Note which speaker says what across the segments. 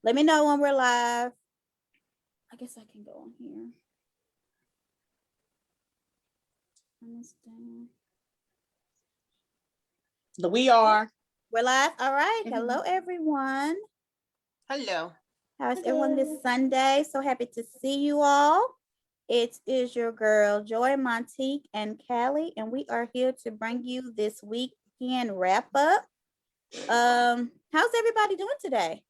Speaker 1: Let me know when we're live. I guess I can go on here. Understand.
Speaker 2: We are.
Speaker 1: We're live. All right.
Speaker 2: Mhm.
Speaker 1: Hello, everyone.
Speaker 3: Hello.
Speaker 1: How's everyone this Sunday? So happy to see you all. It is your girl, Joy, Montique, and Callie, and we are here to bring you this weekend wrap up. How's everybody doing today?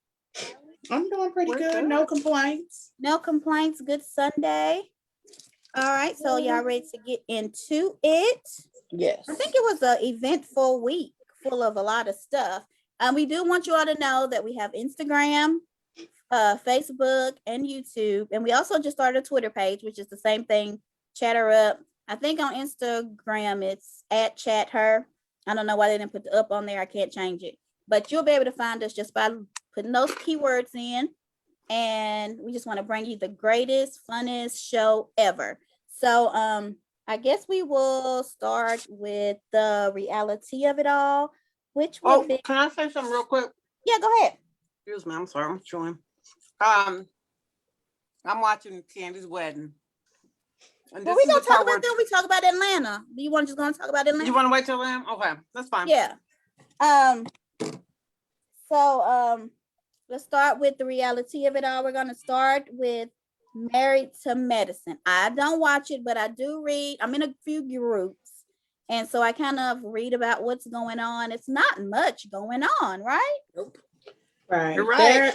Speaker 2: I'm doing pretty
Speaker 3: We're
Speaker 2: good.
Speaker 3: good.
Speaker 2: No complaints.
Speaker 1: No complaints. Good Sunday. All right. So y'all ready to get into it?
Speaker 2: Yes.
Speaker 1: I think it was an eventful week full of a lot of stuff. We do want you all to know that we have Instagram, Facebook, and YouTube. And we also just started a Twitter page, which is the same thing, Chatter Up. I think on Instagram, it's at Chat Her. I don't know why they didn't put the up on there. I can't change it. But you'll be able to find us just by putting those keywords in. And we just want to bring you the greatest, funnest show ever. So I guess we will start with the reality of it all, which will be...
Speaker 3: Can I say something real quick?
Speaker 1: Yeah, go ahead.
Speaker 3: Excuse me, I'm sorry, I'm chewing. I'm watching Candy's wedding. And
Speaker 1: Well, we gonna talk about that. We talk about Atlanta. Do you want to just gonna talk about Atlanta?
Speaker 3: You want to wait till then? Okay, that's fine.
Speaker 1: Yeah. So let's start with the reality of it all. We're gonna start with Married to Medicine. I don't watch it, but I do read. I'm in a few groups, and so I kind of read about what's going on. It's not much going on, right?
Speaker 2: Nope. Right.
Speaker 3: You're right.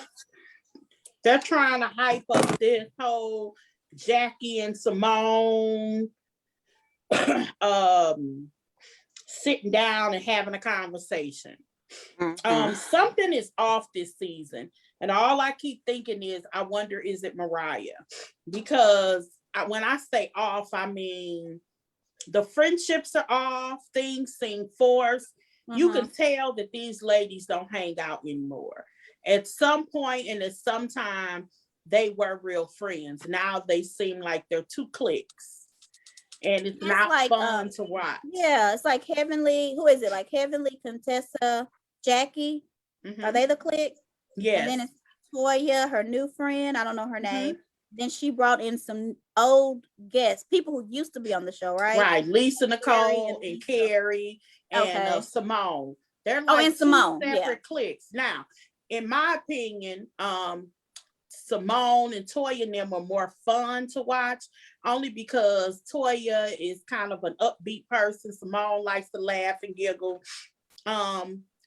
Speaker 2: They're trying to hype up this whole Jackie and Simone sitting down and having a conversation.
Speaker 3: Mm-hmm.
Speaker 2: Something is off this season, and all I keep thinking is, I wonder, is it Mariah? Because when I say off, I mean the friendships are off. Things seem forced. You can tell that these ladies don't hang out anymore. At some point and at some time, they were real friends. Now they seem like they're two cliques, and it's not like, fun to watch.
Speaker 1: Yeah, it's like Heavenly. Who is it? Like Heavenly, Contessa, Jackie. Are they the clique?
Speaker 2: Yes.
Speaker 1: And then it's Toya, her new friend. I don't know her name. Then she brought in some old guests, people who used to be on the show, right?
Speaker 2: Right. Lisa Nicole and Carrie and Simone. They're like
Speaker 1: and Simone,
Speaker 2: two separate cliques. Now, in my opinion, Simone and Toya and them are more fun to watch, only because Toya is kind of an upbeat person. Simone likes to laugh and giggle.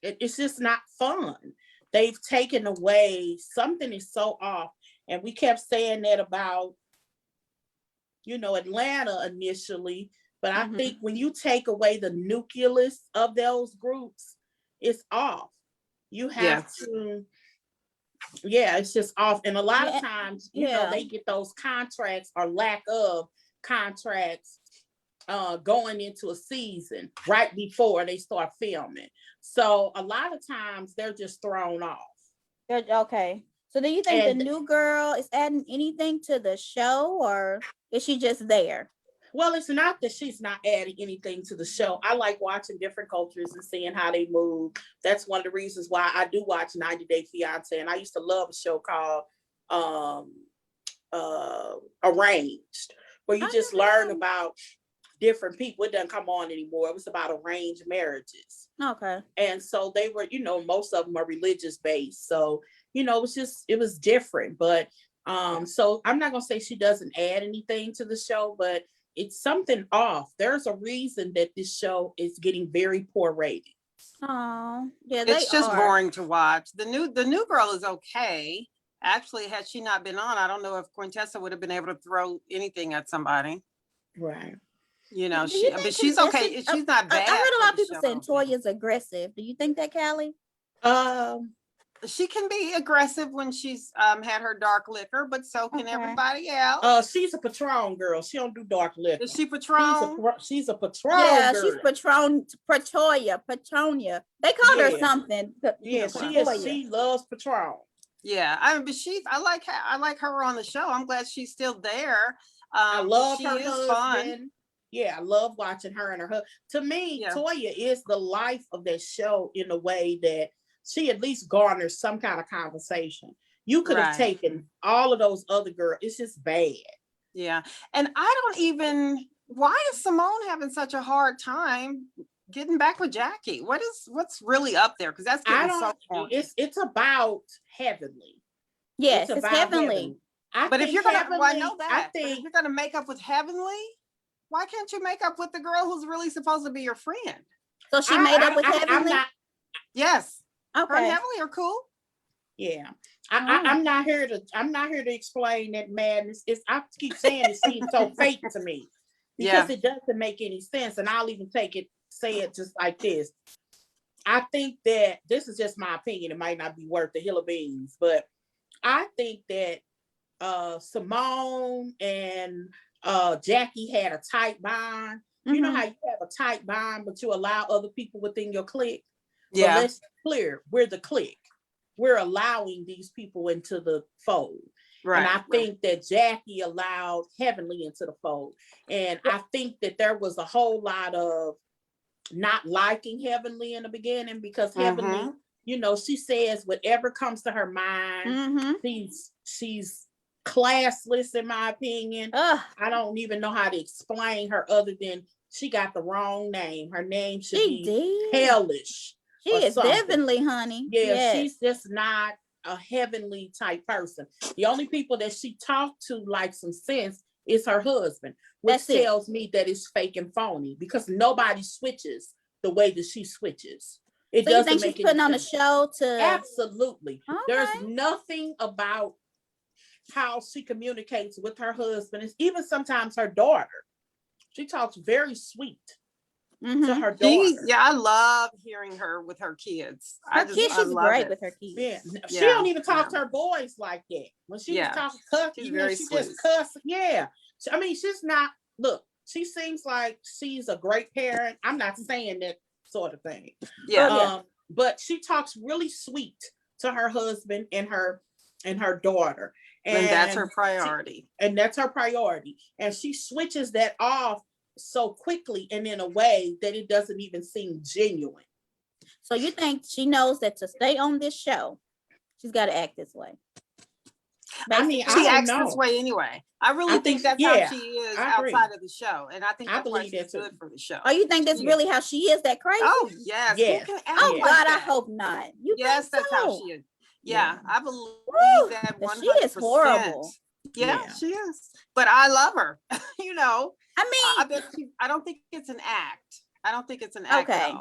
Speaker 2: It's just not fun. They've taken away, something is so off. And we kept saying that about, Atlanta initially. But I think when you take away the nucleus of those groups, it's off. You have to, it's just off. And a lot of times, they get those contracts or lack of contracts going into a season right before they start filming. So a lot of times they're just thrown off.
Speaker 1: Okay. So do you think the new girl is adding anything to the show, or is she just there?
Speaker 2: Well, it's not that she's not adding anything to the show. I like watching different cultures and seeing how they move. That's one of the reasons why I do watch 90 Day Fiance. And I used to love a show called Arranged, where you just learn about different people. It doesn't come on anymore. It was about arranged marriages.
Speaker 1: Okay.
Speaker 2: And so they were, most of them are religious based. So, it was different. But so I'm not gonna say she doesn't add anything to the show, but it's something off. There's a reason that this show is getting very poor ratings.
Speaker 1: Oh, yeah,
Speaker 3: it's just boring to watch. The new girl is okay. Actually, had she not been on, I don't know if Quintessa would have been able to throw anything at somebody.
Speaker 2: Right.
Speaker 3: But she's okay. She's not bad.
Speaker 1: I heard a lot of people saying Toya's aggressive. Do you think that, Callie?
Speaker 3: She can be aggressive when she's had her dark liquor, but so can everybody else.
Speaker 2: She's a Patron girl. She don't do dark liquor.
Speaker 3: Is she Patron?
Speaker 2: She's a Patron
Speaker 1: girl.
Speaker 2: She's
Speaker 1: Patron, Petronia. They called her something.
Speaker 2: Yeah, she is. She loves Patron.
Speaker 3: Yeah, but I like her on the show. I'm glad she's still there.
Speaker 2: I love
Speaker 3: she
Speaker 2: her
Speaker 3: is
Speaker 2: husband.
Speaker 3: Fun.
Speaker 2: Yeah, I love watching her and her husband. To me, Toya is the life of that show in a way that she at least garners some kind of conversation. You could have
Speaker 3: Right.
Speaker 2: taken all of those other girls. It's just bad.
Speaker 3: Yeah. And why is Simone having such a hard time getting back with Jackie? What's really up there? Because that's
Speaker 2: I
Speaker 3: getting so
Speaker 2: don't.
Speaker 3: corny.
Speaker 2: It's about Heavenly.
Speaker 1: Yes,
Speaker 2: It's
Speaker 1: it's
Speaker 2: about
Speaker 1: Heavenly.
Speaker 3: But if you're gonna, well, I know
Speaker 2: I
Speaker 3: that. But if
Speaker 2: think
Speaker 3: you're gonna make up with Heavenly, why can't you make up with the girl who's really supposed to be your friend?
Speaker 1: So she made up with
Speaker 2: I'm
Speaker 1: Heavenly.
Speaker 2: not.
Speaker 3: Yes. Her and
Speaker 1: Okay.
Speaker 3: Heavenly are cool.
Speaker 2: Yeah,
Speaker 1: Oh.
Speaker 2: I'm not here to. I'm not here to explain that madness. I keep saying it seems so fake to me because it doesn't make any sense. And I'll even say it just like this. I think that this is just my opinion. It might not be worth the hill of beans, but I think that Simone and Jackie had a tight bond. You know how you have a tight bond, but you allow other people within your clique. But let's be clear, we're the clique. We're allowing these people into the fold. Right. And I think that Jackie allowed Heavenly into the fold. And I think that there was a whole lot of not liking Heavenly in the beginning because Heavenly, you know, she says whatever comes to her mind. She's classless, in my opinion. I don't even know how to explain her other than she got the wrong name. Her name should be Hellish.
Speaker 1: She is definitely, honey.
Speaker 2: Yeah, she's just not a Heavenly type person. The only people that she talked to like some sense is her husband, which tells me that it's fake and phony because nobody switches the way that she switches. It
Speaker 1: so
Speaker 2: doesn't
Speaker 1: you think
Speaker 2: make
Speaker 1: she's putting on a
Speaker 2: sense.
Speaker 1: show to
Speaker 2: Absolutely.
Speaker 1: Okay.
Speaker 2: There's nothing about how she communicates with her husband. It's even sometimes her daughter. She talks very sweet to her daughter.
Speaker 3: I love hearing her with her kids.
Speaker 1: She's great with her kids.
Speaker 2: Yeah. She don't even talk to her boys like that. When she was talking cuss, she just cuss. Yeah. I mean, she's not, look, she seems like she's a great parent. I'm not saying that sort of thing. Yeah. But she talks really sweet to her husband and her daughter.
Speaker 3: And that's her priority.
Speaker 2: That's her priority. And she switches that off so quickly and in a way that it doesn't even seem genuine.
Speaker 1: So you think she knows that to stay on this show, she's got to act this way?
Speaker 2: Basically. I mean,
Speaker 3: she acts this way anyway. I really think that's how she is outside of the show, and I think that's why she's good for the show.
Speaker 1: Oh, you think that's really how she is? That crazy?
Speaker 3: Oh yes.
Speaker 1: Oh God, I hope not.
Speaker 3: Yes, that's how she is. Yeah, I believe that 100%.
Speaker 1: She is horrible.
Speaker 3: Yeah, she is. But I love her. You know.
Speaker 1: I mean,
Speaker 3: I don't think it's an act. I don't think it's an act.
Speaker 1: Okay.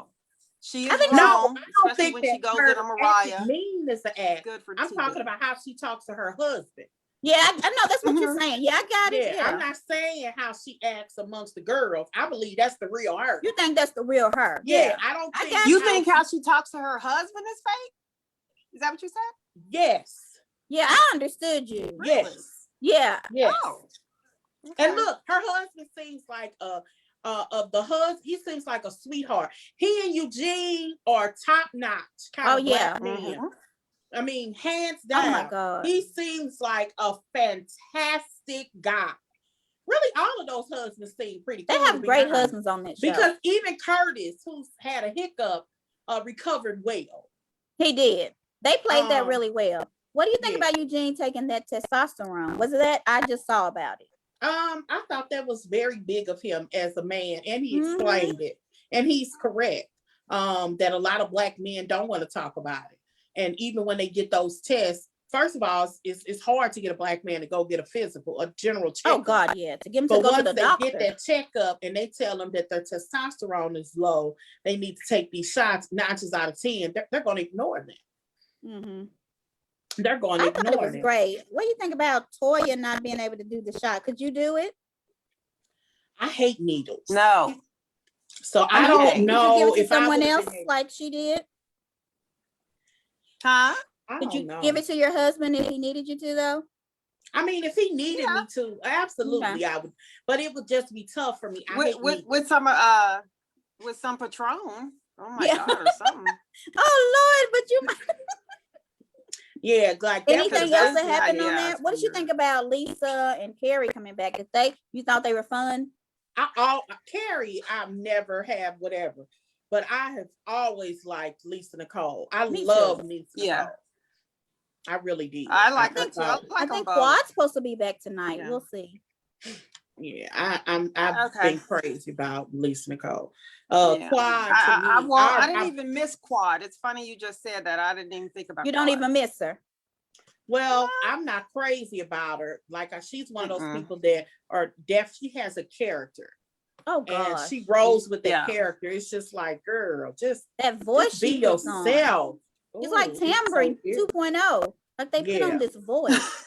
Speaker 3: She is wrong, especially when she goes into
Speaker 2: Mariah. Mean is the act.
Speaker 3: Good for
Speaker 2: I'm talking about how she talks to her husband.
Speaker 1: Yeah, I know that's what you're saying. Yeah, I got it. Yeah.
Speaker 2: I'm not saying how she acts amongst the girls. I believe that's the real her.
Speaker 1: You think that's the real her?
Speaker 2: Yeah, I don't think.
Speaker 3: You think how she talks to her husband is fake? Is that what you said?
Speaker 2: Yes.
Speaker 1: Yeah, I understood you.
Speaker 2: Really?
Speaker 1: Yes. Yeah.
Speaker 2: Yes. Oh. Okay. And look, her husband seems like he seems like a sweetheart. He and Eugene are top notch kind of black men. I mean, hands down.
Speaker 1: Oh my God.
Speaker 2: He seems like a fantastic guy. Really, all of those husbands seem pretty cool.
Speaker 1: They have great husbands on that show.
Speaker 2: Because even Curtis, who's had a hiccup, recovered well.
Speaker 1: He did. They played that really well. What do you think about Eugene taking that testosterone? Was it that? I just saw about it.
Speaker 2: I thought that was very big of him as a man, and he explained it. And he's correct. That a lot of black men don't want to talk about it. And even when they get those tests, first of all, it's hard to get a black man to go get a physical, a general checkup.
Speaker 1: Oh God, yeah. To get him to go to the doctor.
Speaker 2: But once they get that checkup and they tell them that their testosterone is low, they need to take these shots 9 out of 10. They're going to ignore them. They're going to ignore
Speaker 1: it was great. What do you think about Toya not being able to do the shot? Could you do it?
Speaker 2: I hate needles.
Speaker 3: No.
Speaker 2: So I don't know
Speaker 1: if you give it to someone else like she did.
Speaker 3: Huh?
Speaker 1: Could you give it to your husband if he needed you to, though?
Speaker 2: I mean, if he needed me to, absolutely I would. But it would just be tough for me.
Speaker 3: With some Patron. Oh my God, or something.
Speaker 1: Oh Lord, but you might.
Speaker 2: Yeah, like
Speaker 1: anything else that happened on there? What did you think about Lisa and Carrie coming back? You thought they were fun?
Speaker 2: Carrie, I've never had whatever, but I have always liked Lisa Nicole. I love Lisa Nicole. I really did.
Speaker 3: I like her too.
Speaker 2: thought-
Speaker 1: I think Quad's supposed to be back tonight.
Speaker 3: Yeah.
Speaker 1: We'll see.
Speaker 2: Yeah, I've
Speaker 3: Okay.
Speaker 2: been crazy about Lisa Nicole.
Speaker 3: Yeah.
Speaker 2: Quad to
Speaker 3: I
Speaker 2: me,
Speaker 3: didn't even miss Quad. It's funny you just said that. I didn't even think about
Speaker 1: You don't
Speaker 3: Quad.
Speaker 1: even miss her.
Speaker 2: well, I'm not crazy about her. Like she's one of those
Speaker 3: Mm-mm.
Speaker 2: people that are deaf. She has a character.
Speaker 1: Oh
Speaker 2: And
Speaker 1: gosh.
Speaker 2: she rolls with that
Speaker 3: Yeah.
Speaker 2: character. It's just like, girl, just
Speaker 1: That voice
Speaker 2: be
Speaker 1: she puts on.
Speaker 2: yourself.
Speaker 1: It's like
Speaker 2: Ooh,
Speaker 1: Tambourine
Speaker 2: so
Speaker 1: 2.0. Like they put
Speaker 2: Yeah.
Speaker 1: on this voice.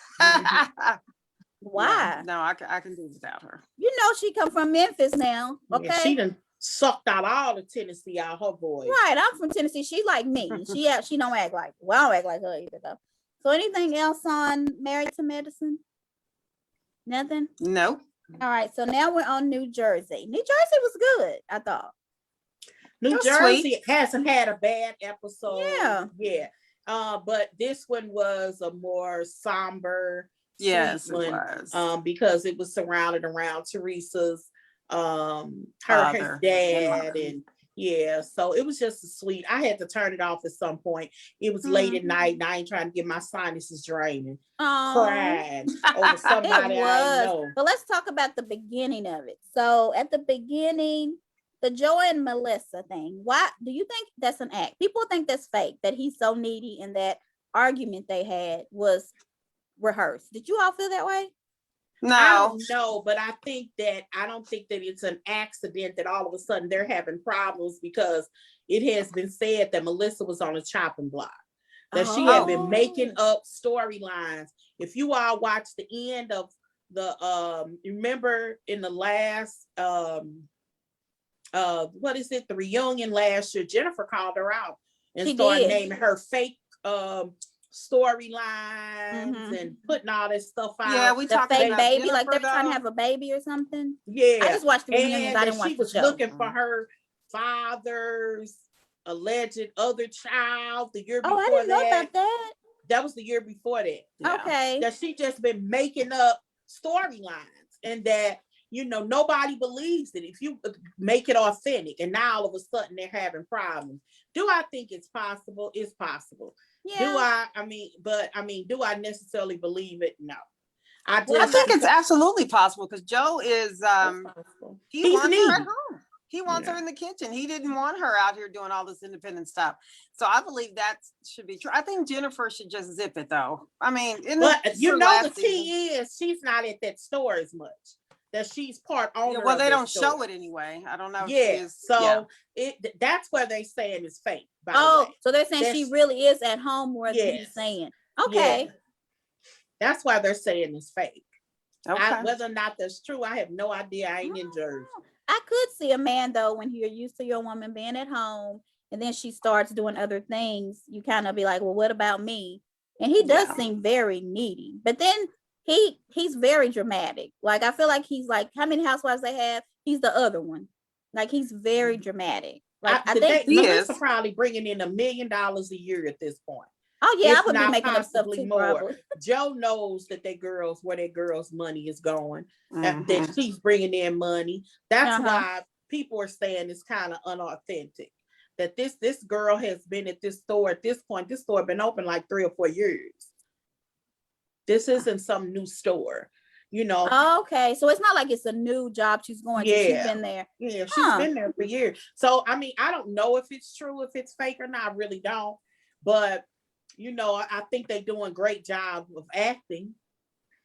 Speaker 1: Why?
Speaker 3: Yeah. No, I can do without her.
Speaker 1: You know she come from Memphis now. Okay.
Speaker 2: Yeah, she done sucked out all the Tennessee out her voice.
Speaker 1: Right. I'm from Tennessee. She like me. She don't act like I don't act like her either though. So anything else on Married to Medicine? Nothing?
Speaker 3: Nope.
Speaker 1: All right. So now we're on New Jersey. New Jersey was good, I thought.
Speaker 2: New
Speaker 3: That's
Speaker 2: Jersey hasn't had a bad episode.
Speaker 1: Yeah.
Speaker 2: Yeah. But this one was a more somber,
Speaker 3: Yes,
Speaker 2: sweet
Speaker 3: it
Speaker 2: one,
Speaker 3: was.
Speaker 2: because it was surrounded around Teresa's her
Speaker 3: Father
Speaker 2: his
Speaker 3: and
Speaker 2: dad
Speaker 3: mother.
Speaker 2: and yeah, so it was just a sweet. I had to turn it off at some point. It was late at night and I ain't trying to get my sinuses draining.
Speaker 1: Oh,
Speaker 2: Crying over somebody
Speaker 1: it
Speaker 2: I
Speaker 1: was.
Speaker 2: know.
Speaker 1: But let's talk about the beginning of it. So at the beginning, the Joe and Melissa thing. Why do you think that's an act? People think that's fake, that he's so needy and that argument they had was rehearsed. Did you all feel that way?
Speaker 2: I
Speaker 3: No.
Speaker 2: don't know, but I don't think that it's an accident that all of a sudden they're having problems, because it has been said that Melissa was on a chopping block, that she had been making up storylines. If you all watch the end of the remember in the last what is it, the reunion last year, Jennifer called her out and
Speaker 1: She
Speaker 2: started
Speaker 1: did.
Speaker 2: naming her fake storylines and putting all this stuff out.
Speaker 3: Yeah, we
Speaker 1: The
Speaker 3: talked
Speaker 1: fake
Speaker 3: about
Speaker 1: baby, like
Speaker 3: Jennifer,
Speaker 1: they're trying to
Speaker 3: though.
Speaker 1: have a baby or something.
Speaker 2: Yeah,
Speaker 1: I just watched the reunions.
Speaker 2: and
Speaker 1: I
Speaker 2: that
Speaker 1: didn't watch
Speaker 2: she
Speaker 1: the
Speaker 2: was
Speaker 1: show.
Speaker 2: looking for her father's alleged other child the year before
Speaker 1: Oh, I didn't know
Speaker 2: that.
Speaker 1: about that.
Speaker 2: That was the year before that.
Speaker 3: Yeah.
Speaker 1: Okay.
Speaker 2: That she just been making up storylines, and that nobody believes it if you make it authentic. And now all of a sudden they're having problems. Do I think it's possible? It's possible.
Speaker 1: Yeah.
Speaker 2: Do I necessarily believe it? No.
Speaker 3: I think it's absolutely possible, because Joe is he
Speaker 2: He's
Speaker 3: wants her at
Speaker 2: needy.
Speaker 3: home. He wants her in the kitchen. He didn't want her out here doing all this independent stuff. So I believe that should be true. I think Jennifer should just zip it, though. I mean,
Speaker 2: but the tea is she's not at that store as much. That she's part owner.
Speaker 3: Yeah, well, they don't
Speaker 2: store.
Speaker 3: show it anyway. I don't know.
Speaker 2: Yeah, so that's where they saying it's fake. By the way.
Speaker 1: So they're saying she really is at home more than he's saying. Okay.
Speaker 2: Yeah. That's why they're saying it's fake.
Speaker 3: Okay.
Speaker 2: Whether or not that's true, I have no idea. I ain't in Jersey.
Speaker 1: I could see a man though, when you're used to your woman being at home and then she starts doing other things, you kind of be like, well, what about me? And he does seem very needy, but then he's very dramatic. Like I feel like he's like, how many housewives they have? He's the other one. Like he's very dramatic. Like I think
Speaker 2: Melissa probably bringing in $1 million a year at this point.
Speaker 1: Oh yeah, I would be making up stuff too. Probably.
Speaker 2: Joe knows that where that girl's money is going. That she's bringing in money. That's why people are saying it's kind of unauthentic. That this girl has been at this store at this point. This store been open like 3 or 4 years. This isn't some new store,
Speaker 1: Okay, so it's not like it's a new job she's going to. She's been there.
Speaker 2: Yeah, she's been there for years. So I mean, I don't know if it's true, if it's fake or not. I really don't. But I think they're doing a great job of acting.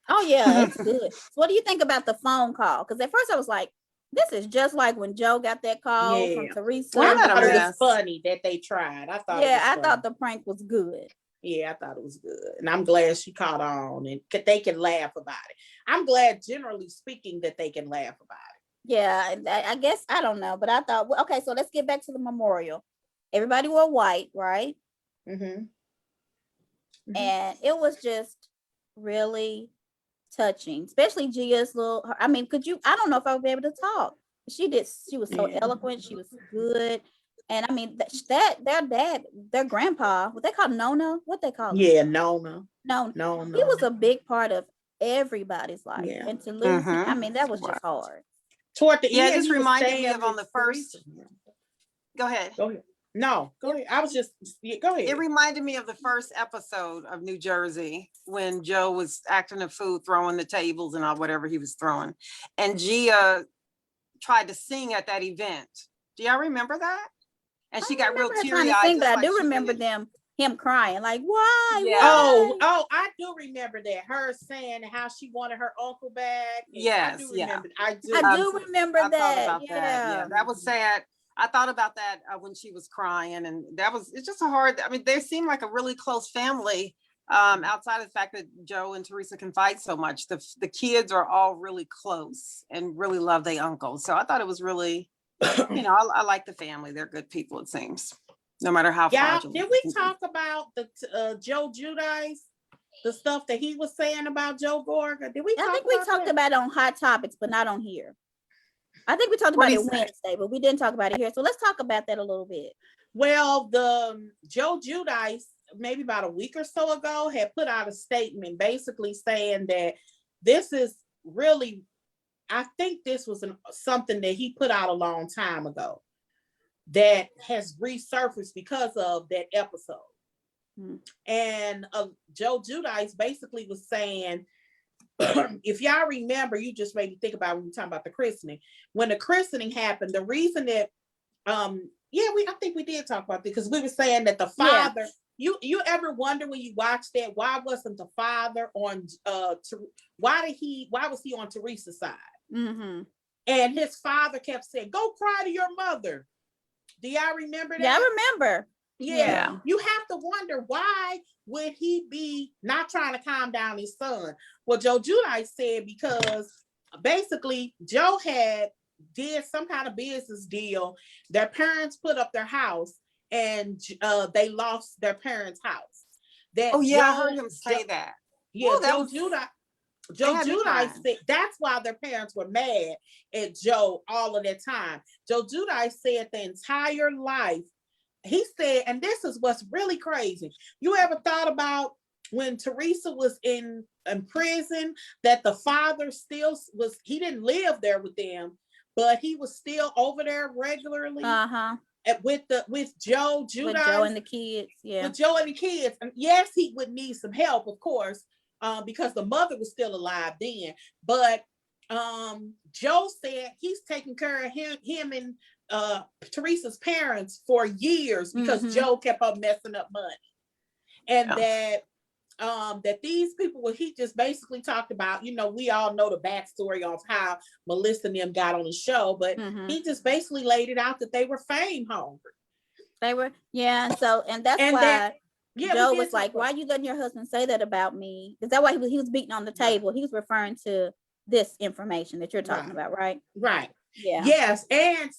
Speaker 1: Oh yeah, it's good. So what do you think about the phone call? Because at first I was like, this is just like when Joe got that call from Teresa.
Speaker 2: I thought it was funny that they tried. I thought
Speaker 1: the prank was good.
Speaker 2: Yeah, I thought it was good. And I'm glad she caught on and they can laugh about it. I'm glad, generally speaking, that they can laugh about it.
Speaker 1: Yeah, I guess, I don't know. But I thought, okay, so let's get back to the memorial. Everybody wore white, right? And it was just really touching, especially Gia's little, I mean, I don't know if I would be able to talk. She was so eloquent. She was good. And I mean, their dad, their grandpa, what they call Nona, what they call him?
Speaker 2: Yeah, Nona.
Speaker 1: No. He was a big part of everybody's life. Yeah. And to lose him, I mean, that was just hard.
Speaker 2: Toward the end,
Speaker 3: it just reminded me of on the first. Go ahead.
Speaker 2: No, go ahead. I was just go ahead.
Speaker 3: It reminded me of the first episode of New Jersey when Joe was acting a fool, throwing the tables and all whatever he was throwing. And Gia tried to sing at that event. Do y'all remember that? And she got real teary eyed.
Speaker 1: But I do remember him crying, like, why?
Speaker 3: Yeah.
Speaker 2: Oh, I do remember that. Her saying how she wanted her uncle back.
Speaker 3: Yes,
Speaker 2: I do remember.
Speaker 1: I do remember
Speaker 3: I
Speaker 1: that.
Speaker 3: thought about that. Yeah, that was sad. I thought about that when she was crying, and it's just a hard, I mean, they seem like a really close family, outside of the fact that Joe and Teresa can fight so much. The kids are all really close and really love their uncle. So I thought it was really, I like the family. They're good people, it seems, no matter how fraudulent.
Speaker 2: Did we talk about the Joe Giudice, the stuff that he was saying about Joe Gorga? Did we?
Speaker 1: I think we talked about it on Hot Topics, but not on here. I think we talked about it Wednesday, but we didn't talk about it here. So let's talk about that a little bit.
Speaker 2: Well, the Joe Giudice, maybe about a week or so ago, had put out a statement basically saying that this is really, I think this was something that he put out a long time ago that has resurfaced because of that episode. And Joe Giudice basically was saying, if y'all remember, you just made me think about when we were talking about the christening. When the christening happened, the reason that, I think we did talk about this because we were saying that the father, you ever wonder when you watch that, why wasn't the father on, why was he on Teresa's side?
Speaker 1: Mm-hmm.
Speaker 2: And his father kept saying, go cry to your mother. Do y'all remember that?
Speaker 1: Yeah, I remember.
Speaker 2: Yeah. You have to wonder, why would he be not trying to calm down his son? Well, Joe Giudice said because basically Joe did some kind of business deal. Their parents put up their house and they lost their parents' house.
Speaker 3: I heard him say that.
Speaker 2: Yeah, Joe Giudice said that's why their parents were mad at Joe all of that time. Joe Giudice said the entire life, he said, and this is what's really crazy. You ever thought about when Teresa was in prison, that the father still he didn't live there with them, but he was still over there regularly. With Joe Giudice. With Joe and the kids, With Joe and the kids. And yes, he would need some help, of course, because the mother was still alive then. But Joe said he's taking care of him and Teresa's parents for years because Joe kept on messing up money. And that these people, he just basically talked about, we all know the backstory of how Melissa and them got on the show, but he just basically laid it out that they were fame hungry.
Speaker 1: They were, and that's why Joe was like, why are you letting your husband say that about me? Is that why he was beating on the table? He was referring to this information that you're talking about, right?
Speaker 2: Right.
Speaker 1: Yeah.
Speaker 2: Yes. And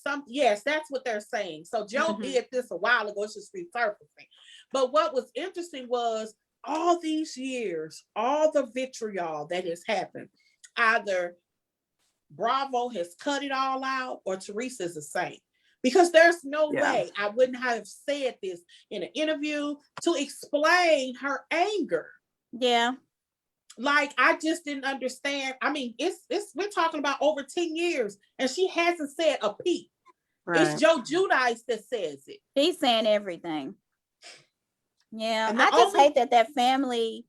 Speaker 2: that's what they're saying. So Joe did this a while ago. It's just resurfacing. But what was interesting was all these years, all the vitriol that has happened, either Bravo has cut it all out or Teresa's the same. Because there's no way I wouldn't have said this in an interview to explain her anger.
Speaker 1: Yeah.
Speaker 2: Like, I just didn't understand. I mean, we're talking about over 10 years and she hasn't said a peep. Right. It's Joe Giudice that says it.
Speaker 1: He's saying everything. Yeah. I just hate that family.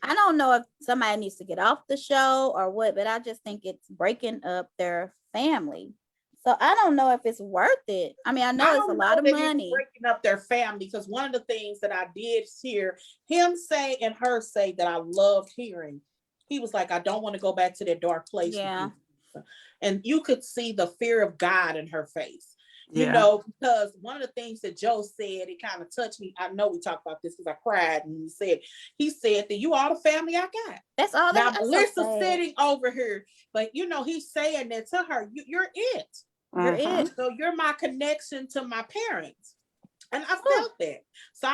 Speaker 1: I don't know if somebody needs to get off the show or what, but I just think it's breaking up their family. So I don't know if it's worth it. I mean, I know it's a lot of money.
Speaker 2: Breaking up their family, because one of the things that I did hear him say and her say that I loved hearing, he was like, I don't want to go back to that dark place.
Speaker 1: Yeah.
Speaker 2: And you could see the fear of God in her face.
Speaker 3: Yeah.
Speaker 2: Because one of the things that Joe said, it kind of touched me. I know we talked about this because I cried, and he said that you are the family I got.
Speaker 1: That's all.
Speaker 2: Now Melissa's sitting over here, but he's saying that to her, you're it. You're it. So you're my connection to my parents. And I felt that. So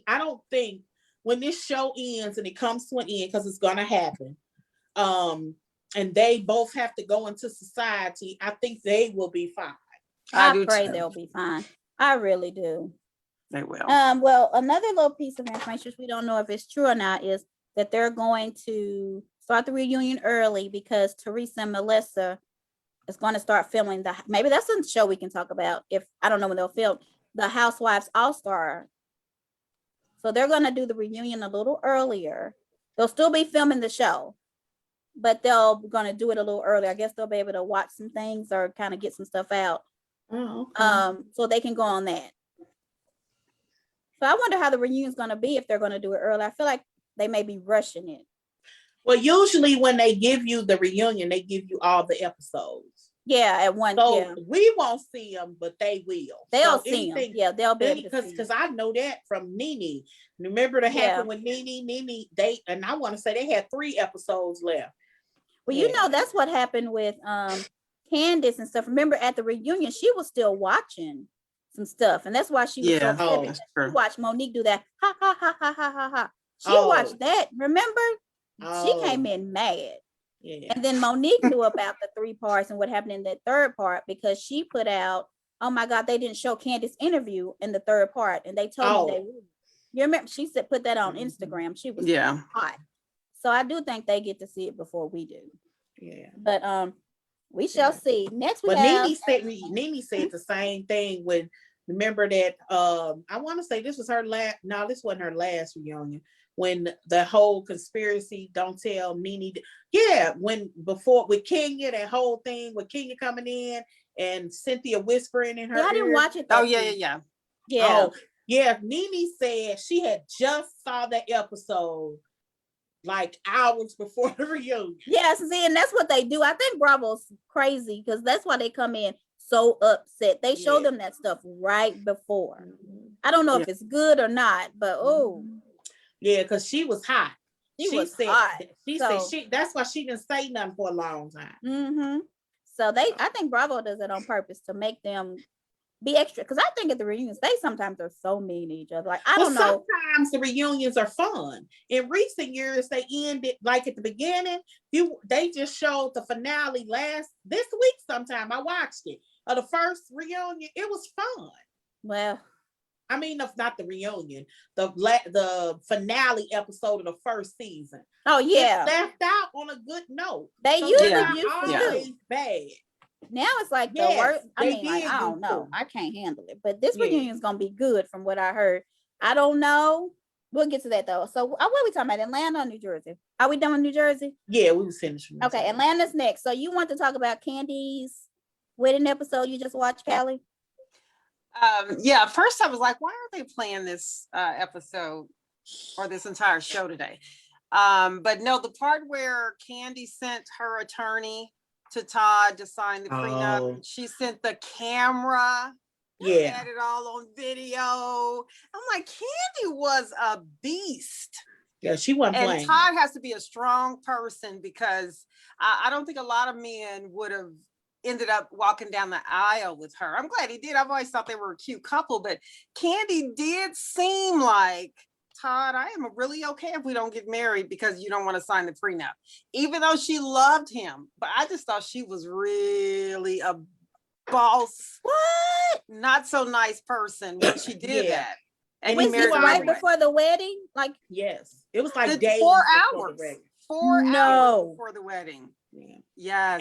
Speaker 2: I don't think when this show ends and it comes to an end, because it's gonna happen, and they both have to go into society, I think they will be fine.
Speaker 1: I pray they'll be fine. I really do.
Speaker 3: They will.
Speaker 1: Well, another little piece of information, which we don't know if it's true or not, is that they're going to start the reunion early because Teresa and Melissa is going to start filming maybe that's a show we can talk about. If I don't know when they'll film the Housewives All-Star. So they're going to do the reunion a little earlier. They'll still be filming the show, but they're going to do it a little earlier. I guess they'll be able to watch some things or kind of get some stuff out.
Speaker 2: Oh, okay.
Speaker 1: So they can go on that. So I wonder how the reunion is going to be if they're going to do it early. I feel like they may be rushing it.
Speaker 2: Well, usually when they give you the reunion, they give you all the episodes.
Speaker 1: Yeah, at one.
Speaker 2: So
Speaker 1: yeah.
Speaker 2: we won't see them, but they will.
Speaker 1: They'll see them. Yeah, they'll be able to see.
Speaker 2: Because I know that from Nene. Remember that happened with Nene? And I want to say they had 3 episodes left.
Speaker 1: Well, you know, that's what happened with Candace and stuff. Remember at the reunion, she was still watching some stuff, and that's why she was so upset. She watched Monique do that. Ha ha ha ha ha ha ha. She watched that. Remember? She came in mad. Yeah. And then Monique knew about the 3 parts and what happened in that 3rd part because she put out, oh my God, they didn't show Candace's interview in the 3rd part, and they told me they would. You remember? She said put that on Instagram. She was hot. So I do think they get to see it before we do. Yeah. But we shall see. Next we have.
Speaker 2: Nene said the same thing when. Remember that I want to say this was her last. No, this wasn't her last reunion. When the whole conspiracy, don't tell Nene. Yeah, before with Kenya, that whole thing with Kenya coming in and Cynthia whispering in her ear.
Speaker 1: I didn't watch it.
Speaker 3: Yeah.
Speaker 2: Oh, yeah. Nene said she had just saw that episode like hours before the reunion.
Speaker 1: Yes, see, and that's what they do. I think Bravo's crazy because that's why they come in so upset. They show them that stuff right before. I don't know if it's good or not, but
Speaker 2: yeah, because she was hot.
Speaker 1: She was hot.
Speaker 2: She said that's why she didn't say nothing for a long time.
Speaker 1: So I think Bravo does it on purpose to make them be extra. Because I think at the reunions, they sometimes are so mean to each other. Like, I don't know.
Speaker 2: Sometimes the reunions are fun. In recent years, they ended like at the beginning. They just showed the finale this week sometime. I watched it. The first reunion, it was fun.
Speaker 1: Well,
Speaker 2: I mean, not the reunion, the finale episode of the first season.
Speaker 1: Oh yeah,
Speaker 2: it left out on a good note.
Speaker 1: They usually used to do
Speaker 2: bad.
Speaker 1: Now it's like the worst. I mean, like, I don't know. I can't handle it. But this reunion is gonna be good from what I heard. I don't know. We'll get to that though. So what are we talking about? Atlanta or New Jersey? Are we done with New Jersey?
Speaker 2: Yeah, we was finished.
Speaker 1: Okay, Atlanta's next. So you want to talk about Candy's wedding episode you just watched, Callie?
Speaker 3: Yeah, first I was like, why are they playing this episode or this entire show today? But no, the part where Candy sent her attorney to Todd to sign the prenup, she sent the camera, had it all on video. I'm like, Candy was a beast.
Speaker 2: Yeah, she wasn't playing.
Speaker 3: And Todd has to be a strong person because I don't think a lot of men would have ended up walking down the aisle with her. I'm glad he did. I've always thought they were a cute couple, but Candy did seem like, Todd, I am really okay if we don't get married because you don't want to sign the prenup, even though she loved him. But I just thought she was really a boss, not so nice person when she did that. And
Speaker 1: was this right before the wedding? Like,
Speaker 2: yes, it was like days
Speaker 3: 4 hours. 4 hours before the wedding. Yes.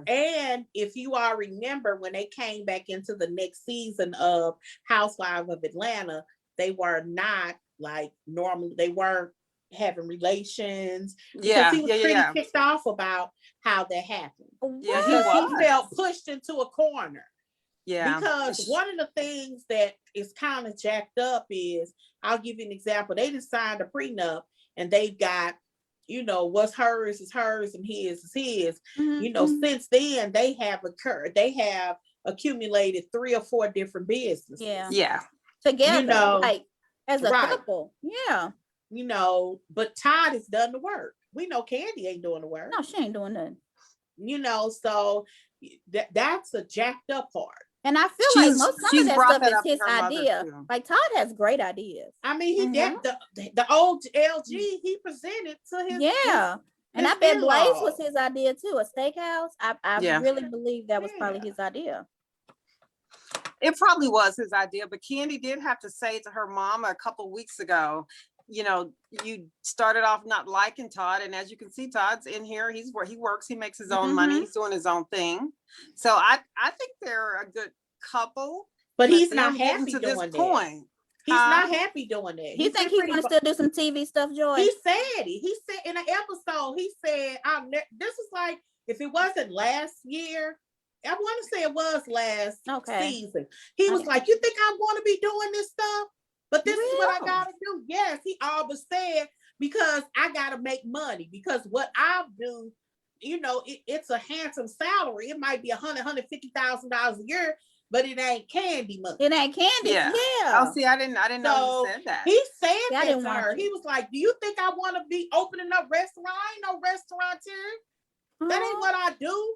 Speaker 2: And if you all remember when they came back into the next season of Housewives of Atlanta, they were not like normal. They weren't having relations.
Speaker 3: Yeah,
Speaker 2: he was pretty pissed off about how that happened.
Speaker 3: Yeah,
Speaker 2: he felt pushed into a corner.
Speaker 3: Yeah,
Speaker 2: because one of the things that is kind of jacked up is, I'll give you an example. They just signed a prenup and they've got, what's hers is hers and his is his. Since then they have accumulated 3 or 4 different businesses.
Speaker 3: Yeah.
Speaker 1: Together, like as a couple. Yeah.
Speaker 2: But Todd has done the work. We know Candy ain't doing the work.
Speaker 1: No, she ain't doing nothing.
Speaker 2: So that's a jacked up part.
Speaker 1: And I feel like some of that stuff is his idea. Like Todd has great ideas.
Speaker 2: I mean, the old LG he presented to his
Speaker 1: and I bet Blaze was his idea too. A steakhouse. I really believe that was probably his idea.
Speaker 3: It probably was his idea, but Candy did have to say to her mama a couple of weeks ago you know, you started off not liking Todd, and as you can see, Todd's in here. He's where he works. He makes his own money. He's doing his own thing. So I think they're a good couple.
Speaker 2: But he's
Speaker 3: them
Speaker 2: not
Speaker 3: getting
Speaker 2: happy
Speaker 3: to this
Speaker 2: doing that.
Speaker 3: point.
Speaker 2: He's not happy doing that.
Speaker 1: You think he's gonna still do some TV stuff, Joy?
Speaker 2: He said it. He said in an episode, he said, this is like, if it wasn't last year, I want to say it was last season. He was like, you think I'm going to be doing this stuff? But this is what I got to do. Yes, he always said, because I got to make money. Because what I do, you know, it's a handsome salary. It might be $150,000 a year, but it ain't candy money.
Speaker 1: It ain't candy. Yeah.
Speaker 3: Oh, see, I didn't know you said that.
Speaker 2: He said that to her. He was like, do you think I want to be opening up restaurant? I ain't no restaurateur. That ain't what I do.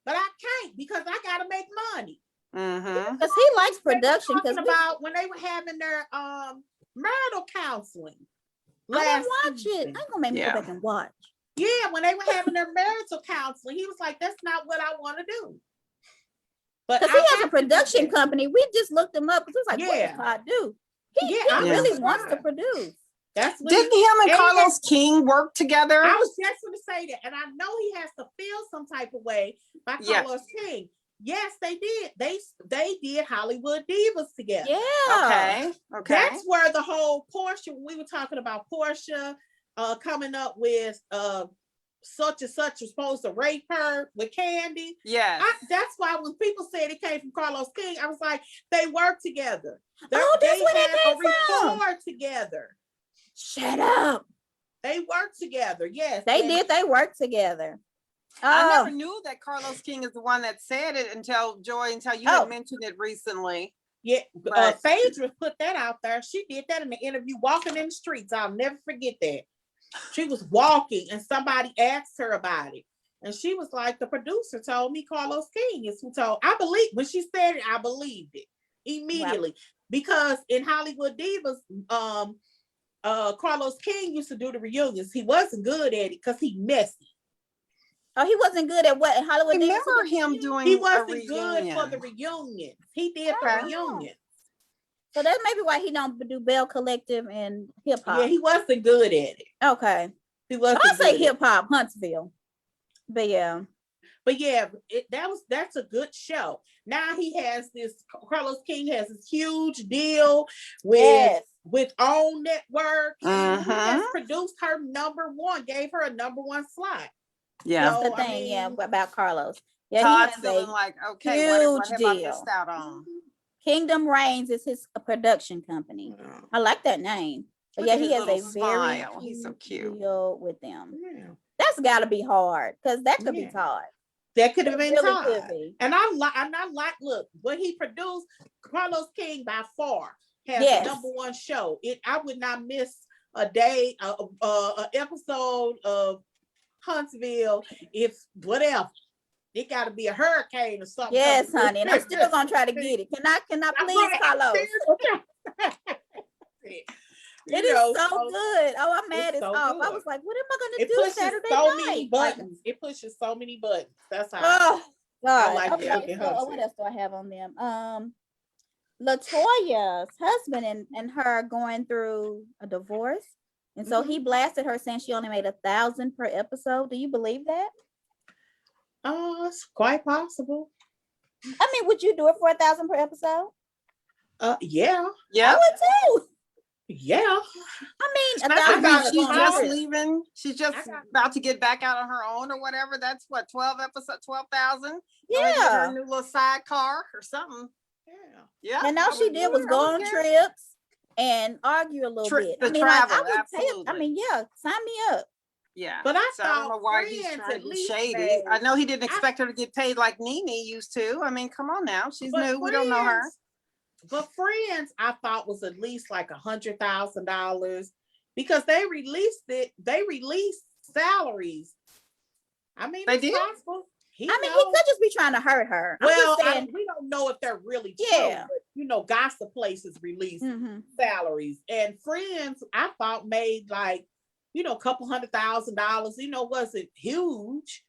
Speaker 2: But I can't because I gotta make money.
Speaker 1: Because he likes production. Because
Speaker 2: about when they were having their marital counseling.
Speaker 1: I didn't watch it. I'm gonna make me go back and watch.
Speaker 2: Yeah, when they were having their marital counseling, he was like, "That's not what I want to do." But
Speaker 1: because he has a production company, we just looked him up because it's like, what does Todd do? He really wants to produce.
Speaker 2: That's what
Speaker 3: didn't him and Carlos King work together?
Speaker 2: I was just going to say that, and I know he has to feel some type of way by Carlos King. Yes, they did. They did Hollywood Divas together.
Speaker 1: Yeah.
Speaker 3: Okay.
Speaker 2: That's where the whole Portia. We were talking about Portia coming up with such and such was supposed to rape her with Candy.
Speaker 3: Yeah.
Speaker 2: That's why when people said it came from Carlos King, I was like, they work together.
Speaker 1: That's where they came from.
Speaker 2: Rapport together.
Speaker 1: Shut up.
Speaker 2: They worked together. Yes,
Speaker 1: they did. They worked together.
Speaker 3: I never knew that Carlos King is the one that said it until you had mentioned it recently.
Speaker 2: Yeah, Phaedra put that out there. She did that in the interview, walking in the streets. I'll never forget that. She was walking and somebody asked her about it. And she was like, the producer told me Carlos King is who told. I believe when she said it, I believed it immediately. Wow. Because in Hollywood Divas, Carlos King used to do the reunions. He wasn't good at it because he messy.
Speaker 1: Oh, he wasn't good at what? Hollywood Divas?
Speaker 3: I remember him doing
Speaker 2: He wasn't good for the reunions. He did the reunions.
Speaker 1: So that's maybe why he don't do Bell Collective and hip hop.
Speaker 2: Yeah, he wasn't good at it.
Speaker 1: Okay.
Speaker 2: He wasn't.
Speaker 1: I say hip hop, Huntsville. But yeah.
Speaker 2: But yeah, that's a good show. Now he has this, Carlos King has this huge deal with OWN Network. He has produced her #1, gave her a #1 slot.
Speaker 3: Yeah.
Speaker 1: That's the thing, about Carlos. Yeah,
Speaker 3: Todd's feeling like, okay, what have I missed out on?
Speaker 1: Kingdom Reigns is his production company. I like that name. But yeah, he has a very
Speaker 3: he's so cute
Speaker 1: deal with them. Yeah. That's got to be hard because that could be Todd.
Speaker 2: That could have been Todd. And I like look what he produced. Carlos King by far has the #1 show. I would not miss a day, a episode of Huntsville if whatever. It got to be a hurricane or something.
Speaker 1: Yes, honey, and I'm still gonna try to get it. Can I please, Carlos? It is so good. Oh, I'm mad as off. I was like, what am I gonna do Saturday night?
Speaker 2: Many buttons. It pushes so many buttons. That's how.
Speaker 1: Oh God.
Speaker 2: I like
Speaker 1: okay. So, what else do I have on them? LaToya's husband and her going through a divorce, and so he blasted her saying she only made 1,000 per episode. Do you believe that?
Speaker 2: It's quite possible.
Speaker 1: I mean, would you do it for 1,000 per episode?
Speaker 2: Yeah.
Speaker 3: Yeah.
Speaker 1: I would too.
Speaker 2: Yeah.
Speaker 1: I mean,
Speaker 3: she's just leaving. She's just about to get back out on her own or whatever. That's what, 12,000.
Speaker 1: Yeah.
Speaker 3: Her new little sidecar or something. Yeah.
Speaker 1: And all she did was go on trips and argue a little bit. I mean,
Speaker 3: travel,
Speaker 1: I would sign me up.
Speaker 3: Yeah.
Speaker 2: But I
Speaker 3: don't know why he's trying to be shady. I know he didn't expect her to get paid like Nene used to. I mean, come on now. She's new. We don't know her.
Speaker 2: But Friends, I thought was at least like $100,000 because they released it. They released salaries. I mean,
Speaker 3: they did.
Speaker 2: Possible.
Speaker 1: He could just be trying to hurt her.
Speaker 2: Well, we don't know if they're really true. But, gossip places release salaries, and Friends, I thought made like, a couple $100,000. Wasn't huge,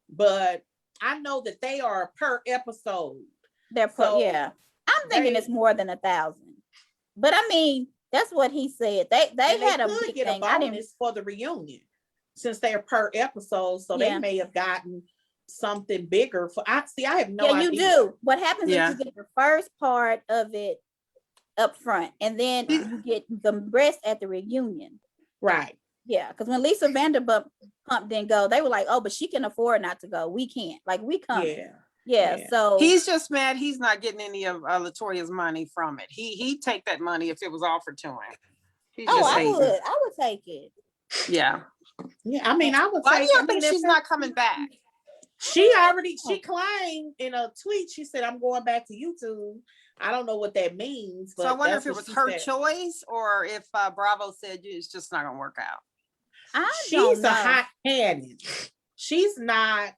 Speaker 2: but I know that they are per episode.
Speaker 1: I'm thinking it's more than 1,000. But I mean, That's what he said. They
Speaker 2: And
Speaker 1: had a
Speaker 2: could
Speaker 1: big
Speaker 2: get
Speaker 1: thing.
Speaker 2: a
Speaker 1: I didn't.
Speaker 2: bonus for the reunion since they're per episode, so
Speaker 1: Yeah.
Speaker 2: they may have gotten something bigger for. I have no
Speaker 1: Yeah,
Speaker 2: idea.
Speaker 1: you do. What happens
Speaker 3: Yeah.
Speaker 1: is you get the first part of it up front, and then you get the rest at the reunion.
Speaker 2: Right.
Speaker 1: Yeah, because when Lisa Vanderpump didn't go, they were like, "Oh, but she can afford not to go. We can't. Like, we coming."
Speaker 2: Yeah.
Speaker 1: Yeah. So
Speaker 3: He's just mad he's not getting any of Latoya's money from it. He'd take that money if it was offered to him. He's just
Speaker 1: I
Speaker 3: hating.
Speaker 1: would take it.
Speaker 3: Yeah.
Speaker 2: Yeah. I mean, I would
Speaker 3: Why
Speaker 2: say.
Speaker 3: do you
Speaker 2: I mean,
Speaker 3: think she's not coming back?
Speaker 2: She claimed in a tweet. She said, "I'm going back to YouTube." I don't know what that means, but
Speaker 3: So I wonder
Speaker 2: that's
Speaker 3: if it
Speaker 2: what
Speaker 3: was
Speaker 2: she
Speaker 3: her
Speaker 2: said.
Speaker 3: choice or if Bravo said it's just not gonna work out.
Speaker 2: She's a hot cannon. She's not.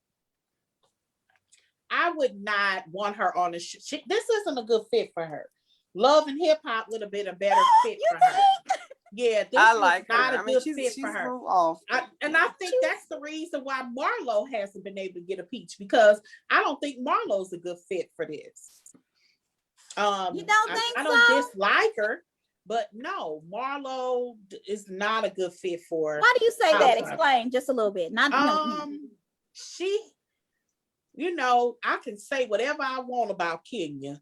Speaker 2: I would not want her on the show. This isn't a good fit for her. Love and Hip Hop would have been a better fit for her. Yeah, this
Speaker 3: I
Speaker 2: was
Speaker 3: like
Speaker 2: not
Speaker 3: her.
Speaker 2: a good
Speaker 3: she's
Speaker 2: fit for her.
Speaker 3: Off.
Speaker 2: I think that's the reason why Marlo hasn't been able to get a peach, because I don't think Marlo's a good fit for this.
Speaker 1: You don't think
Speaker 2: I don't dislike her, but no, Marlo is not a good fit for.
Speaker 1: Why do you say that? Explain just a little bit.
Speaker 2: She, I can say whatever I want about Kenya,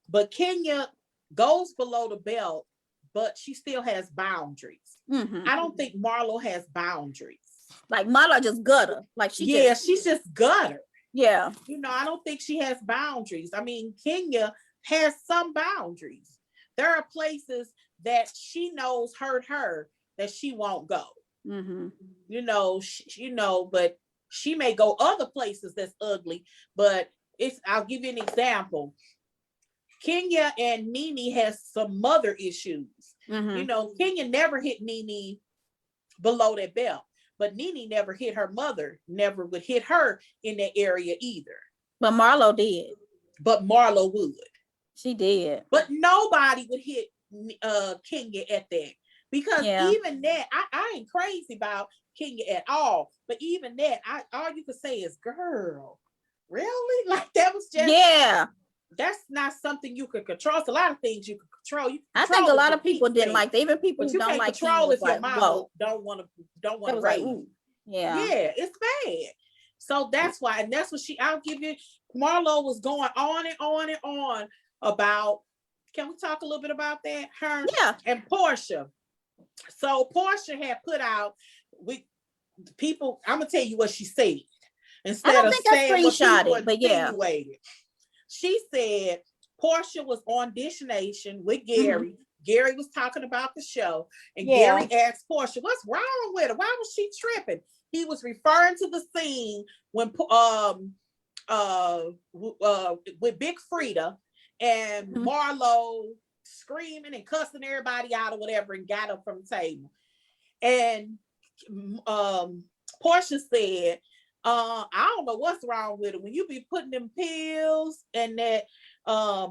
Speaker 2: but Kenya goes below the belt, but she still has boundaries.
Speaker 1: Mm-hmm.
Speaker 2: I don't think Marlo has boundaries.
Speaker 1: Like Marlo just gutter. Like
Speaker 2: she's just gutter.
Speaker 1: Yeah.
Speaker 2: I don't think she has boundaries. I mean, Kenya has some boundaries. There are places that she knows hurt her that she won't go.
Speaker 1: Mm-hmm.
Speaker 2: But she may go other places that's ugly. But I'll give you an example. Kenya and Nene has some mother issues.
Speaker 1: Mm-hmm.
Speaker 2: Kenya never hit Nene below that belt, but Nene never hit her mother, never would hit her in that area either.
Speaker 1: But Marlo did.
Speaker 2: But Marlo would.
Speaker 1: She did.
Speaker 2: But nobody would hit Kenya at that, because even that, I ain't crazy about Kenya at all. But even that, all you could say is, "Girl, really?" Like that was just That's not something you could control. It's a lot of things you can control.
Speaker 1: I think a lot of people didn't like that. Even people who don't like
Speaker 2: control if your
Speaker 1: like,
Speaker 2: mama don't want to raise.
Speaker 1: Like,
Speaker 2: yeah, it's bad. So that's why, and that's what I'll give you. Marlo was going on and on and on about. Can we talk a little bit about that? Her and Portia. So Portia had put out people. I'm gonna tell you what she said instead of saying what people insinuated. She said Portia was on Dish Nation with Gary. Mm-hmm. Gary was talking about the show, and Gary asked Portia, "What's wrong with her? Why was she tripping?" He was referring to the scene when with Big Frida and Marlo screaming and cussing everybody out or whatever, and got up from the table. And Portia said, "I don't know what's wrong with it. When you be putting them pills and that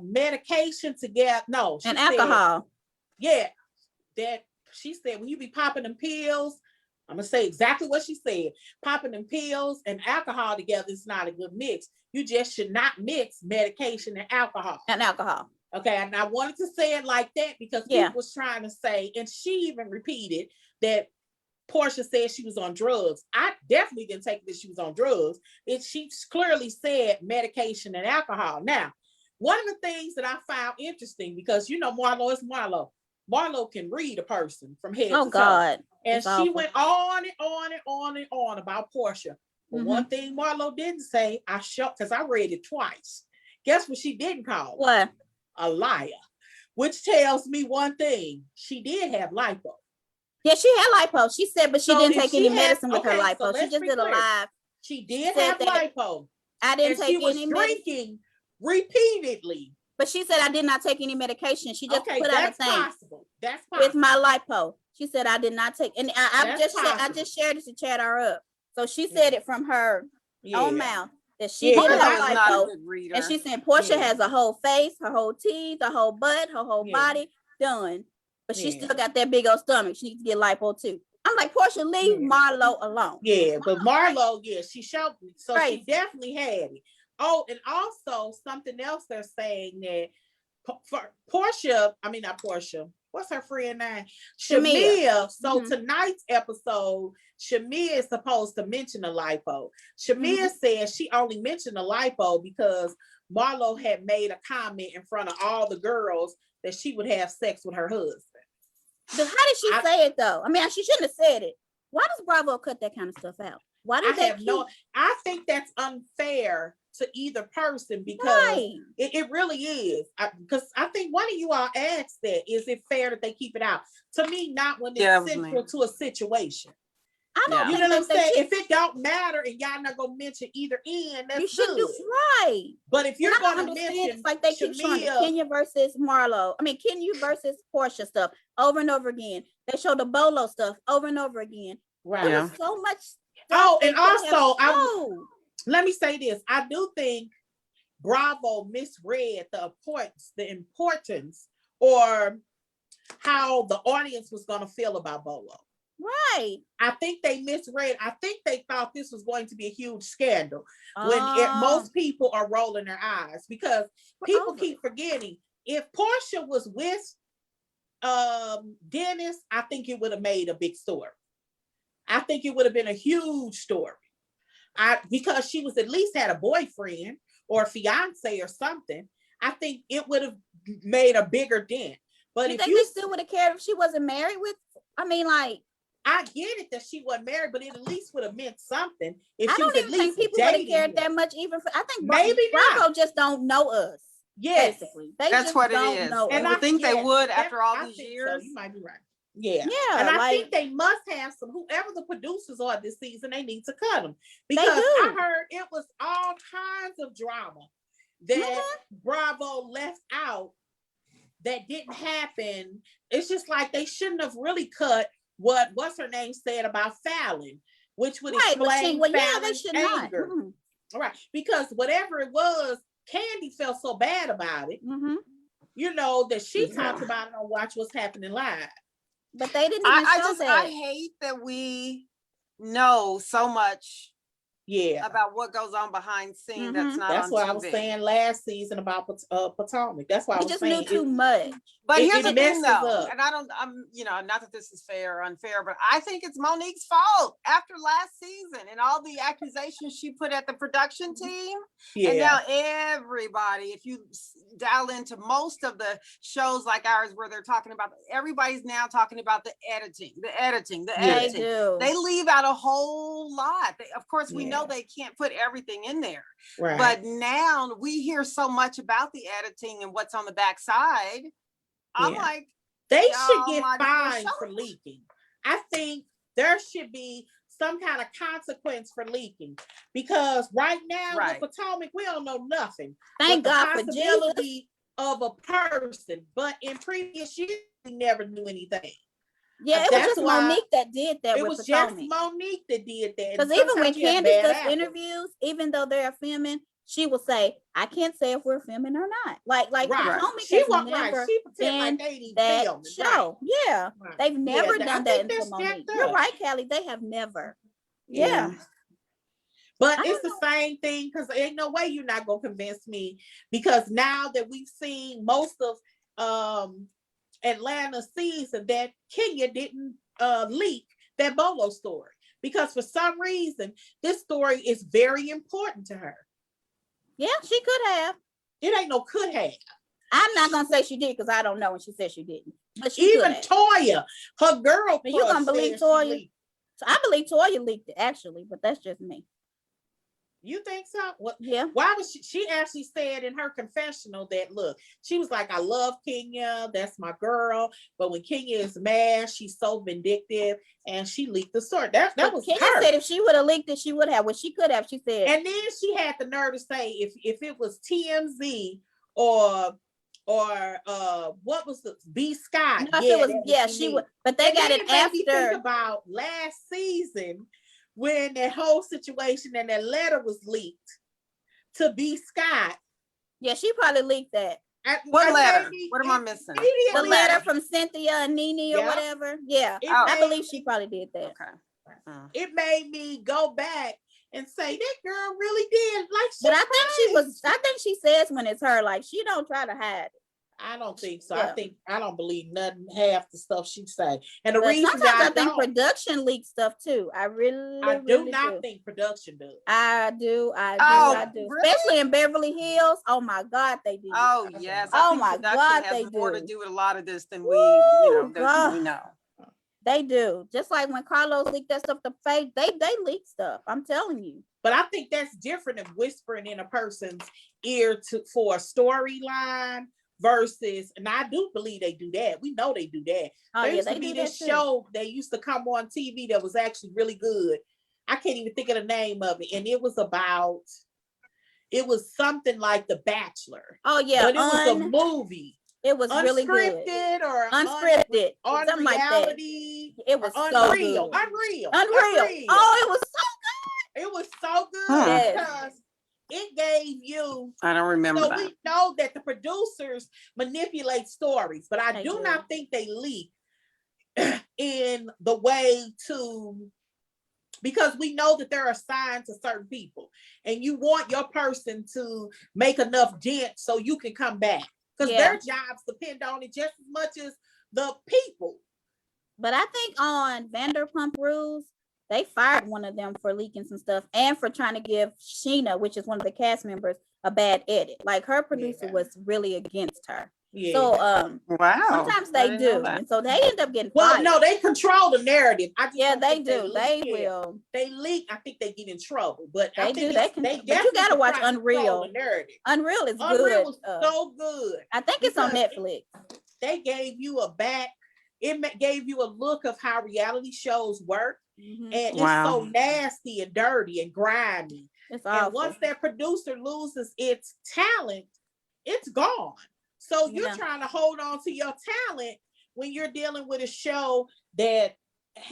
Speaker 2: medication together." No,
Speaker 1: and alcohol.
Speaker 2: That she said, when you be popping them pills, I'm gonna say exactly what she said. Popping them pills and alcohol together is not a good mix. You just should not mix medication and alcohol. Okay, and I wanted to say it like that because people was trying to say, and she even repeated that Portia said she was on drugs. I definitely didn't take it that she was on drugs. She clearly said medication and alcohol. Now, one of the things that I found interesting, because Marlo is Marlo. Marlo can read a person from head to toe. And she went on and on and on and on about Portia. But one thing Marlo didn't say, because I read it twice. Guess what she didn't call her?
Speaker 1: What?
Speaker 2: A liar. Which tells me one thing. She did have lipo.
Speaker 1: Yeah, she had lipo. She said, but she didn't take any medicine with her lipo.
Speaker 2: So
Speaker 1: she just did a live.
Speaker 2: She did have lipo.
Speaker 1: I didn't take any
Speaker 2: medicine. Drinking repeatedly.
Speaker 1: But she said I did not take any medication. She just put out a thing.
Speaker 2: Possible. That's possible.
Speaker 1: With my lipo. She said I did not take, and I just shared it to chat her up. So she said it from her own mouth that she did have lipo. And she said Portia has a whole face, her whole teeth, her whole butt, her whole body done. But she still got that big old stomach. She needs to get lipo too. I'm like, Portia, leave Marlo alone.
Speaker 2: Yeah, but Marlo, she showed me. So she definitely had it. Oh, and also something else they're saying that for Portia, I mean not Portia. What's her friend name?
Speaker 1: Shamia.
Speaker 2: Shamia. So
Speaker 1: Mhm.
Speaker 2: tonight's episode, Shamia is supposed to mention the lipo. Shamia says she only mentioned the lipo because Marlo had made a comment in front of all the girls that she would have sex with her husband.
Speaker 1: How did she say it though? I mean, she shouldn't have said it. Why does Bravo cut that kind of stuff out? Why do they keep?
Speaker 2: I think that's unfair to either person because it really is. Because I think one of you all asked that, is it fair that they keep it out? To me, not when it's central to a situation.
Speaker 1: I don't
Speaker 2: You know what I'm saying? If it don't matter and y'all not gonna mention either end, that's
Speaker 1: you should
Speaker 2: good.
Speaker 1: do right.
Speaker 2: But if you're gonna mention,
Speaker 1: it's like they keep showing the Kenya versus Marlo. I mean, Kenya versus Portia stuff over and over again. They show the Bolo stuff over and over again.
Speaker 2: Right.
Speaker 1: There was so much.
Speaker 2: Oh, and also, let me say this. I do think Bravo misread the importance or how the audience was going to feel about Bolo.
Speaker 1: Right.
Speaker 2: I think they misread. I think they thought this was going to be a huge scandal when most people are rolling their eyes because people keep forgetting. If Portia was with Dennis, I think it would have made a big story. I think it would have been a huge story. Because she was at least had a boyfriend or a fiance or something. I think it would have made a bigger dent. But
Speaker 1: you think they still would have cared if she wasn't married with? I mean, like,
Speaker 2: I get it that she wasn't married, but it at least would have meant something. If
Speaker 1: I
Speaker 2: she
Speaker 1: don't
Speaker 2: was
Speaker 1: even think people would have cared that much. Even for, I think
Speaker 2: maybe
Speaker 1: Bravo just don't know us.
Speaker 2: Yes,
Speaker 1: basically,
Speaker 3: that's what it is. And I think they would after all these years.
Speaker 2: So. You might be right. Yeah.
Speaker 1: Yeah.
Speaker 2: And I think they must have whoever the producers are this season, they need to cut them. Because I heard it was all kinds of drama that Bravo left out that didn't happen. It's just like they shouldn't have really cut what's her name said about Fallon, which would explain Fallon's anger. All right. Because whatever it was, Candy felt so bad about it, you know, that she talked about it on Watch What's Happening Live.
Speaker 1: But they didn't even show that.
Speaker 3: I hate that we know so much about what goes on behind scenes that's not
Speaker 2: that's
Speaker 3: on
Speaker 2: what
Speaker 3: TV.
Speaker 2: I was saying last season about Potomac. That's why I was saying
Speaker 1: knew too much.
Speaker 3: But here's the thing though, and I'm you know, not that this is fair or unfair, but I think it's Monique's fault after last season and all the accusations she put at the production team. And now everybody, if you dial into most of the shows like ours where they're talking about, everybody's now talking about the editing. They leave out a whole lot. Of course, we know they can't put everything in there. Right. But now we hear so much about the editing and what's on the backside. I'm like,
Speaker 2: they should get fined for leaking. I think there should be some kind of consequence for leaking because right now with Potomac, we don't know nothing.
Speaker 1: Thank God for Jesus.
Speaker 2: Of a person, but in previous years, we never knew anything.
Speaker 1: Yeah, it was just Monique that did that.
Speaker 2: It was just Monique that did that.
Speaker 1: Because even when Candace does interviews, even though they're filming, she will say, "I can't say if we're filming or not." Like Potomac
Speaker 2: she was never she pretend like they didn't
Speaker 1: that
Speaker 2: film
Speaker 1: show. Right. Yeah, they've never done that until Monique. You're right, Callie. They have never. Yeah.
Speaker 2: But it's the same thing because there ain't no way you're not gonna convince me because now that we've seen most of Atlanta season that Kenya didn't leak that Bolo story because for some reason this story is very important to her.
Speaker 1: Yeah, she could have.
Speaker 2: It ain't no could have.
Speaker 1: I'm not gonna say she did because I don't know, and she said she didn't. But she
Speaker 2: even Toya, her girl.
Speaker 1: You gonna believe Toya? So I believe Toya leaked it actually, but that's just me.
Speaker 2: You think so? Well,
Speaker 1: yeah.
Speaker 2: Why was she actually said in her confessional that look, she was like, I love Kenya, that's my girl. But when Kenya is mad, she's so vindictive and she leaked the story. That was
Speaker 1: Kenya
Speaker 2: her.
Speaker 1: said if she would have leaked it, she would have. Well, she could have, she said.
Speaker 2: And then she had the nerve to say if it was TMZ or what was the B Scott?
Speaker 1: No, she would, but they got it after.
Speaker 2: Think about last season when that whole situation and that letter was leaked to B Scott.
Speaker 1: Yeah, she probably leaked that.
Speaker 3: What letter? What am I missing?
Speaker 1: The letter from Cynthia and Nene or whatever. Yeah, I believe she probably did that.
Speaker 3: Okay.
Speaker 2: It made me go back and say that girl really did. Like,
Speaker 1: but I think she says when it's her, like she don't try to hide it.
Speaker 2: I don't think so.
Speaker 1: Yeah.
Speaker 2: I don't believe nothing half the stuff she say. And the
Speaker 1: But
Speaker 2: reason
Speaker 1: sometimes
Speaker 2: why
Speaker 1: I think production leaks stuff too. I really,
Speaker 2: I do
Speaker 1: really
Speaker 2: not
Speaker 1: do.
Speaker 2: think production does.
Speaker 1: I do.
Speaker 3: Oh,
Speaker 1: Really?
Speaker 3: really?
Speaker 1: Especially in Beverly Hills. Oh my God, they do.
Speaker 3: Oh, yes. I
Speaker 1: Oh
Speaker 3: think
Speaker 1: my
Speaker 3: production
Speaker 1: God,
Speaker 3: has
Speaker 1: they
Speaker 3: more to
Speaker 1: do.
Speaker 3: do with a lot of this than
Speaker 1: Woo,
Speaker 3: we know.
Speaker 1: They do. Just like when Carlos leaked that stuff to Faith, they leak stuff. I'm telling you.
Speaker 2: But I think that's different than whispering in a person's ear for a storyline versus, and I do believe they do that. We know they do that.
Speaker 1: Oh,
Speaker 2: There
Speaker 1: yeah,
Speaker 2: used
Speaker 1: they
Speaker 2: to be
Speaker 1: do
Speaker 2: this
Speaker 1: that too.
Speaker 2: show that used to come on TV that was actually really good. I can't even think of the name of it. And it was something like The Bachelor.
Speaker 1: Oh yeah,
Speaker 2: But it was a movie.
Speaker 1: It was really good.
Speaker 2: Unscripted or
Speaker 1: Unscripted,
Speaker 2: on
Speaker 1: something like that.
Speaker 2: reality.
Speaker 1: It was
Speaker 2: or
Speaker 1: so
Speaker 2: unreal.
Speaker 1: good.
Speaker 2: Unreal.
Speaker 1: Oh, it was so
Speaker 2: It was so good
Speaker 1: Yes.
Speaker 2: because it gave you.
Speaker 3: I don't remember
Speaker 2: So
Speaker 3: that.
Speaker 2: we know that the producers manipulate stories, but I
Speaker 1: They
Speaker 2: do
Speaker 1: do.
Speaker 2: not think they leak in the way because we know that there are signs to certain people, and you want your person to make enough dent so you can come back because
Speaker 1: Yeah.
Speaker 2: their jobs depend on it just as much as the people.
Speaker 1: But I think on Vanderpump Rules, they fired one of them for leaking some stuff and for trying to give Sheena, which is one of the cast members, a bad edit. Like her producer
Speaker 2: Yeah.
Speaker 1: was really against her.
Speaker 2: Yeah.
Speaker 1: So
Speaker 3: Wow.
Speaker 1: sometimes
Speaker 3: I
Speaker 1: they
Speaker 3: didn't know
Speaker 1: do.
Speaker 3: that.
Speaker 1: And so they end up getting
Speaker 2: Well,
Speaker 1: fired.
Speaker 2: no, they control the narrative. I just
Speaker 1: Yeah,
Speaker 2: don't
Speaker 1: they
Speaker 2: think
Speaker 1: do. They
Speaker 2: leak it.
Speaker 1: will.
Speaker 2: They leak. I think they get in trouble, but I
Speaker 1: They
Speaker 2: think
Speaker 1: do. They can.
Speaker 2: they
Speaker 1: But you
Speaker 2: definitely
Speaker 1: gotta watch
Speaker 2: try to control
Speaker 1: Unreal.
Speaker 2: the narrative.
Speaker 1: Unreal is
Speaker 2: Unreal
Speaker 1: good.
Speaker 2: was so good.
Speaker 1: I think it's on
Speaker 2: because
Speaker 1: Netflix.
Speaker 2: They gave you a back. Gave you a look of how reality shows work,
Speaker 1: Mhm.
Speaker 2: and
Speaker 3: Wow.
Speaker 2: it's so nasty and dirty and grimy.
Speaker 1: It's
Speaker 2: And
Speaker 1: awful.
Speaker 2: once that producer loses its talent, it's gone. So you're
Speaker 1: Yeah.
Speaker 2: trying to hold on to your talent when you're dealing with a show that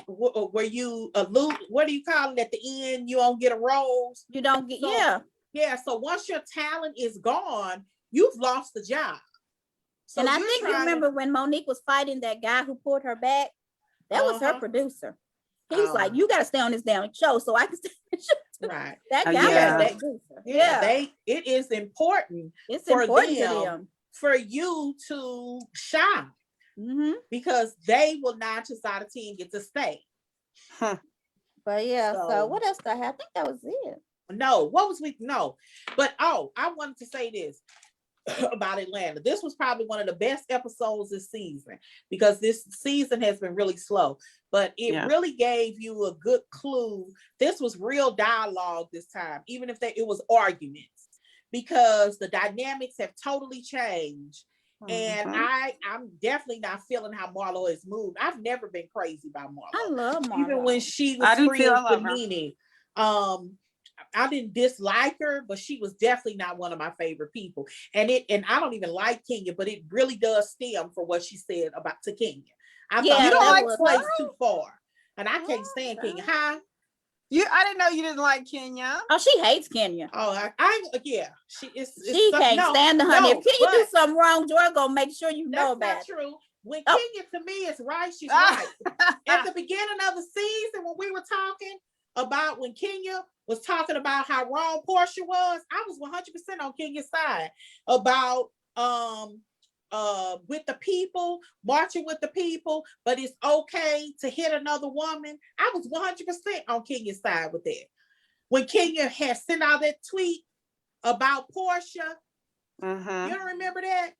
Speaker 2: where you allude, what do you call it at the end? You don't get a rose.
Speaker 1: You don't get.
Speaker 2: So, yeah. So once your talent is gone, you've lost the job. So
Speaker 1: And I think you remember when Monique was fighting that guy who pulled her back. That was her producer. He was like, "You got to stay on this damn show so I can stay on the show."
Speaker 2: Right.
Speaker 1: That guy
Speaker 3: Yeah.
Speaker 1: was a producer.
Speaker 2: Yeah. It is important.
Speaker 1: It's
Speaker 2: for
Speaker 1: important
Speaker 2: them,
Speaker 1: to them
Speaker 2: for you to shine
Speaker 1: Mhm.
Speaker 2: because they will 9 times out of 10 get to stay.
Speaker 1: But yeah,
Speaker 2: So-
Speaker 1: so what else did I have? I think that was it.
Speaker 2: No, what was we? No, but I wanted to say this about Atlanta. This was probably one of the best episodes this season because this season has been really slow, but it really gave you a good clue. This was real dialogue this time, even if it was arguments, because the dynamics have totally changed. And I'm definitely not feeling how Marlo has moved. I've never been crazy about Marlo.
Speaker 1: I love Marlo.
Speaker 2: Even when she
Speaker 3: I
Speaker 2: was
Speaker 3: do too.
Speaker 2: friends
Speaker 3: I love
Speaker 2: with
Speaker 3: her.
Speaker 2: Nene. I didn't dislike her, but she was definitely not one of my favorite people. And I don't even like Kenya, but it really does stem from what she said to Kenya. I thought
Speaker 3: You don't
Speaker 2: that
Speaker 3: like
Speaker 2: was placed too far. And I can't stand Kenya. Huh?
Speaker 3: I didn't know you didn't like Kenya.
Speaker 1: Oh, she hates Kenya.
Speaker 2: Oh, yeah. She
Speaker 1: can't stand the honey. If Kenya do
Speaker 2: but
Speaker 1: something wrong, Joy gonna make sure you know
Speaker 2: that's
Speaker 1: about
Speaker 2: not
Speaker 1: it.
Speaker 2: true. When Kenya to me is right, she's right. At the beginning of the season, when we were talking about when Kenya was talking about how wrong Portia was, I was 100% on Kenya's side about with the people, marching with the people, but it's okay to hit another woman. I was 100% on Kenya's side with that. When Kenya had sent out that tweet about Portia, you don't remember that?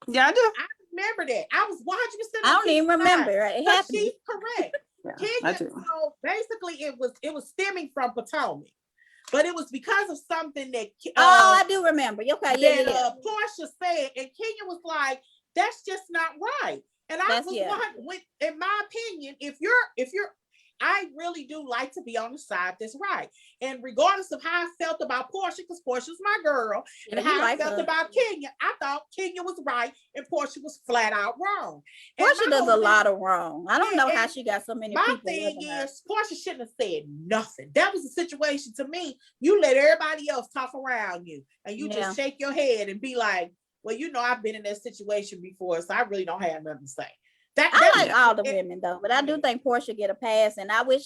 Speaker 3: Yeah, I do.
Speaker 2: I remember that. I was 100%
Speaker 1: I don't even remember. It
Speaker 2: but
Speaker 1: happened.
Speaker 2: she's correct.
Speaker 3: Yeah, I
Speaker 2: Kenya,
Speaker 3: do.
Speaker 2: so basically it was stemming from Potomac, but it was because of something that
Speaker 1: I do remember. Okay, yeah.
Speaker 2: Portia said, and Kenya was like, "That's just not right." And I was in my opinion, if you're I really do like to be on the side that's right. And regardless of how I felt about Portia, because Portia's my girl, and how I felt about Kenya, I thought Kenya was right and Portia was flat out wrong.
Speaker 1: Portia does a lot of wrong. I don't know how she got so many people.
Speaker 2: My thing is, Portia shouldn't have said nothing. That was a situation to me. You let everybody else talk around you, and you just shake your head and be like, "Well, I've been in that situation before, so I really don't have nothing to say."
Speaker 1: I like all the women though, but I do think Portia get a pass, and I wish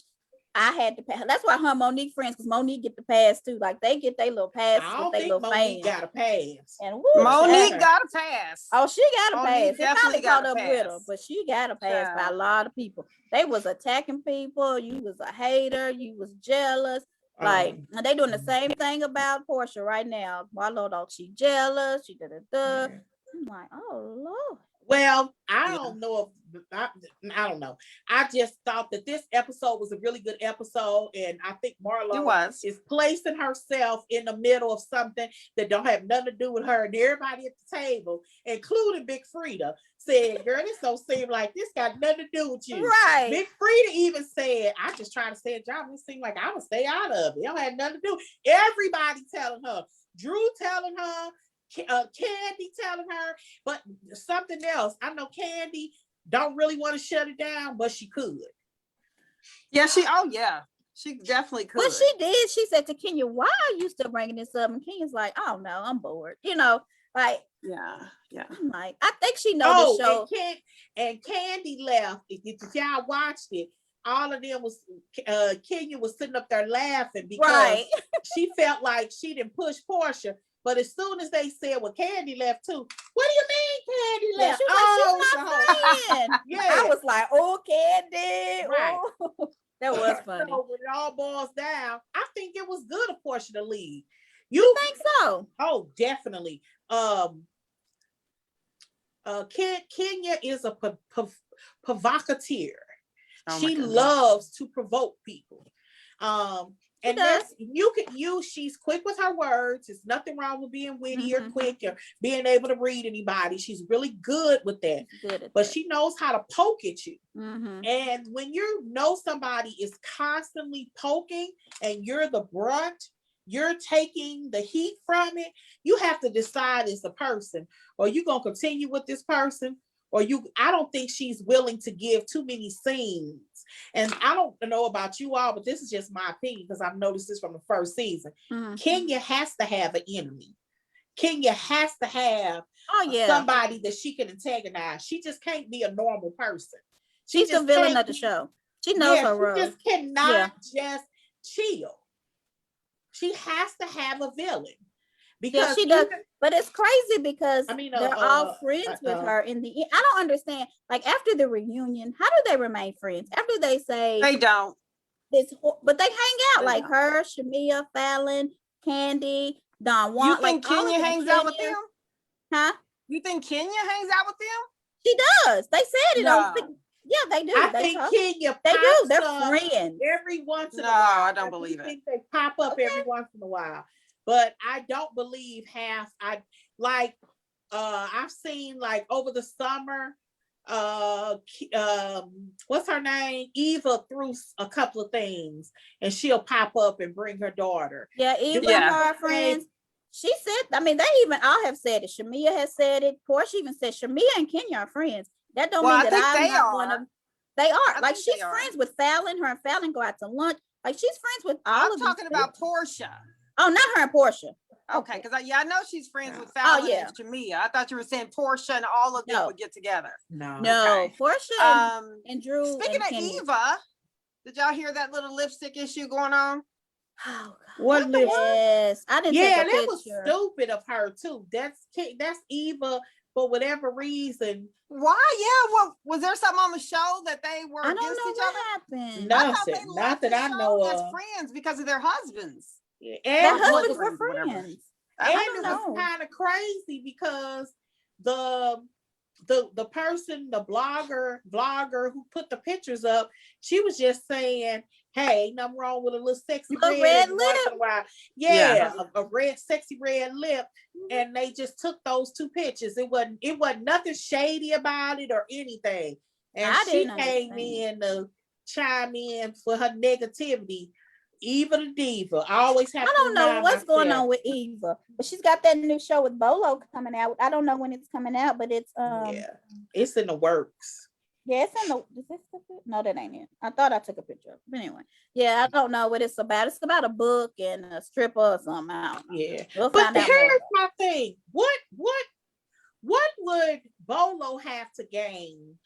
Speaker 1: I had to pass. That's why her and Monique friends, because Monique get the pass too. Like they get their little pass
Speaker 2: I
Speaker 1: with
Speaker 2: don't
Speaker 1: their
Speaker 2: think
Speaker 1: little
Speaker 2: Monique
Speaker 1: fans.
Speaker 2: got a pass.
Speaker 1: And woo,
Speaker 3: Monique
Speaker 1: child.
Speaker 3: got a pass.
Speaker 1: Oh, she got a
Speaker 3: Monique
Speaker 1: pass. It
Speaker 3: definitely
Speaker 1: finally
Speaker 3: got
Speaker 1: caught
Speaker 3: a
Speaker 1: up with her,
Speaker 3: pass.
Speaker 1: but she got a pass by a
Speaker 3: Child.
Speaker 1: lot of people. They was attacking people. You was a hater. You was jealous. Like and they doing the same thing about Portia right now. My Lord, oh, she jealous. She da. I'm like, oh Lord.
Speaker 2: Well, I
Speaker 3: Yeah.
Speaker 2: don't know if I don't know. I just thought that this episode was a really good episode, and I think
Speaker 3: It
Speaker 2: Marlo
Speaker 3: was.
Speaker 2: is placing herself in the middle of something that don't have nothing to do with her. And everybody at the table, including Big Frida, said, "Girl, this don't seem like this got nothing to do with you."
Speaker 1: Right.
Speaker 2: Big Frida even said, "I just try to say a job. It seemed like I would stay out of it. It don't have nothing to do." Everybody telling her, Drew telling her. Candy telling her, but something else. I know Candy don't really want to shut it down, but she could.
Speaker 3: Yeah, she definitely could.
Speaker 1: What she did, she said to Kenya, "Why are you still bringing this up?" And Kenya's like, "Oh no, I'm bored." You know, like
Speaker 3: Yeah.
Speaker 1: I'm like, I think she knows the show.
Speaker 2: And Candy left. If y'all watched it, all of them was Kenya was sitting up there laughing because she felt like she didn't push Portia. But as soon as they said, well, Candy left too. What do you mean Candy left?
Speaker 1: She was like, she's my friend.
Speaker 2: Yeah.
Speaker 1: I was like, oh, Candy.
Speaker 2: Right.
Speaker 1: Oh. That was funny.
Speaker 2: So when it all boils down, I think it was good of Portia to leave.
Speaker 1: You think so?
Speaker 2: Oh, definitely. Kenya is a provocateur.
Speaker 3: Oh
Speaker 2: she loves to provoke people. And that's she's quick with her words. There's nothing wrong with being witty or quick or being able to read anybody. She's really good with that. But she knows how to poke at you. And when you know somebody is constantly poking and you're the brunt, you're taking the heat from it, you have to decide as the person, or you gonna continue with this person, or I don't think she's willing to give too many scenes. And I don't know about you all, but this is just my opinion because I've noticed this from the first season. Kenya has to have an enemy. Kenya has to have somebody that she can antagonize. She just can't be a normal person.
Speaker 1: She's the villain of the show. She knows her role.
Speaker 2: She just cannot just chill. She has to have a villain. Because
Speaker 1: she does, but it's crazy because they're all friends with her in the end. I don't understand. Like after the reunion, how do they remain friends? After they say
Speaker 3: they don't,
Speaker 1: but they hang out like her, Shamia, Fallon, Candy, Don Juan.
Speaker 3: You think Kenya hangs out with them?
Speaker 1: Huh?
Speaker 3: You think Kenya hangs out with them?
Speaker 1: She does. They said it.
Speaker 3: No.
Speaker 1: Yeah, they do.
Speaker 2: I think Kenya.
Speaker 1: They do. They're friends.
Speaker 2: Every once in a
Speaker 3: No,
Speaker 2: while.
Speaker 3: I don't believe it.
Speaker 2: I think they pop up every once in a while. But I don't believe I've seen like over the summer, what's her name? Eva threw a couple of things and she'll pop up and bring her daughter.
Speaker 1: Yeah, Eva and her friends. She said, they even all have said it. Shamia has said it. Portia even said Shamia and Kenya are friends. That don't mean that I'm not one of them. They are. Like she's friends with Fallon. Her and Fallon go out to lunch. Like she's friends with all of them.
Speaker 3: I'm talking about Portia.
Speaker 1: Oh, not her and Portia.
Speaker 3: Okay, because I know she's friends with Fallon and Shamia. I thought you were saying Portia and all of them would get together.
Speaker 1: No, Portia and Drew.
Speaker 3: Speaking of Eva, did y'all hear that little lipstick issue going on?
Speaker 1: Oh, God.
Speaker 2: What lipstick?
Speaker 1: Yes, I didn't.
Speaker 2: Yeah, that was stupid of her too. That's Eva for whatever reason.
Speaker 3: Why? Yeah. Well, was there something on the show that they were against each other?
Speaker 1: Happened.
Speaker 2: Nothing. Not that I know of.
Speaker 3: As friends because of their husbands.
Speaker 2: Yeah,
Speaker 1: and their husbands were friends.
Speaker 2: And it was kind of crazy because the person, the blogger who put the pictures up, she was just saying, "Hey, ain't nothing wrong with a little sexy red lip." Yeah, a red, sexy red lip. And they just took those two pictures. It wasn't nothing shady about it or anything. And she came in to chime in for her negativity. Eva the Diva. I always have. I
Speaker 1: don't know what's going on with Eva, but she's got that new show with Bolo coming out. I don't know when it's coming out, but it's
Speaker 2: it's in the works.
Speaker 1: Yeah, it's in the. Is this the? No, that ain't it. I thought I took a picture. But anyway, I don't know what it's about. It's about a book and a stripper or something. I don't know.
Speaker 2: Yeah, but here's my thing. What would Bolo have to gain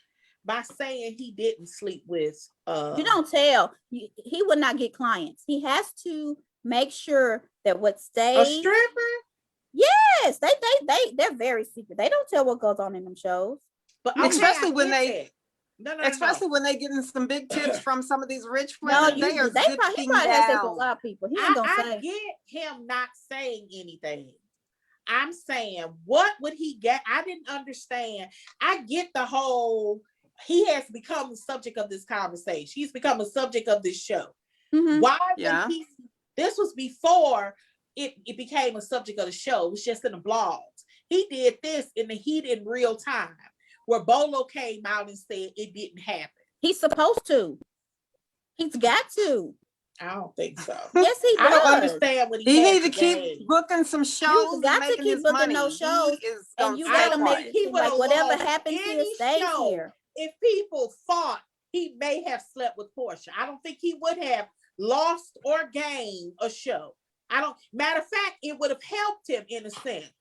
Speaker 2: by saying he didn't sleep with
Speaker 1: You don't tell. He would not get clients. He has to make sure that what
Speaker 2: a
Speaker 1: stays.
Speaker 2: stripper?
Speaker 1: Yes, they're very secret. They don't tell what goes on in them shows.
Speaker 2: But okay,
Speaker 3: Especially
Speaker 2: I
Speaker 3: when
Speaker 2: get
Speaker 3: they-
Speaker 2: that. No,
Speaker 3: Especially when they getting some big tips from some of these rich
Speaker 1: No,
Speaker 3: women. They are
Speaker 1: he probably
Speaker 3: zipping
Speaker 1: has sex with a
Speaker 3: down.
Speaker 1: lot of people. He ain't gonna
Speaker 2: I
Speaker 1: say.
Speaker 2: get him not saying anything. I'm saying, what would he get? I didn't understand. I get the whole, he has become the subject of this conversation. He's become a subject of this show.
Speaker 1: Mhm.
Speaker 2: Why would
Speaker 3: Yeah.
Speaker 2: he? This was before it became a subject of the show. It was just in the blogs. He did this in the heat in real time, where Bolo came out and said it didn't happen.
Speaker 1: He's supposed to. He's got to.
Speaker 2: I don't think so.
Speaker 1: Yes, he does.
Speaker 2: I don't understand what
Speaker 3: He
Speaker 2: has
Speaker 3: need to keep
Speaker 2: gain.
Speaker 3: booking some shows
Speaker 1: got
Speaker 3: and
Speaker 1: to
Speaker 3: making
Speaker 1: keep
Speaker 3: his
Speaker 1: booking
Speaker 3: money.
Speaker 1: those shows,
Speaker 3: He is
Speaker 1: and
Speaker 3: gonna
Speaker 1: you
Speaker 3: stay
Speaker 1: gotta
Speaker 2: don't
Speaker 1: make
Speaker 2: think
Speaker 3: quiet.
Speaker 2: he
Speaker 1: it seem like
Speaker 2: would've
Speaker 1: whatever
Speaker 2: lost
Speaker 1: happens here
Speaker 2: any
Speaker 1: stays
Speaker 2: show.
Speaker 1: here.
Speaker 2: If people thought he may have slept with Portia, I don't think he would have lost or gained a show. I don't. Matter of fact, it would have helped him in a sense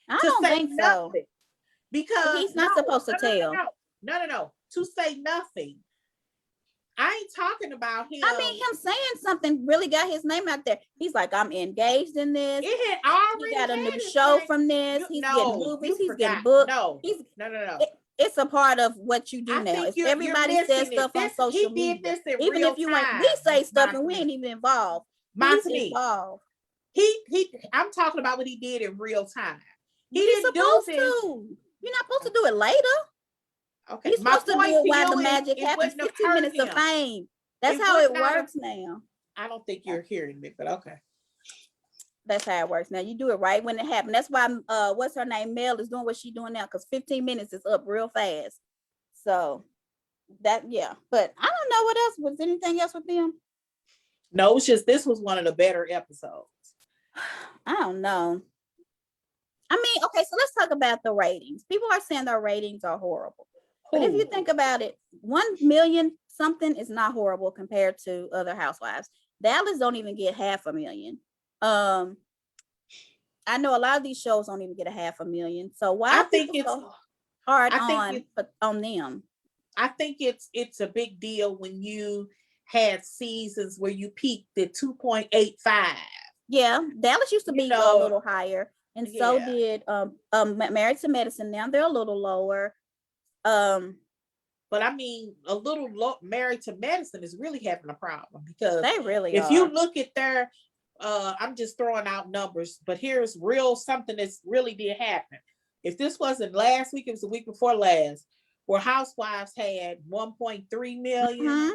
Speaker 1: I
Speaker 2: to
Speaker 1: don't
Speaker 2: say
Speaker 1: think so.
Speaker 2: nothing, because
Speaker 1: He's not supposed to tell.
Speaker 2: No. To say nothing. I ain't talking about him.
Speaker 1: I mean, him saying something really got his name out there. He's like, I'm engaged in this.
Speaker 2: It had already
Speaker 1: He got a
Speaker 2: had
Speaker 1: new
Speaker 2: his
Speaker 1: show
Speaker 2: name.
Speaker 1: from this. He's getting movies. He's getting books.
Speaker 2: No,
Speaker 1: He's
Speaker 2: no.
Speaker 1: it's a part of what you do
Speaker 2: I
Speaker 1: now.
Speaker 2: think
Speaker 1: If
Speaker 2: you're
Speaker 1: everybody says
Speaker 2: missing it.
Speaker 1: stuff on social
Speaker 2: He
Speaker 1: media,
Speaker 2: did this in
Speaker 1: even
Speaker 2: real
Speaker 1: if you ain't,
Speaker 2: time,
Speaker 1: we say stuff and we
Speaker 2: Martell.
Speaker 1: ain't even involved.
Speaker 2: Martell.
Speaker 1: He's involved.
Speaker 2: I'm talking about what he did in real time.
Speaker 1: He's
Speaker 2: Didn't do
Speaker 1: supposed
Speaker 2: this.
Speaker 1: to. You're not supposed to do it later.
Speaker 2: Okay,
Speaker 1: You're
Speaker 2: my
Speaker 1: supposed to do
Speaker 2: point
Speaker 1: it
Speaker 2: to
Speaker 1: while the
Speaker 2: you is
Speaker 1: magic
Speaker 2: it
Speaker 1: happens.
Speaker 2: wouldn't have
Speaker 1: 15
Speaker 2: hurt
Speaker 1: minutes of
Speaker 2: him.
Speaker 1: fame. That's
Speaker 2: It
Speaker 1: how
Speaker 2: would
Speaker 1: it
Speaker 2: not have-
Speaker 1: works now.
Speaker 2: I don't think you're hearing me, but okay.
Speaker 1: That's how it works now. You do it right when it happens. That's why what's her name? Mel is doing what she's doing now, because 15 minutes is up real fast. So that, yeah. But I don't know what else. Was anything else with them?
Speaker 2: No, it's just this was one of the better episodes.
Speaker 1: I don't know. I mean, okay, so let's talk about the ratings. People are saying their ratings are horrible. But if you think about it, 1 million something is not horrible compared to other housewives. Dallas don't even get 500,000. I know a lot of these shows don't even get 500,000. So why
Speaker 2: I
Speaker 1: are
Speaker 2: think
Speaker 1: people
Speaker 2: it's
Speaker 1: so hard
Speaker 2: I think
Speaker 1: on them?
Speaker 2: I think it's a big deal when you had seasons where you peaked at 2.85.
Speaker 1: Yeah, Dallas used to
Speaker 2: You
Speaker 1: be
Speaker 2: know,
Speaker 1: a little higher, and so
Speaker 2: yeah.
Speaker 1: did Married to Medicine. Now they're a little lower.
Speaker 2: But I mean, a little Married to Medicine is really having a problem, because
Speaker 1: They really
Speaker 2: if
Speaker 1: are.
Speaker 2: you look at their, I'm just throwing out numbers, but here's real something that's really did happen. If this wasn't last week, it was the week before last, where Housewives had 1.3 million.
Speaker 1: Mhm.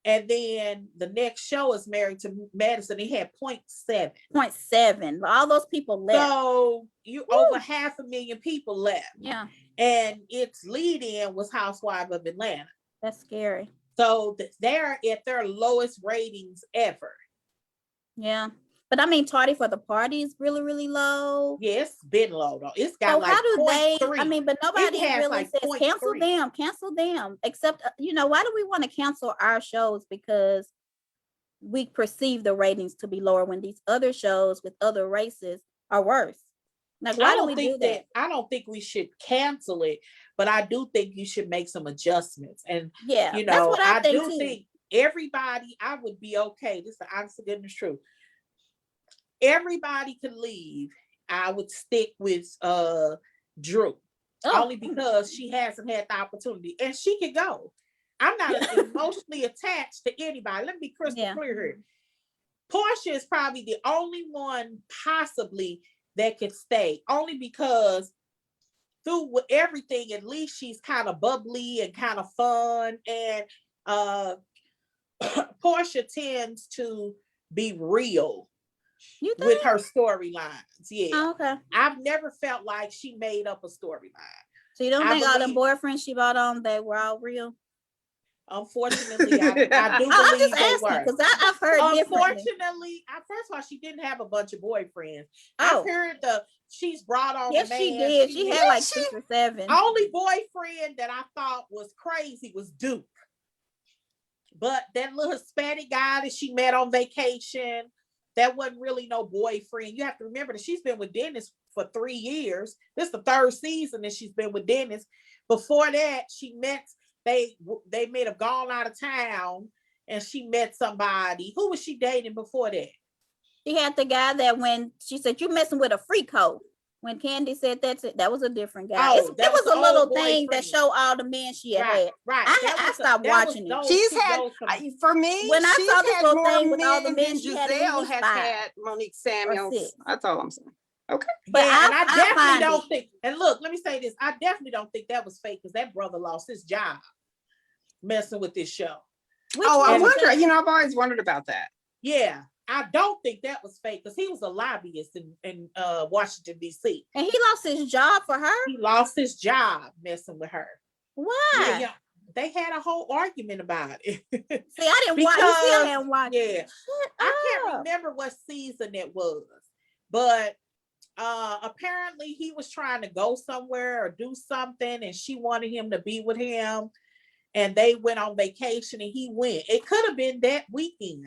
Speaker 2: And then the next show is Married to Medicine. They had 0.7.
Speaker 1: 0.7. All those people left.
Speaker 2: So you
Speaker 1: Woo.
Speaker 2: over 500,000 people left.
Speaker 1: Yeah,
Speaker 2: And its lead-in was Housewives of Atlanta.
Speaker 1: that's scary.
Speaker 2: So they're at their lowest ratings ever.
Speaker 1: Yeah, but I mean, Tardy for the Party is really, really low.
Speaker 2: Yeah, it's been low though. It's got
Speaker 1: So
Speaker 2: like
Speaker 1: how do they?
Speaker 2: 0.3.
Speaker 1: I mean, but nobody
Speaker 2: has
Speaker 1: really
Speaker 2: like
Speaker 1: says cancel
Speaker 2: 0.3.
Speaker 1: them, cancel them. Except, why do we want to cancel our shows? Because we perceive the ratings to be lower when these other shows with other races are worse. Like, why do we do that?
Speaker 2: I don't think we should cancel it, but I do think you should make some adjustments. And
Speaker 1: Yeah, that's what I think too.
Speaker 2: think everybody, I would be okay. This is the honest to goodness truth. Everybody could leave. I would stick with Drew. Only because she hasn't had the opportunity, and she could go. I'm not emotionally attached to anybody. Let me be crystal clear here. Portia is probably the only one possibly that could stay, only because through everything, at least she's kind of bubbly and kind of fun. And Portia tends to be real with her storylines. Yeah.
Speaker 1: Oh, okay.
Speaker 2: I've never felt like she made up a storyline.
Speaker 1: So you don't think all the boyfriends she brought on, they were all real?
Speaker 2: Unfortunately, I do
Speaker 1: I'm
Speaker 2: believe
Speaker 1: just
Speaker 2: they
Speaker 1: asking
Speaker 2: were.
Speaker 1: because I've heard differently.
Speaker 2: Unfortunately, first of all, she didn't have a bunch of boyfriends.
Speaker 1: Oh.
Speaker 2: I've heard she's brought on
Speaker 1: Yes,
Speaker 2: a man.
Speaker 1: she did. She had like 6 or 7.
Speaker 2: Only boyfriend that I thought was crazy was Duke. But that little Hispanic guy that she met on vacation, that wasn't really no boyfriend. You have to remember that she's been with Dennis for 3 years. This is the 3rd season that she's been with Dennis. Before that, she met they may have gone out of town and she met somebody. Who was she dating before that?
Speaker 1: She had the guy that when she said, you messing with a freak hoe. When Candy said that was a different guy.
Speaker 2: Oh,
Speaker 1: It was
Speaker 2: the
Speaker 1: a little
Speaker 2: old
Speaker 1: thing that
Speaker 2: boyfriend.
Speaker 1: showed all the men she had had.
Speaker 2: Right.
Speaker 1: I stopped watching it.
Speaker 3: She's had, for me,
Speaker 1: when I
Speaker 3: she's
Speaker 1: saw this
Speaker 3: had
Speaker 1: little
Speaker 3: more
Speaker 1: thing with all the
Speaker 3: men
Speaker 1: men
Speaker 3: than
Speaker 1: she had, at
Speaker 3: Giselle
Speaker 1: least
Speaker 3: has
Speaker 1: 5
Speaker 3: had Monique
Speaker 1: or
Speaker 3: Samuels.
Speaker 1: 6.
Speaker 3: That's all I'm saying. Okay.
Speaker 1: But
Speaker 2: yeah, and I definitely
Speaker 1: find
Speaker 2: don't
Speaker 1: it.
Speaker 2: think, and look, let me say this. I definitely don't think that was fake because that brother lost his job messing with this show.
Speaker 3: I wonder, I've always wondered about that.
Speaker 2: Yeah, I don't think that was fake because he was a lobbyist in Washington, D.C.
Speaker 1: And he lost his job for her?
Speaker 2: He lost his job messing with her.
Speaker 1: Why?
Speaker 2: Yeah, they had a whole argument about it.
Speaker 1: See, I didn't watch. You still haven't watched.
Speaker 2: Yeah, I can't remember what season it was, but apparently he was trying to go somewhere or do something, and she wanted him to be with him, and they went on vacation, and he went. It could have been that weekend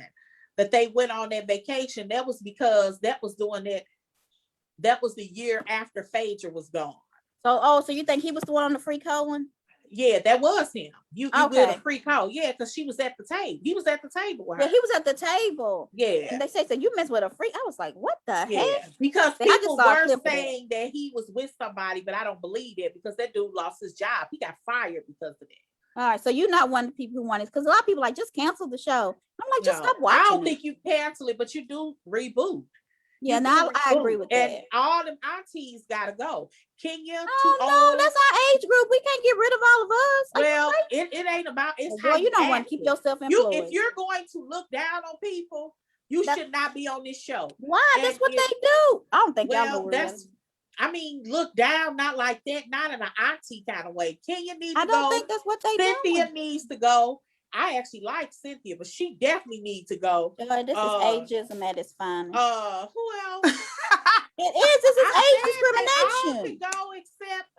Speaker 2: that they went on that vacation. That was because that was the year after Phaedra was gone.
Speaker 1: So you think he was the one on the freak hoe one?
Speaker 2: Yeah, that was him. You
Speaker 1: okay.
Speaker 2: With a freak hoe. Yeah, because she was at the table. He was at the table with her.
Speaker 1: Yeah, he was at the table.
Speaker 2: Yeah.
Speaker 1: And they say, so you mess with a freak. I was like, what the heck?
Speaker 2: Because people were saying that he was with somebody, but I don't believe it because that dude lost his job. He got fired because of that.
Speaker 1: All right, so you're not one of the people who want it, because a lot of people like just cancel the show. I'm like, just stop watching.
Speaker 2: I don't think you cancel it, but you do reboot.
Speaker 1: Yeah, now I agree with that.
Speaker 2: And all them aunties gotta go. Kenya,
Speaker 1: no, that's our age group. We can't get rid of all of us.
Speaker 2: Well, it ain't about it's
Speaker 1: how you don't want to keep yourself employed.
Speaker 2: If you're going to look down on people, you should not be on this show.
Speaker 1: Why? That's what they do. I don't think y'all do.
Speaker 2: I mean, look down, not like that, not in an auntie kind of way. Kenya needs to go.
Speaker 1: I don't think that's what they do.
Speaker 2: Cynthia needs to go. I actually like Cynthia, but she definitely needs to go.
Speaker 1: This is ageism at its finest.
Speaker 2: Who else?
Speaker 1: It is. This is age discrimination.
Speaker 2: They all could go except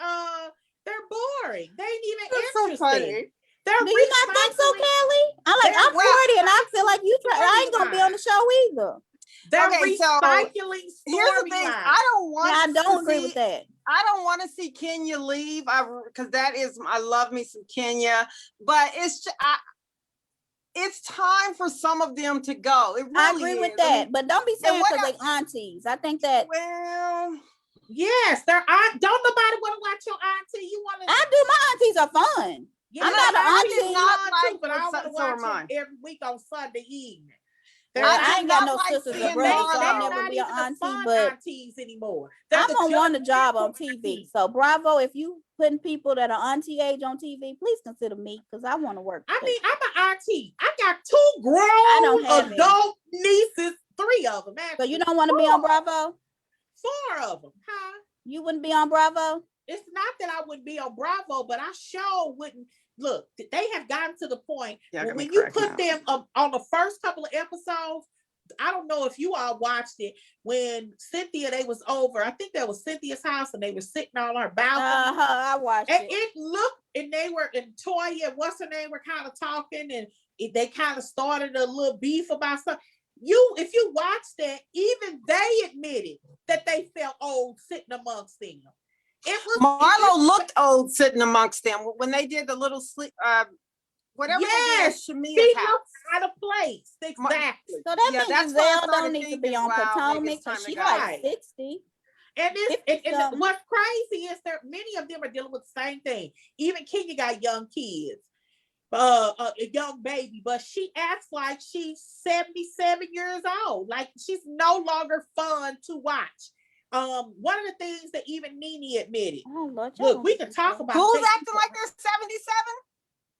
Speaker 2: they're boring. They ain't even interested.
Speaker 3: So funny.
Speaker 1: Do you not think so, Kelly? I'm 40 and I feel like I ain't gonna be on the show either.
Speaker 2: They're recycling.
Speaker 3: Here's the thing. I don't
Speaker 1: agree with that.
Speaker 3: I don't want to see Kenya leave. Because I love me some Kenya, but it's time for some of them to go. It really
Speaker 1: I agree with that, but don't be saying because they aunties. I think that.
Speaker 3: Well,
Speaker 2: yes, they're aunt. Don't nobody want to watch your auntie. You want to?
Speaker 1: I do. My aunties are fun.
Speaker 2: Yeah,
Speaker 1: I'm not an auntie,
Speaker 2: but I want to watch them every week on Sunday evening.
Speaker 1: I ain't got no sisters or brothers, so I'll never be an auntie. But
Speaker 2: aunties anymore.
Speaker 1: I'm gonna want a job on TV. So bravo, if you putting people that are auntie age on TV, please consider me because I want to work.
Speaker 2: I mean, I'm an auntie. I got 2 grown adult nieces, 3 of them. Actually.
Speaker 1: So you don't want to be on Bravo?
Speaker 2: 4 of them, huh?
Speaker 1: You wouldn't be on Bravo?
Speaker 2: It's not that I wouldn't be on Bravo, but I sure wouldn't. Look, they have gotten to the point when you put them on the first couple of episodes. I don't know if you all watched it when Cynthia, they was over. I think that was Cynthia's house and they were sitting on her balcony.
Speaker 1: I watched it.
Speaker 2: It looked, and they were, and Toya, what's her name, were kind of talking, and they kind of started a little beef about something. If you watch that, even they admitted that they felt old sitting amongst them.
Speaker 3: Marlo looked old sitting amongst them when they did the little sleep, whatever.
Speaker 2: Yes,
Speaker 3: they did
Speaker 2: she looked out of place. Exactly.
Speaker 1: So that means Giselle don't need to be on Potomac because she's like 60.
Speaker 2: And what's crazy is that many of them are dealing with the same thing. Even Kenya got young kids, a young baby, but she acts like she's 77 years old. Like she's no longer fun to watch. One of the things that even Nene admitted.
Speaker 1: Oh, Lord,
Speaker 2: look, we can talk about
Speaker 3: who's acting like they're 77.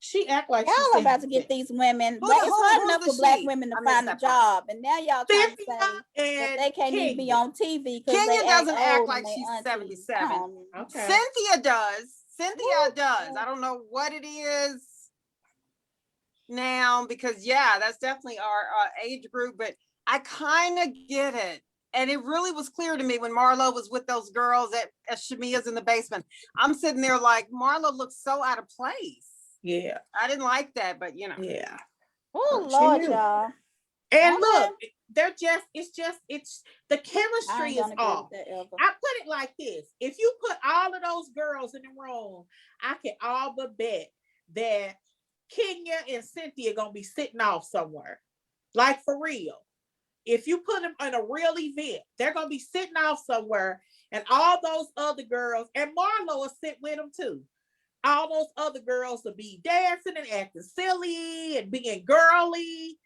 Speaker 2: She act like
Speaker 1: y'all about to get these women. It's hard enough for black women to find a job, and now y'all trying to say that they can't even be on TV.
Speaker 3: Kenya doesn't act like she's 77. Okay. Cynthia does. I don't know what it is now because that's definitely our age group, but I kind of get it. And it really was clear to me when Marlo was with those girls at Shamia's in the basement. I'm sitting there like, Marlo looks so out of place.
Speaker 2: Yeah.
Speaker 3: I didn't like that, but
Speaker 2: Yeah.
Speaker 1: Oh, Lord, y'all.
Speaker 2: And look, it's the chemistry is off. I put it like this. If you put all of those girls in the room, I can all but bet that Kenya and Cynthia gonna be sitting off somewhere. Like for real. If you put them in a real event, they're gonna be sitting off somewhere, and all those other girls, and Marlo will sit with them too. All those other girls will be dancing and acting silly and being girly.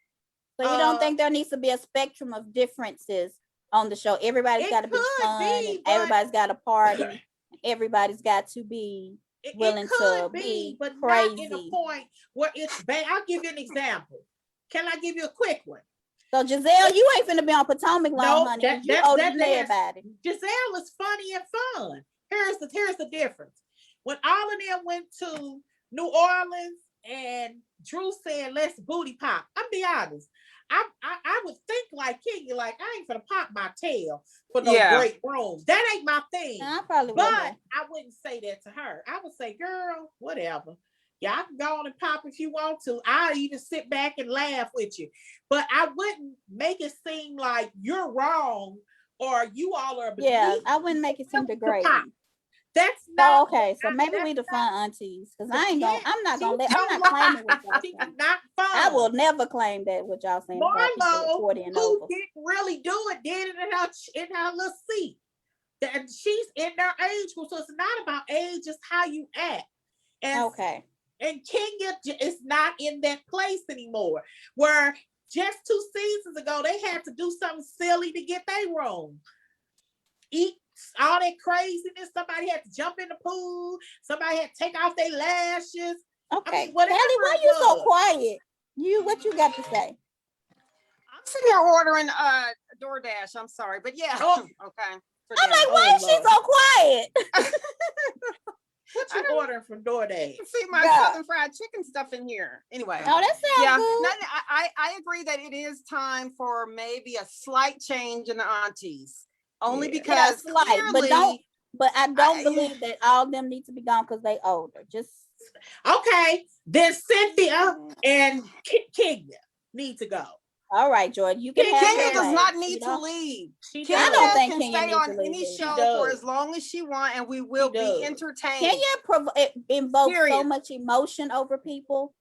Speaker 1: So you don't think there needs to be a spectrum of differences on the show? Everybody's got to be fun, and everybody's got to party. Everybody's got to be willing to be
Speaker 2: but
Speaker 1: crazy.
Speaker 2: not in a point where it's bad. I'll give you an example. Can I give you a quick one?
Speaker 1: So Giselle, you ain't finna be on Potomac long, honey. You older than everybody.
Speaker 2: Giselle is funny and fun. Here's the difference. When all of them went to New Orleans and Drew said, "Let's booty pop." I'm be honest. I would think like Kenya, like I ain't gonna pop my tail for no great rooms. That ain't my thing.
Speaker 1: I probably
Speaker 2: but
Speaker 1: wouldn't.
Speaker 2: I wouldn't say that to her. I would say, "Girl, whatever. Y'all can go on and pop if you want to. I'll even sit back and laugh with you." But I wouldn't make it seem like you're wrong or you all are beneath.
Speaker 1: Yeah, I wouldn't make it seem degrading.
Speaker 2: That's not
Speaker 1: okay. So maybe we the fun aunties, because I'm not claiming what y'all saying.
Speaker 2: Not fun.
Speaker 1: I will never claim that what y'all saying.
Speaker 2: Marlo, who didn't really do it, did it in her little seat. That she's in their age group, so it's not about age, it's how you act. And
Speaker 1: okay.
Speaker 2: And Kenya is not in that place anymore. Where just 2 seasons ago, they had to do something silly to get their room. Eat all that craziness. Somebody had to jump in the pool. Somebody had to take off their lashes.
Speaker 1: Okay. I mean, Kelly, why you so quiet? What you got to say?
Speaker 3: I'm sitting here ordering DoorDash. I'm sorry, but yeah.
Speaker 2: Oh.
Speaker 3: Okay.
Speaker 1: I'm like, why is she so quiet?
Speaker 2: What you ordering from DoorDash?
Speaker 3: See my Southern fried chicken stuff in here. Anyway.
Speaker 1: Oh, that sounds good.
Speaker 3: No, I agree that it is time for maybe a slight change in the aunties. Only because clearly,
Speaker 1: but I don't believe that all of them need to be gone because they older. Just
Speaker 2: okay. Then Cynthia and Kenya need to go.
Speaker 1: All right, Jordan. You can
Speaker 3: Kenya does not need to leave.
Speaker 1: I don't think
Speaker 3: Kenya can stay on any show for as long as she wants, and we will be entertained.
Speaker 1: Kenya invokes so much emotion over people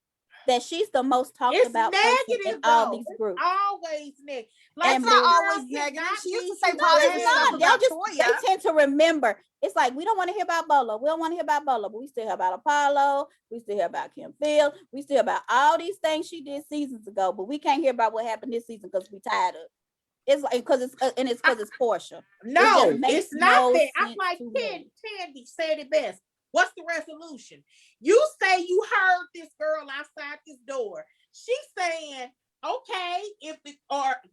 Speaker 1: that she's the most talked about person in all these groups.
Speaker 2: Always negative.
Speaker 3: It's not always negative. She used to say positive stuff about Toya.
Speaker 1: They tend to remember. It's like, we don't want to hear about Bolo. We don't want to hear about Bolo, but we still hear about Apollo. We still hear about Kim Field. We still hear about all these things she did seasons ago, but we can't hear about what happened this season because we tired of it. It's like, because it's Portia.
Speaker 2: No, it's not that. I'm like, Candy said it best. What's the resolution? You say you heard this girl outside this door. She's saying, okay,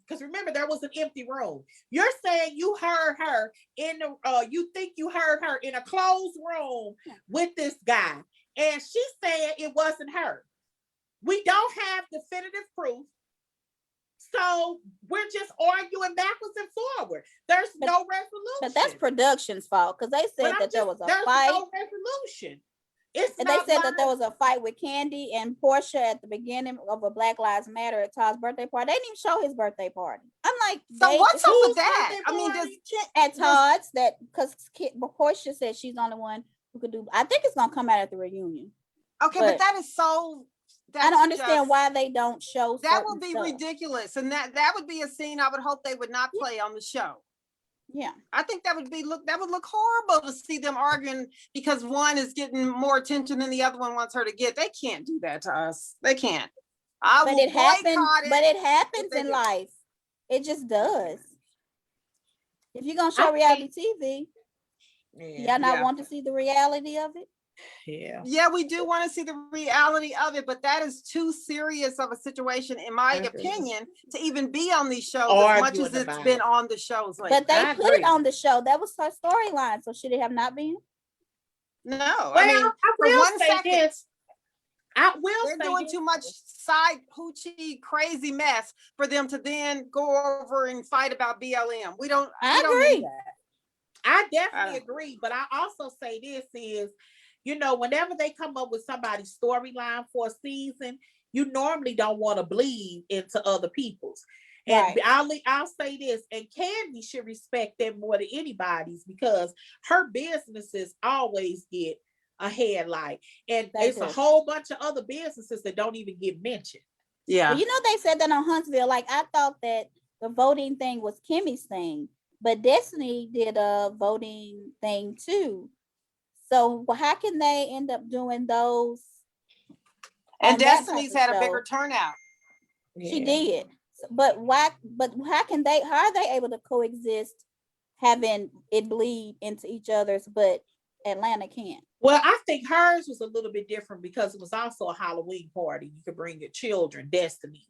Speaker 2: because remember there was an empty room. You're saying you heard her you think you heard her in a closed room with this guy, and she's saying it wasn't her. We don't have definitive proof, so we're just arguing backwards and forward. There's no resolution.
Speaker 1: But that's production's fault, because they said that there was a fight.
Speaker 2: No resolution.
Speaker 1: And they said that there was a fight with Candy and Portia at the beginning of a Black Lives Matter at Todd's birthday party. They didn't even show his birthday party. I'm like,
Speaker 3: so what's up with that? I mean,
Speaker 1: at Todd's, that because Portia said she's the only one who could do. I think it's gonna come out at the reunion.
Speaker 3: Okay, but that is so.
Speaker 1: I don't understand why they don't show.
Speaker 3: That would be ridiculous, and that would be a scene I would hope they would not play on the show.
Speaker 1: Yeah,
Speaker 3: I think that would look horrible to see them arguing because one is getting more attention than the other one wants her to get. They can't do that to us. They can't. But it happens in life. It just does. If you're gonna show reality TV, y'all not want to see the reality of it? Yeah, we do want to see the reality of it, but that is too serious of a situation, in my opinion, to even be on these shows as much as it's been on the shows.
Speaker 1: But they put it on the show. That was her storyline. So should it have not been?
Speaker 3: No.
Speaker 2: Well, I mean, for 1 second,
Speaker 3: they're doing too much side hoochie crazy mess for them to then go over and fight about BLM. I agree.
Speaker 2: I definitely agree, but I also say this is, whenever they come up with somebody's storyline for a season, you normally don't want to bleed into other people's. And I'll say this, and Candy should respect them more than anybody's, because her businesses always get a headlight. And
Speaker 1: They
Speaker 2: it's a
Speaker 1: do.
Speaker 2: whole bunch of other businesses that don't even get mentioned.
Speaker 3: Yeah.
Speaker 1: Well, you know, they said that on Huntsville. Like, I thought that the voting thing was Kimmy's thing, but Destiny did a voting thing too. So how can they end up doing those?
Speaker 3: And
Speaker 1: on that type
Speaker 3: Destiny's
Speaker 1: of
Speaker 3: had a
Speaker 1: show?
Speaker 3: bigger turnout.
Speaker 1: She
Speaker 2: Yeah.
Speaker 1: did. But why? But how can they? How are they able to coexist, having it bleed into each other's, but Atlanta can't?
Speaker 2: Well, I think hers was a little bit different because it was also a Halloween party. You could bring your children, Destiny's.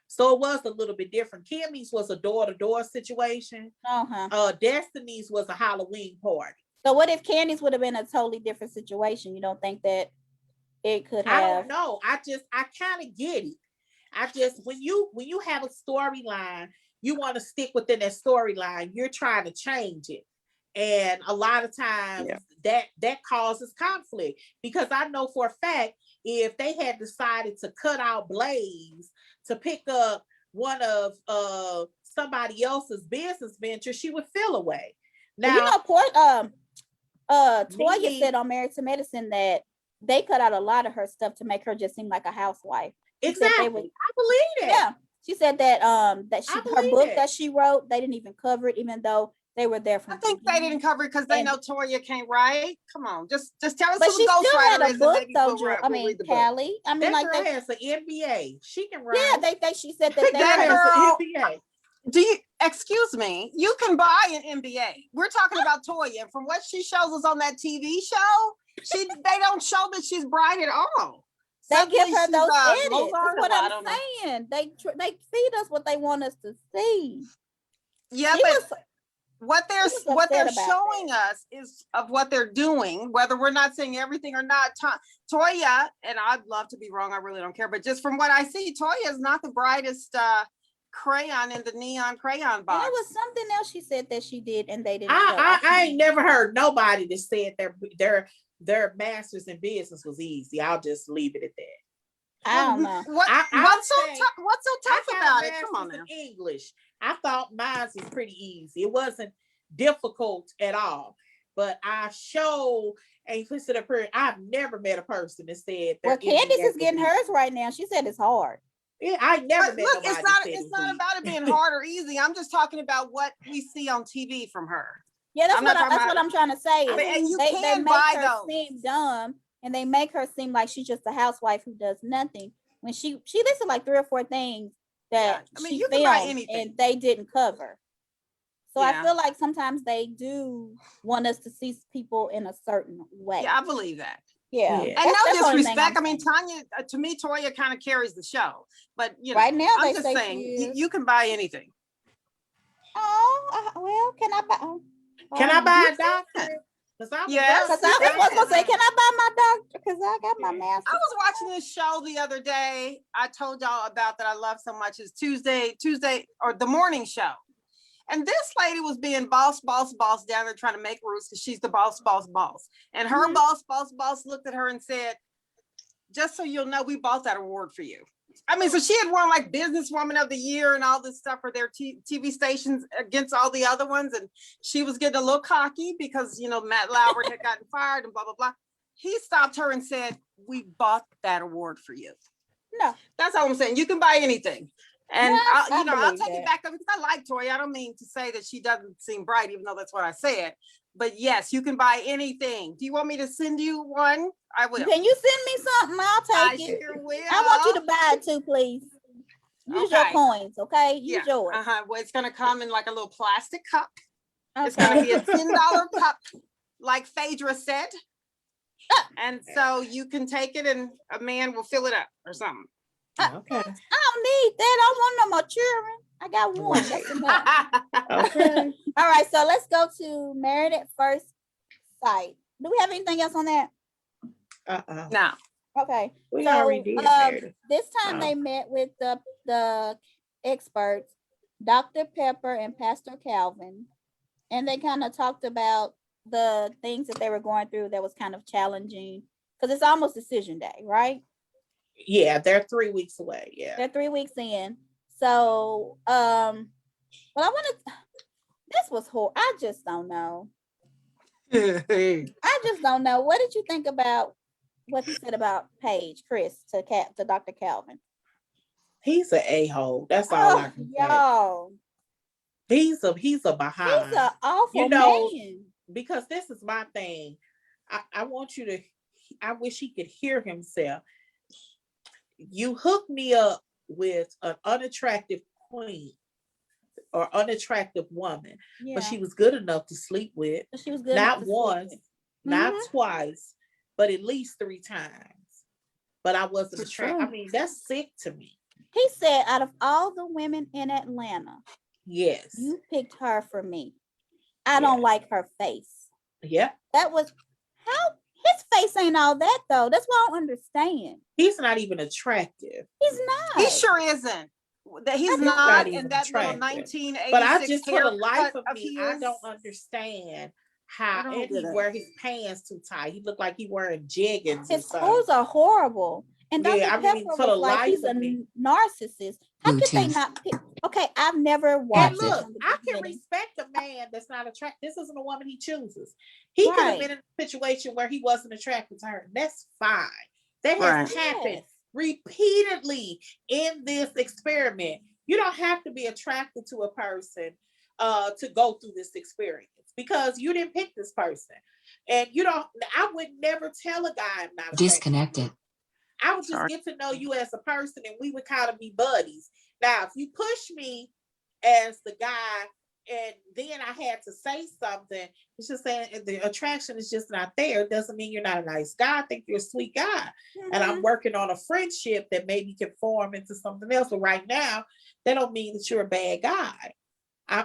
Speaker 2: So it was a little bit different. Kimmy's was a door-to-door situation.
Speaker 1: Uh-huh.
Speaker 2: Destiny's was a Halloween party.
Speaker 1: So what if Candy's would have been a totally different situation? You don't think that it could have?
Speaker 2: I don't know. I kind of get it. When you have a storyline, you want to stick within that storyline. You're trying to change it. And a lot of times that causes conflict, because I know for a fact, if they had decided to cut out Blaze to pick up one of somebody else's business venture, she would feel away. Now,
Speaker 1: you know, Toya said on Married to Medicine that they cut out a lot of her stuff to make her just seem like a housewife.
Speaker 2: Exactly. I believe it.
Speaker 1: Yeah. She said that her book that she wrote, they didn't even cover it, even though they were there from.
Speaker 3: I think they didn't cover it because they know Toya can't write. Come on, just tell us
Speaker 1: but
Speaker 3: who
Speaker 1: she
Speaker 3: the
Speaker 1: still had
Speaker 3: ghostwriter
Speaker 1: a
Speaker 3: is.
Speaker 1: book, though,
Speaker 3: we'll
Speaker 1: Callie. I mean,
Speaker 2: that
Speaker 1: like
Speaker 2: girl has an MBA. She can write.
Speaker 1: Yeah, she said that they
Speaker 3: that
Speaker 1: girl.
Speaker 3: MBA. Do you excuse me? You can buy an MBA. We're talking about Toya, and from what she shows us on that TV show, they don't show that she's bright at all.
Speaker 1: They give her those edits.
Speaker 3: Mozart,
Speaker 1: That's what I'm saying. They feed us what they want us to see.
Speaker 3: Yeah, but what they're showing us is of what they're doing, whether we're not seeing everything or not. Toya, and I'd love to be wrong, I really don't care, but just from what I see, Toya is not the brightest crayon in the neon crayon box.
Speaker 1: And it was something else she said that she did, and they didn't.
Speaker 2: I ain't never heard nobody that said their masters in business was easy. I'll just leave it at that.
Speaker 1: I don't know.
Speaker 3: What's so tough about it? Come on now.
Speaker 2: English. I thought mine was pretty easy. It wasn't difficult at all. But I show a consider period. I've never met a person that said.
Speaker 1: Well, Candace is getting hers right now. She said it's hard.
Speaker 2: Yeah, I never met nobody.
Speaker 3: It's not about it being hard or easy. I'm just talking about what we see on TV from her.
Speaker 1: Yeah, that's what I'm trying to say.
Speaker 3: And you
Speaker 1: they
Speaker 3: can
Speaker 1: make
Speaker 3: buy
Speaker 1: her
Speaker 3: those.
Speaker 1: seem dumb, and they make her seem like she's just a housewife who does nothing. When she listed like 3 or 4 things that she filmed and they didn't cover. So I feel like sometimes they do want us to see people in a certain way.
Speaker 3: Yeah, I believe that.
Speaker 1: Yeah.
Speaker 3: And no disrespect. I mean, Tanya, to me, Toya kind of carries the show. But you know,
Speaker 1: right now
Speaker 3: I'm just saying you can buy anything.
Speaker 1: Oh, well, can I buy?
Speaker 2: Can I buy a doctor?
Speaker 1: Because I was gonna say, can I buy my doctor? Because I got my master.
Speaker 3: I was watching this show the other day. I told y'all about that I love so much is Tuesday, or the morning show. And this lady was being boss down there trying to make rules because she's the boss. And her boss looked at her and said, just so you'll know, we bought that award for you. I mean, so she had won like Businesswoman of the Year and all this stuff for their TV stations against all the other ones. And she was getting a little cocky because, you know, Matt Lauer had gotten fired and blah, blah, blah. He stopped her and said, we bought that award for you.
Speaker 1: No.
Speaker 3: That's all I'm saying. You can buy anything. And I'll take
Speaker 1: it
Speaker 3: back up because I like Toya. I don't mean to say that she doesn't seem bright, even though that's what I said. But yes, you can buy anything. Do you want me to send you one? I will.
Speaker 1: Can you send me something? I'll take it.
Speaker 3: Sure will.
Speaker 1: I want you to buy it too, please. Use your coins, okay? Use yours.
Speaker 3: Well, it's gonna come in like a little plastic cup. Okay. It's gonna be a $10 cup, like Phaedra said. And so you can take it and a man will fill it up or something.
Speaker 1: Okay. I don't need that. I don't want no more children. I got one. That's enough.
Speaker 2: Okay.
Speaker 1: All right. So let's go to Married at First Sight. Do we have anything else on that?
Speaker 3: No.
Speaker 1: Okay.
Speaker 2: We already did.
Speaker 1: This time they met with the experts, Dr. Pepper and Pastor Calvin, and they kind of talked about the things that they were going through that was kind of challenging because it's almost decision day, right?
Speaker 2: Yeah, they're 3 weeks away. Yeah,
Speaker 1: they're 3 weeks in. So, well, this was horrible. I just don't know. I just don't know. What did you think about what he said about Paige, Chris, to Dr. Calvin?
Speaker 2: He's an a-hole. That's all I can say.
Speaker 1: Y'all.
Speaker 2: He's a
Speaker 1: He's
Speaker 2: behind.
Speaker 1: an awful
Speaker 2: You know,
Speaker 1: man.
Speaker 2: because this is my thing. I want you to, I wish he could hear himself. You hook me up with an unattractive queen or unattractive woman, but she was good enough to sleep with.
Speaker 1: She was good
Speaker 2: Not once, not twice, but at least 3 times. But I wasn't attracted. I mean, that's sick to me.
Speaker 1: He said, out of all the women in Atlanta,
Speaker 2: yes,
Speaker 1: you picked her for me. I don't like her face.
Speaker 2: Yeah.
Speaker 1: That was how his face ain't all that though. That's what I don't understand.
Speaker 2: He's not even attractive.
Speaker 1: He's not.
Speaker 3: He sure isn't. That he's not in that little 1986.
Speaker 2: But I just, for the life of me,
Speaker 3: his.
Speaker 2: I don't understand how, and he wear his pants too tight. He looked like he wearing jeggings.
Speaker 1: His clothes are horrible. And Dr.
Speaker 2: Yeah, I
Speaker 1: Pepper
Speaker 2: mean, for
Speaker 1: was
Speaker 2: the
Speaker 1: like
Speaker 2: life
Speaker 1: he's a
Speaker 2: of me.
Speaker 1: narcissist. How could they not pick? Okay, I've never watched.
Speaker 2: And look, I can respect a man that's not attracted. This isn't a woman he chooses. He could have been in a situation where he wasn't attracted to her. That's fine. That has happened repeatedly in this experiment. You don't have to be attracted to a person to go through this experience because you didn't pick this person. And you don't, I would never tell a guy I'm not
Speaker 4: disconnected.
Speaker 2: I would just get to know you as a person and we would kind of be buddies. Now, if you push me as the guy and then I had to say something, it's just saying the attraction is just not there. It doesn't mean you're not a nice guy. I think you're a sweet guy. And I'm working on a friendship that maybe can form into something else. But right now, that don't mean that you're a bad guy.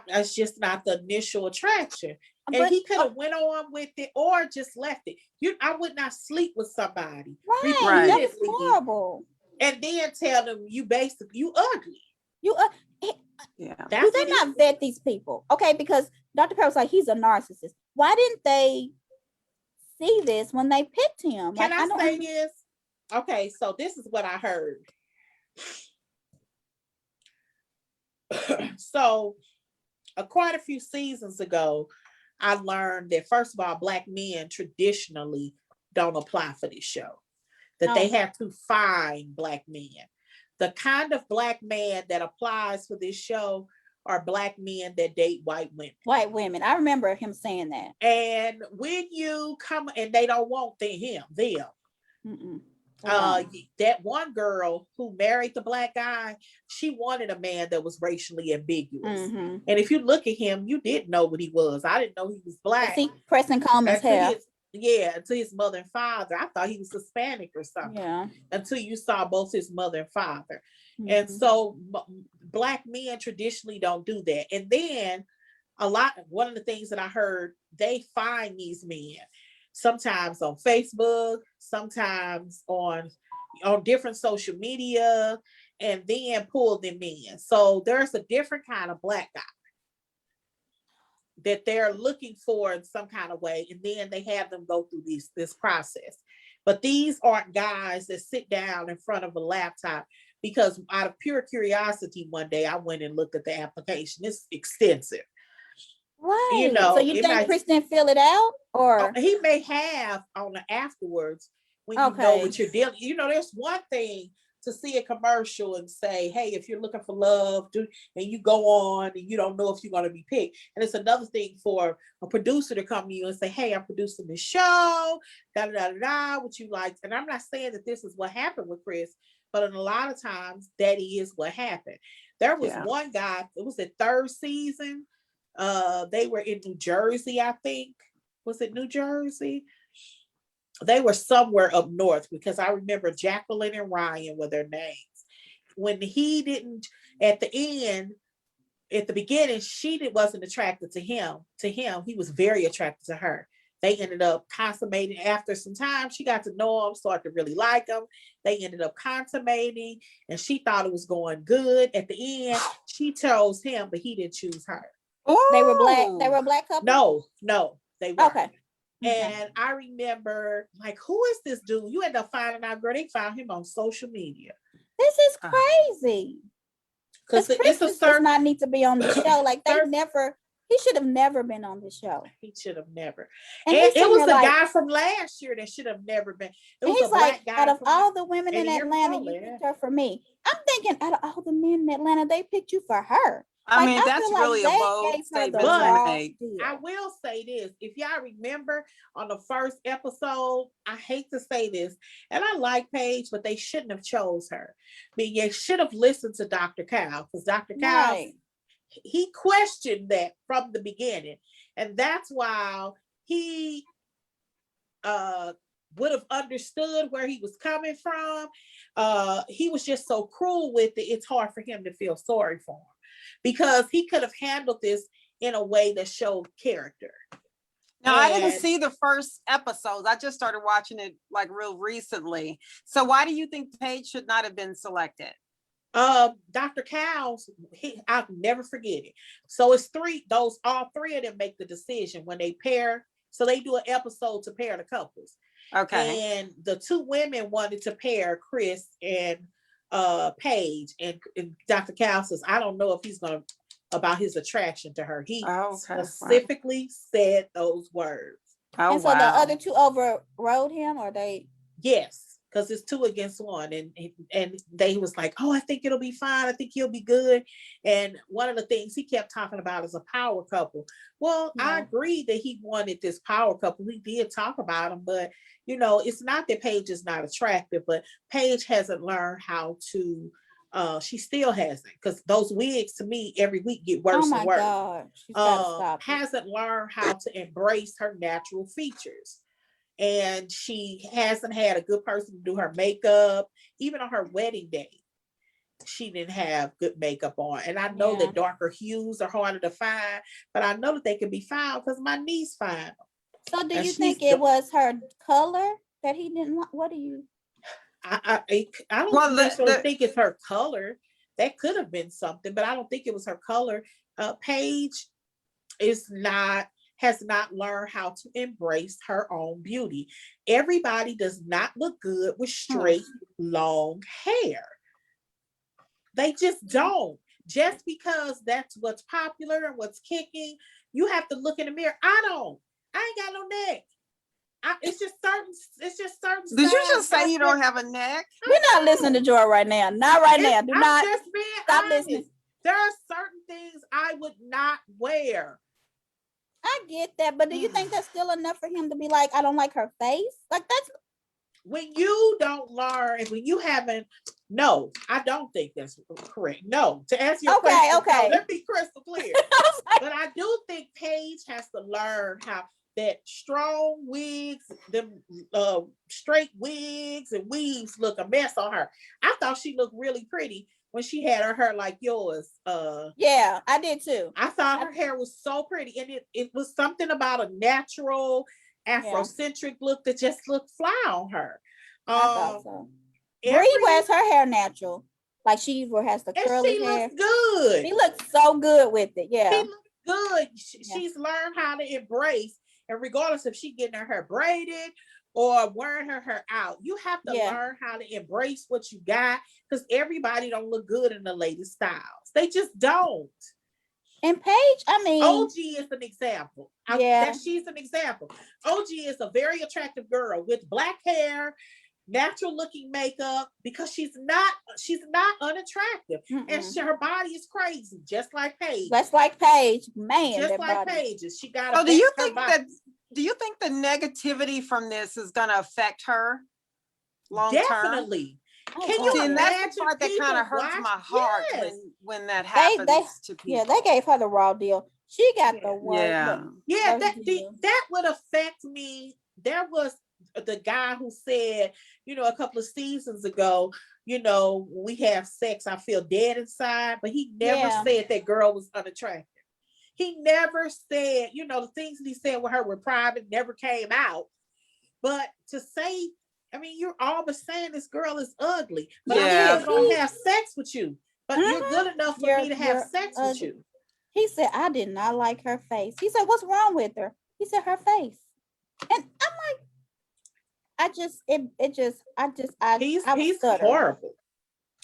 Speaker 2: It's just not the initial attraction. And he could have went on with it or just left it. I would not sleep with somebody.
Speaker 1: Right. That is horrible.
Speaker 2: And then tell them you ugly.
Speaker 1: Do they not vet these people? Okay, because Dr. Pepper was like, he's a narcissist. Why didn't they see this when they picked him?
Speaker 2: Can I say this? Okay, so this is what I heard. So quite a few seasons ago, I learned that first of all, Black men traditionally don't apply for this show. That they have to find Black men. The kind of Black man that applies for this show are Black men that date white women.
Speaker 1: White women. I remember him saying that.
Speaker 2: And when you come and they don't want them. That one girl who married the Black guy, she wanted a man that was racially ambiguous. And if you look at him, you didn't know what he was. I didn't know he was Black.
Speaker 1: See, pressing Coleman's hair.
Speaker 2: To his mother and father. I thought he was Hispanic or something. Yeah. Until you saw both his mother and father. And so Black men traditionally don't do that. And then one of the things that I heard, they find these men sometimes on Facebook, sometimes on different social media, and then pull them in. So there's a different kind of Black guy that they're looking for in some kind of way, and then they have them go through this process. But these aren't guys that sit down in front of a laptop, because out of pure curiosity, one day I went and looked at the application. It's extensive.
Speaker 1: Right. So you think Chris didn't fill it out? Or
Speaker 2: he may have on the afterwards when you know what you're dealing. There's one thing to see a commercial and say, hey, if you're looking for love, and you go on and you don't know if you're going to be picked. And it's another thing for a producer to come to you and say, hey, I'm producing this show, what you like. And I'm not saying that this is what happened with Chris, but in a lot of times that is what happened. There was one guy, it was the 3rd season. They were in New Jersey, I think. Was it New Jersey? They were somewhere up north, because I remember Jacqueline and Ryan were their names. When he didn't, at the beginning, she wasn't attracted to him. He was very attracted to her. They ended up consummating after some time. She got to know him, started to really like him. They ended up consummating, and she thought it was going good. At the end, she chose him, but he didn't choose her.
Speaker 1: Ooh. They were Black. They were a Black couple?
Speaker 2: No, they were.
Speaker 1: Okay.
Speaker 2: And I remember, like, who is this dude? You end up finding out, girl, they found him on social media.
Speaker 1: This is crazy.
Speaker 2: Because it's a certain,
Speaker 1: does not need to be on the show. Like, they never He should have never been on the show.
Speaker 2: He should have never.
Speaker 1: And
Speaker 2: And
Speaker 1: he's
Speaker 2: it was
Speaker 1: sitting
Speaker 2: the
Speaker 1: there like,
Speaker 2: guy from last year that should have never been. It
Speaker 1: and
Speaker 2: was a
Speaker 1: he's like,
Speaker 2: black guy
Speaker 1: out of
Speaker 2: from
Speaker 1: all the women
Speaker 2: and
Speaker 1: in
Speaker 2: the year
Speaker 1: Atlanta,
Speaker 2: before,
Speaker 1: you
Speaker 2: yeah.
Speaker 1: picked her for me. I'm thinking, out of all the men in Atlanta, they picked you for her.
Speaker 3: I
Speaker 1: Like,
Speaker 3: mean,
Speaker 1: I
Speaker 3: that's
Speaker 1: feel like
Speaker 3: really a
Speaker 1: they
Speaker 3: bold
Speaker 1: gave her the
Speaker 3: statement to
Speaker 2: But
Speaker 3: make.
Speaker 1: deal.
Speaker 2: I will say this. If y'all remember on the first episode, I hate to say this, and I like Paige, but they shouldn't have chose her. I mean, you should have listened to Dr. Cal, because Dr. Cal,
Speaker 1: Right.
Speaker 2: he questioned that from the beginning. And that's why he would have understood where he was coming from. He was just so cruel with it, it's hard for him to feel sorry for him. Because he could have handled this in a way that showed character.
Speaker 3: Now, I didn't
Speaker 2: And,
Speaker 3: see the first episodes. I just started watching it like real recently. So why do you think Paige should not have been selected?
Speaker 2: Dr. Cowles, I'll never forget it. So it's all three of them make the decision when they pair. So they do an episode to pair the couples.
Speaker 3: Okay.
Speaker 2: And the two women wanted to pair Chris and Paige. And Dr. Cowles says, I don't know if he's gonna about his attraction to her. He specifically said those words.
Speaker 3: Oh,
Speaker 1: And so the other two overrode him, or they?
Speaker 2: Yes, because it's 2 against 1. And they was like, oh, I think it'll be fine. I think he'll be good. And one of the things he kept talking about is a power couple. Well, I agree that he wanted this power couple. He did talk about them, but it's not that Paige is not attractive, but Paige hasn't learned how to, she still hasn't, because those wigs to me every week get worse and worse.
Speaker 1: God. She's gotta stop it.
Speaker 2: Hasn't learned how to embrace her natural features. And she hasn't had a good person to do her makeup. Even on her wedding day, she didn't have good makeup on. And I know that darker hues are harder to find, but I know that they can be found because my niece found them.
Speaker 1: So do you think it was her color that he didn't want? What do you?
Speaker 2: I don't necessarily think it's her color. That could have been something, but I don't think it was her color. Paige has not learned how to embrace her own beauty. Everybody does not look good with straight, long hair. They just don't. Just because that's what's popular and what's kicking, you have to look in the mirror. I ain't got no neck. It's just certain.
Speaker 3: Did you just say you don't have a neck?
Speaker 1: We're not listening to Joy right now. Not right now. Do not
Speaker 2: just being
Speaker 1: stop
Speaker 2: honest.
Speaker 1: listening.
Speaker 2: There are certain things I would not wear.
Speaker 1: I get that, but do you think that's still enough for him to be like, I don't like her face? Like, that's
Speaker 2: when you don't learn, and when you haven't. No, I don't think that's correct. No, to answer your question, no, let me be crystal clear. But I do think Paige has to learn how that strong wigs, them straight wigs and weaves look a mess on her. I thought she looked really pretty when she had her hair like yours.
Speaker 1: Yeah, I did too.
Speaker 2: I thought her hair was so pretty, and it was something about a natural Afrocentric look that just looked fly on her.
Speaker 1: I thought so. Bree wears her hair natural, like she has the curly hair.
Speaker 2: Looks good.
Speaker 1: She looks so good with it. Yeah,
Speaker 2: she looks good. She's learned how to embrace, and regardless if she's getting her hair braided or wearing her hair out, you have to learn how to embrace what you got, because everybody don't look good in the latest styles. They just don't.
Speaker 1: And Paige, I mean,
Speaker 2: OG is an example. She's an example. OG is a very attractive girl with black hair, natural looking makeup, because she's not unattractive. And her body is crazy, just like Paige.
Speaker 1: Just like Paige, man.
Speaker 2: Just like Paige's. She got.
Speaker 3: So do you think the negativity from this is going to affect her long term?
Speaker 2: Definitely. Can you imagine?
Speaker 3: That's the part that kind of hurts my heart when that happens to people.
Speaker 1: Yeah, they gave her the raw deal. She got the one.
Speaker 2: That would affect me. There was the guy who said, a couple of seasons ago, we have sex, I feel dead inside, but he never said that girl was unattractive. He never said, the things that he said with her were private, never came out. But to say, you're all but saying this girl is ugly, but I'm still gonna have sex with you. But you're good enough for me to have sex with you.
Speaker 1: He said, I did not like her face. He said, what's wrong with her? He said, her face. And I'm like, he's horrible.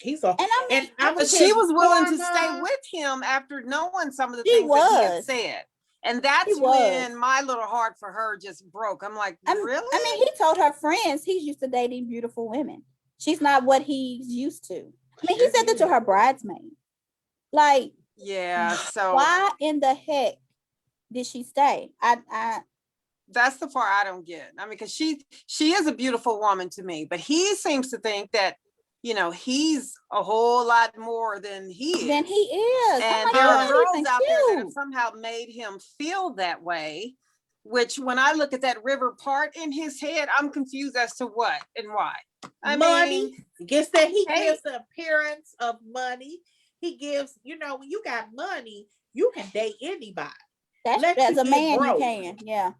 Speaker 2: He's a,
Speaker 1: And I mean,
Speaker 2: and I'm
Speaker 3: But
Speaker 2: gonna tell
Speaker 3: she
Speaker 2: you,
Speaker 3: was willing to
Speaker 2: karma.
Speaker 3: stay with him after knowing some of the
Speaker 1: She
Speaker 3: things that he had
Speaker 1: was.
Speaker 3: said. And
Speaker 1: He
Speaker 3: that's
Speaker 1: was.
Speaker 3: when my little heart for her just broke. I'm like, really?
Speaker 1: I mean, he told her friends he's used to dating beautiful women. She's not what he's used to. I mean, he said that to her bridesmaid. Like,
Speaker 3: Yeah. So
Speaker 1: why in the heck did she stay? I
Speaker 3: that's the part I don't get. I mean, because she is a beautiful woman to me, but he seems to think that, you know, he's a whole lot more than he
Speaker 1: Then
Speaker 3: is.
Speaker 1: he is. I'm
Speaker 3: And
Speaker 1: like,
Speaker 3: there
Speaker 1: you're
Speaker 3: are
Speaker 1: not
Speaker 3: girls
Speaker 1: even
Speaker 3: out there that have
Speaker 1: cute.
Speaker 3: somehow made him feel that way, which when I look at that river part in his head, I'm confused as to what and why. I
Speaker 2: Money.
Speaker 3: mean,
Speaker 2: Gets that he
Speaker 3: hey.
Speaker 2: gives the appearance of money. He gives, you know, when you got money, you can date anybody.
Speaker 1: That's
Speaker 2: Let
Speaker 1: as
Speaker 2: you
Speaker 1: a
Speaker 2: get
Speaker 1: man,
Speaker 2: broke.
Speaker 1: you can. Yeah.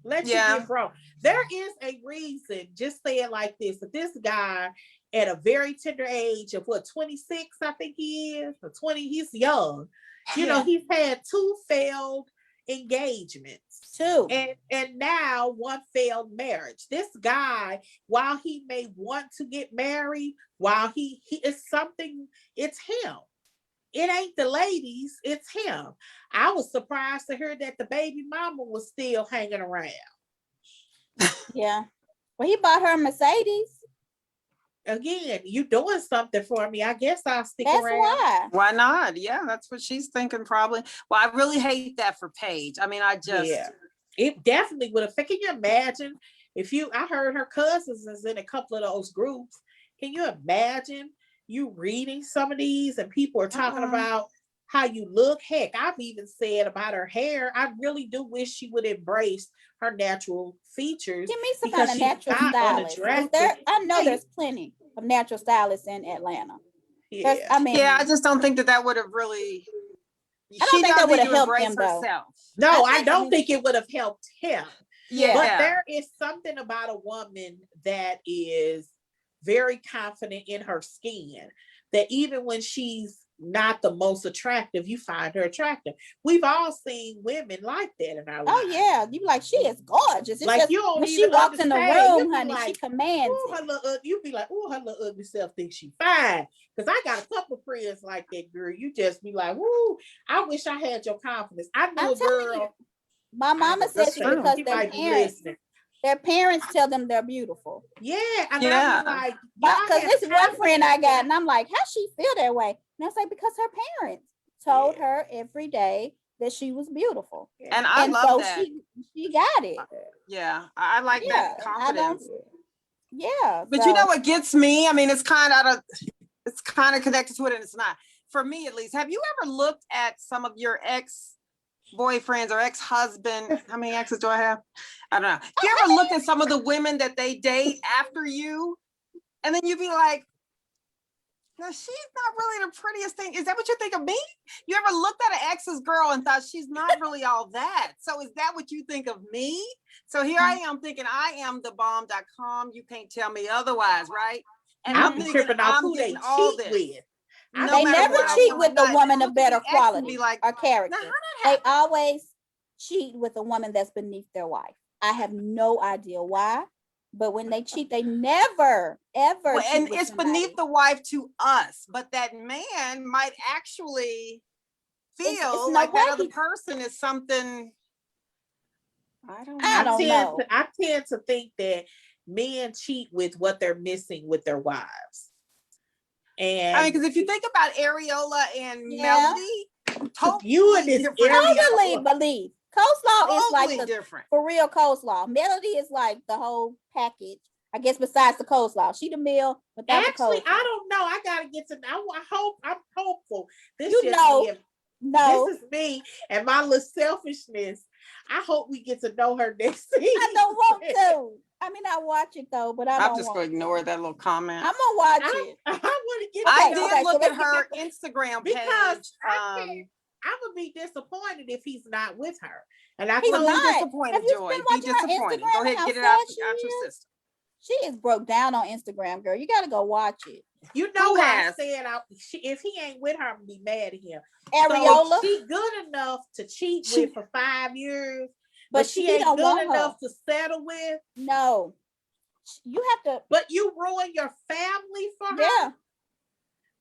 Speaker 2: Let
Speaker 3: Yeah.
Speaker 2: you get broke. There is a reason, just say it like this, that this guy at a very tender age of what, 26, I think he is, or 20, he's young. You know,
Speaker 1: Yeah.
Speaker 2: he's had 2 failed engagements.
Speaker 1: 2.
Speaker 2: And now 1 failed marriage. This guy, while he may want to get married, while he is something, it's him. It ain't the ladies, it's him. I was surprised to hear that the baby mama was still hanging around.
Speaker 1: Yeah. Well, he bought her a Mercedes.
Speaker 2: Again, you doing something for me. I guess I'll stick
Speaker 1: That's
Speaker 2: around.
Speaker 3: Why not? Yeah, that's what she's thinking probably. Well, I really hate that for Paige. I mean, I just
Speaker 2: Yeah, it definitely would have. Can you imagine if I heard her cousins is in a couple of those groups. Can you imagine you reading some of these and people are talking about how you look? Heck, I've even said about her hair. I really do wish she would embrace her natural features.
Speaker 1: Give me some
Speaker 2: because
Speaker 1: kind of
Speaker 2: she's
Speaker 1: natural
Speaker 2: not
Speaker 1: stylist.
Speaker 2: unattractive.
Speaker 1: I know
Speaker 2: Yeah,
Speaker 1: there's plenty of natural stylists in Atlanta.
Speaker 2: yeah.
Speaker 1: I mean,
Speaker 3: yeah, I just don't think that would have really.
Speaker 1: I don't
Speaker 3: She
Speaker 1: think
Speaker 3: does
Speaker 1: that would
Speaker 3: need
Speaker 1: have
Speaker 3: to
Speaker 1: helped
Speaker 3: embrace
Speaker 1: him though.
Speaker 3: herself.
Speaker 2: No,
Speaker 1: I
Speaker 2: I don't think it would have helped him.
Speaker 1: Yeah.
Speaker 2: But there is something about a woman that is very confident in her skin, that even when she's not the most attractive, you find her attractive. We've all seen women like that in our lives.
Speaker 1: Oh yeah, you be like, she is gorgeous. It's
Speaker 2: Like
Speaker 1: just
Speaker 2: you don't
Speaker 1: when she
Speaker 2: even
Speaker 1: walks in the
Speaker 2: understand. You
Speaker 1: room,
Speaker 2: be
Speaker 1: honey,
Speaker 2: like,
Speaker 1: she commands
Speaker 2: "Ooh,
Speaker 1: it.
Speaker 2: her little, you be like, oh, her little ugly self thinks she fine." Because I got a couple of friends like that, girl. You just be like, "Ooh, I wish I had your confidence." I knew
Speaker 1: I'm
Speaker 2: a
Speaker 1: telling you,
Speaker 2: girl.
Speaker 1: my mama says
Speaker 3: That's
Speaker 1: it's
Speaker 3: true.
Speaker 1: because
Speaker 2: She might be listening.
Speaker 1: their parents tell them they're beautiful.
Speaker 2: Yeah, and
Speaker 3: Yeah.
Speaker 2: I was like, y'all
Speaker 1: Because
Speaker 2: have
Speaker 1: this one friend I
Speaker 2: confidence
Speaker 1: got,
Speaker 2: in-
Speaker 1: and I'm like, how she feel that way? And I was like, because her parents told her every day that she was beautiful.
Speaker 3: And I love
Speaker 1: so
Speaker 3: that.
Speaker 1: she got it.
Speaker 3: Yeah, I like
Speaker 1: Yeah,
Speaker 3: that confidence.
Speaker 1: Yeah.
Speaker 3: But you know what gets me? I mean, it's kind of connected to it, and it's not. For me, at least, have you ever looked at some of your ex-boyfriends or ex-husband? How many exes do I have? I don't know. You ever look at some of the women that they date after you, and then you be like, no, she's not really the prettiest thing. Is that what you think of me? You ever looked at an ex's girl and thought she's not really all that? So is that what you think of me? So here I am thinking I am the bomb.com. You can't tell me otherwise, right? And I'm thinking
Speaker 2: tripping off
Speaker 3: I'm
Speaker 2: who they
Speaker 3: getting all
Speaker 2: cheat
Speaker 3: this.
Speaker 2: with.
Speaker 3: No
Speaker 1: They
Speaker 3: matter
Speaker 1: never
Speaker 3: what I
Speaker 1: cheat
Speaker 3: am,
Speaker 1: with
Speaker 3: I'm
Speaker 1: the
Speaker 3: not.
Speaker 1: woman
Speaker 3: Look
Speaker 1: of
Speaker 3: at
Speaker 1: better
Speaker 3: the ex and
Speaker 1: quality
Speaker 3: be like,
Speaker 1: or character.
Speaker 3: now, how that
Speaker 1: They
Speaker 3: happen?
Speaker 1: always cheat with a woman that's beneath their wife. I have no idea why, but when they cheat, they never ever
Speaker 3: Well,
Speaker 1: cheat
Speaker 3: and
Speaker 1: with
Speaker 3: it's
Speaker 1: somebody.
Speaker 3: beneath the wife to us, but that man might actually feel
Speaker 1: it's
Speaker 3: like
Speaker 1: no
Speaker 3: that
Speaker 1: way
Speaker 3: other
Speaker 1: he-
Speaker 3: person is something. I don't know.
Speaker 1: I don't know.
Speaker 2: I tend to think that men cheat with what they're missing with their wives. And
Speaker 3: I mean, because if you think about Areola and
Speaker 1: Yeah.
Speaker 3: Melody, totally
Speaker 2: you and this
Speaker 3: different.
Speaker 1: Totally believe. Coleslaw is like
Speaker 3: Totally
Speaker 1: the
Speaker 3: different.
Speaker 1: for real coleslaw. Melody is like the whole package. I guess besides the coleslaw, she the meal without
Speaker 2: actually,
Speaker 1: the coleslaw.
Speaker 2: I don't know. I gotta get to. I'm hopeful. This
Speaker 1: You
Speaker 2: just
Speaker 1: know,
Speaker 2: me and-
Speaker 1: no,
Speaker 2: This is me and my little selfishness. I hope we get to know her next season.
Speaker 1: I don't want to. I mean, I watch it though, but I don't
Speaker 3: I'm just
Speaker 1: want
Speaker 3: going to ignore that little comment.
Speaker 1: I'm gonna watch it.
Speaker 2: I want to get.
Speaker 3: I
Speaker 1: Okay,
Speaker 3: did
Speaker 1: okay, so
Speaker 3: look at
Speaker 1: let's get
Speaker 3: her
Speaker 1: back
Speaker 3: Instagram
Speaker 2: because
Speaker 3: page.
Speaker 2: I'm gonna be disappointed if he's not with her. And I
Speaker 1: He's
Speaker 2: told
Speaker 3: Well,
Speaker 2: you
Speaker 3: be
Speaker 1: not.
Speaker 3: disappointed,
Speaker 1: Have you
Speaker 3: Joy.
Speaker 1: been
Speaker 3: Be
Speaker 1: watching her
Speaker 3: disappointed.
Speaker 1: Instagram
Speaker 3: Go ahead,
Speaker 1: and
Speaker 3: get it
Speaker 1: how
Speaker 3: out
Speaker 1: sad she
Speaker 3: your
Speaker 1: is?
Speaker 3: system.
Speaker 1: She is broke down on Instagram, girl. You gotta go watch it.
Speaker 2: You know
Speaker 3: Who
Speaker 2: why
Speaker 3: has?
Speaker 2: I said if he ain't with her, I'm gonna be mad at him.
Speaker 1: Areola,
Speaker 2: So she good enough to cheat with for 5 years, but she
Speaker 1: he
Speaker 2: ain't
Speaker 1: don't
Speaker 2: good
Speaker 1: want
Speaker 2: enough
Speaker 1: her.
Speaker 2: to settle with.
Speaker 1: No, you have to.
Speaker 2: But you ruin your family for her.
Speaker 1: Yeah,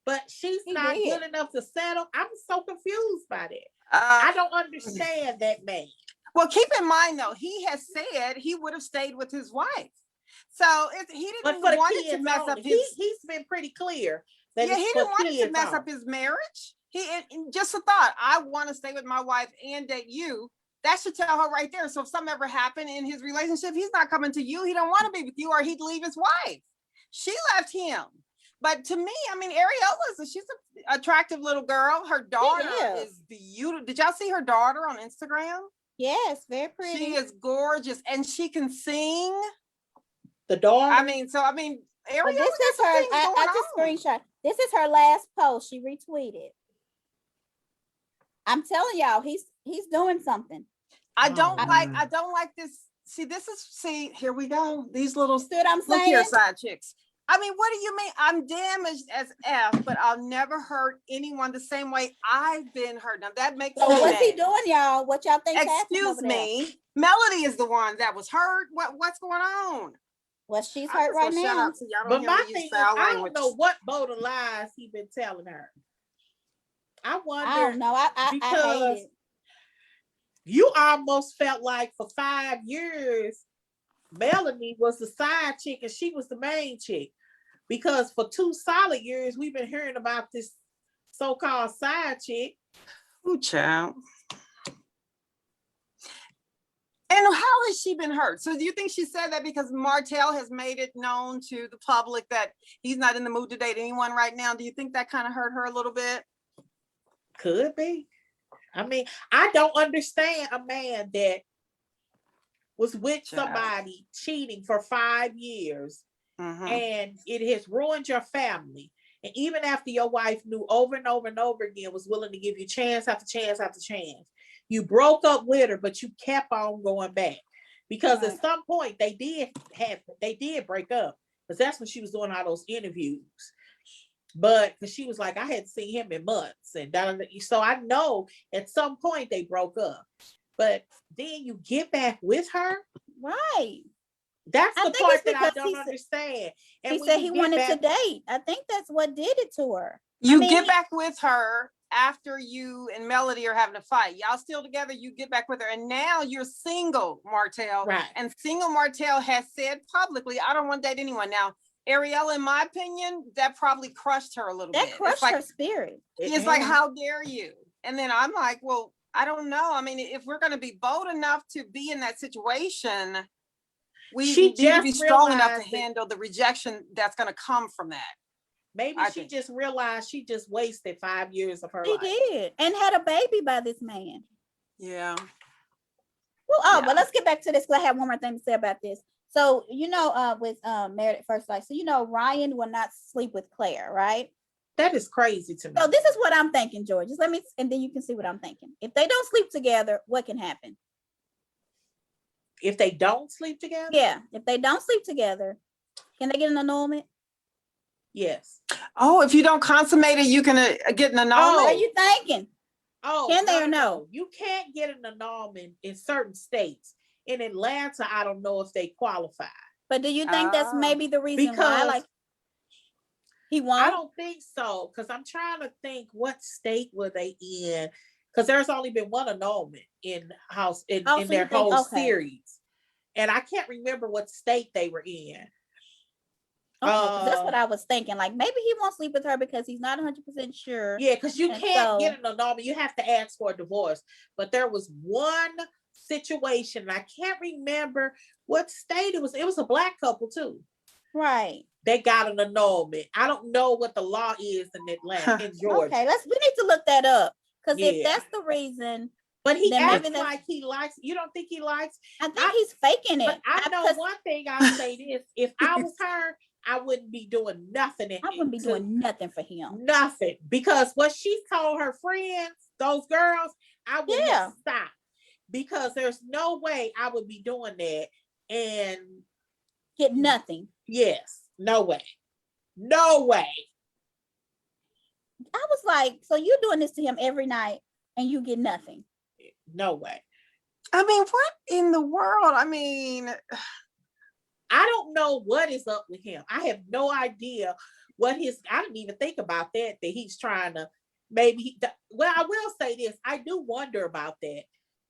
Speaker 2: but she's
Speaker 1: He
Speaker 2: not
Speaker 1: did.
Speaker 2: good enough to settle. I'm so confused by that.
Speaker 3: Uh,
Speaker 2: I don't understand that man.
Speaker 3: well, keep in mind though, he has said he would have stayed with his wife. So he
Speaker 2: But
Speaker 3: didn't
Speaker 2: for the
Speaker 3: want it to
Speaker 2: kids
Speaker 3: mess
Speaker 2: only,
Speaker 3: up his.
Speaker 2: he's been pretty clear that
Speaker 3: Yeah,
Speaker 2: it's
Speaker 3: he
Speaker 2: for
Speaker 3: didn't want it to
Speaker 2: kids
Speaker 3: mess
Speaker 2: only.
Speaker 3: up his marriage. And just a thought, I want to stay with my wife and date you. That should tell her right there. So if something ever happened in his relationship, he's not coming to you. He don't want to be with you, or he'd leave his wife. She left him. But to me, I mean, she's an attractive little girl. Her daughter is beautiful. Did y'all see her daughter on Instagram?
Speaker 1: Yes, very pretty.
Speaker 3: She is gorgeous, and she can sing.
Speaker 2: The daughter.
Speaker 3: I mean, Ariel,
Speaker 1: But this is her. I just screenshot. This is her last post. She retweeted. I'm telling y'all, he's doing something.
Speaker 3: I don't like this. See, here we go. These little
Speaker 1: See what I'm
Speaker 3: look
Speaker 1: saying?
Speaker 3: here, side chicks. I mean, what do you mean? I'm damaged as F, but I'll never hurt anyone the same way I've been hurt. Now that makes
Speaker 1: So
Speaker 3: me
Speaker 1: what's he
Speaker 3: mad.
Speaker 1: doing, y'all? What y'all think?
Speaker 3: Excuse me. Melody is the one that was hurt. What's going on?
Speaker 1: Well, she's
Speaker 3: I'm
Speaker 1: hurt
Speaker 3: just
Speaker 1: right
Speaker 3: gonna shut
Speaker 1: now.
Speaker 3: up so y'all
Speaker 2: But
Speaker 3: don't hear
Speaker 2: my
Speaker 3: me use
Speaker 2: thing is,
Speaker 3: foul
Speaker 2: I
Speaker 3: language.
Speaker 2: don't know what boat of lies he been telling her. I wonder.
Speaker 1: I don't know. I hate it.
Speaker 2: You almost felt like for 5 years, Melanie was the side chick and she was the main chick. Because for 2 solid years, we've been hearing about this so-called side chick.
Speaker 3: Ooh, child. And how has she been hurt? So do you think she said that because Martell has made it known to the public that he's not in the mood to date anyone right now? Do you think that kind of hurt her a little bit?
Speaker 2: Could be. I mean, I don't understand a man that was with somebody cheating for 5 years and it has ruined your family. And even after your wife knew over and over and over again, was willing to give you chance after chance after chance. You broke up with her, but you kept on going back. Because at some point they did break up. Because that's when she was doing all those interviews. But because she was like, I hadn't seen him in months. And so I know at some point they broke up. But then you get back with her.
Speaker 1: Right.
Speaker 2: That's the part that I don't understand.
Speaker 1: And he said he wanted to date. I think that's what did it to her.
Speaker 3: You get back with her after you and Melody are having a fight. Y'all still together, you get back with her. And now you're single, Martell.
Speaker 2: Right.
Speaker 3: And single Martell has said publicly, I don't want to date anyone. Now, Ariel, in my opinion, that probably crushed her a little bit.
Speaker 1: That crushed her spirit.
Speaker 3: It's like, how dare you? And then I'm like, well, I don't know. I mean, if we're going to be bold enough to be in that situation, we need to be strong enough to handle the rejection that's going to come from that.
Speaker 2: Maybe she just realized she just wasted 5 years of her life.
Speaker 1: She did. And had a baby by this man.
Speaker 3: Yeah.
Speaker 1: Well, but let's get back to this because I have one more thing to say about this. So, with Married at First Sight, so, Ryan will not sleep with Claire, right?
Speaker 2: That is crazy to me.
Speaker 1: So this is what I'm thinking, George. Just and then you can see what I'm thinking. If they don't sleep together, what can happen?
Speaker 2: If they don't sleep together?
Speaker 1: Yeah. If they don't sleep together, can they get an annulment?
Speaker 2: Yes.
Speaker 3: Oh, if you don't consummate it, you can get an annulment?
Speaker 1: What are you thinking?
Speaker 2: Oh,
Speaker 1: can they or no?
Speaker 2: You can't get an annulment in certain states. In Atlanta, I don't know if they qualify.
Speaker 1: But do you think that's maybe the reason why? Like, he won't?
Speaker 2: I don't think so. Because I'm trying to think what state were they in. Because there's only been one annulment in their whole series. And I can't remember what state they were in.
Speaker 1: Okay, that's what I was thinking. Like, maybe he won't sleep with her because he's not 100% sure.
Speaker 2: Yeah, because you can't get an annulment. You have to ask for a divorce. But there was one situation, and I can't remember what state it was. It was a Black couple too.
Speaker 1: Right.
Speaker 2: They got an annulment. I don't know what the law is in Atlanta, in Georgia.
Speaker 1: Okay, we need to look that up. Because if that's the reason.
Speaker 2: But he acts like he likes. You don't think he likes?
Speaker 1: I think he's faking it.
Speaker 2: But I know one thing I'll say this. If I was her, I wouldn't be doing nothing.
Speaker 1: I wouldn't be doing nothing for him.
Speaker 2: Nothing. Because what she told her friends, those girls, I wouldn't stop. Because there's no way I would be doing that and
Speaker 1: get nothing.
Speaker 2: Yes. No way. No way.
Speaker 1: I was like, so you're doing this to him every night and you get nothing.
Speaker 2: No way.
Speaker 3: I mean, what in the world? I mean,
Speaker 2: I don't know what is up with him. I have no idea I didn't even think about that he's trying to well, I will say this. I do wonder about that.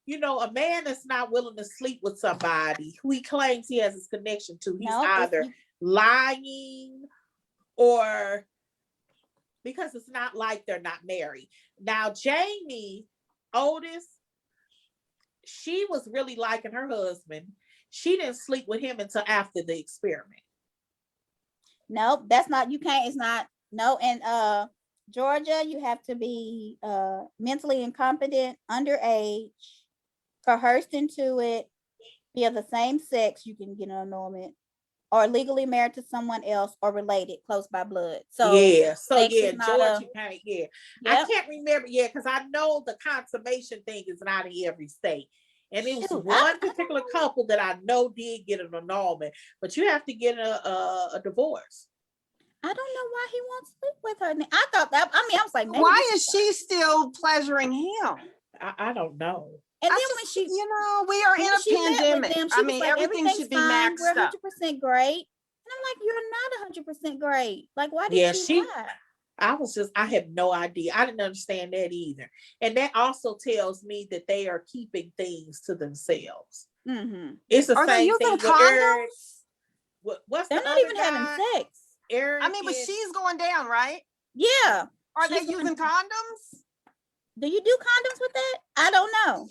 Speaker 2: You know, a man that's not willing to sleep with somebody who he claims he has his connection to, he's either lying or because it's not like they're not married. Now, Jamie Otis, she was really liking her husband. She didn't sleep with him until after the experiment.
Speaker 1: Nope, that's not, you can't, it's not, no, and Georgia, you have to be mentally incompetent, underage, coerced into it, be of the same sex, you can get an annulment, or legally married to someone else or related close by blood. So
Speaker 2: yeah,
Speaker 1: Georgia
Speaker 2: can't,
Speaker 1: yep.
Speaker 2: I can't remember, because I know the consummation thing is not in every state. And it was one particular couple that I know did get an annulment, but you have to get a divorce.
Speaker 1: I don't know why he won't sleep with her. I thought that, I mean, I was like, maybe
Speaker 3: why is she still pleasuring him?
Speaker 2: I don't know.
Speaker 1: And then when she,
Speaker 3: you know, we are in a pandemic.
Speaker 1: Them,
Speaker 3: I mean, like, everything should be maxed
Speaker 1: we're
Speaker 3: up.
Speaker 1: 100% great. And I'm like, you're not 100% great. Like, why did she lie?
Speaker 2: I have no idea. I didn't understand that either. And that also tells me that they are keeping things to themselves.
Speaker 1: Mm-hmm.
Speaker 2: It's the same thing with Eric. What's
Speaker 1: They're not even having sex.
Speaker 2: Eric,
Speaker 3: I mean, but she's going down, right?
Speaker 1: Yeah.
Speaker 3: Are they using condoms?
Speaker 1: Do you do condoms with that? I don't know.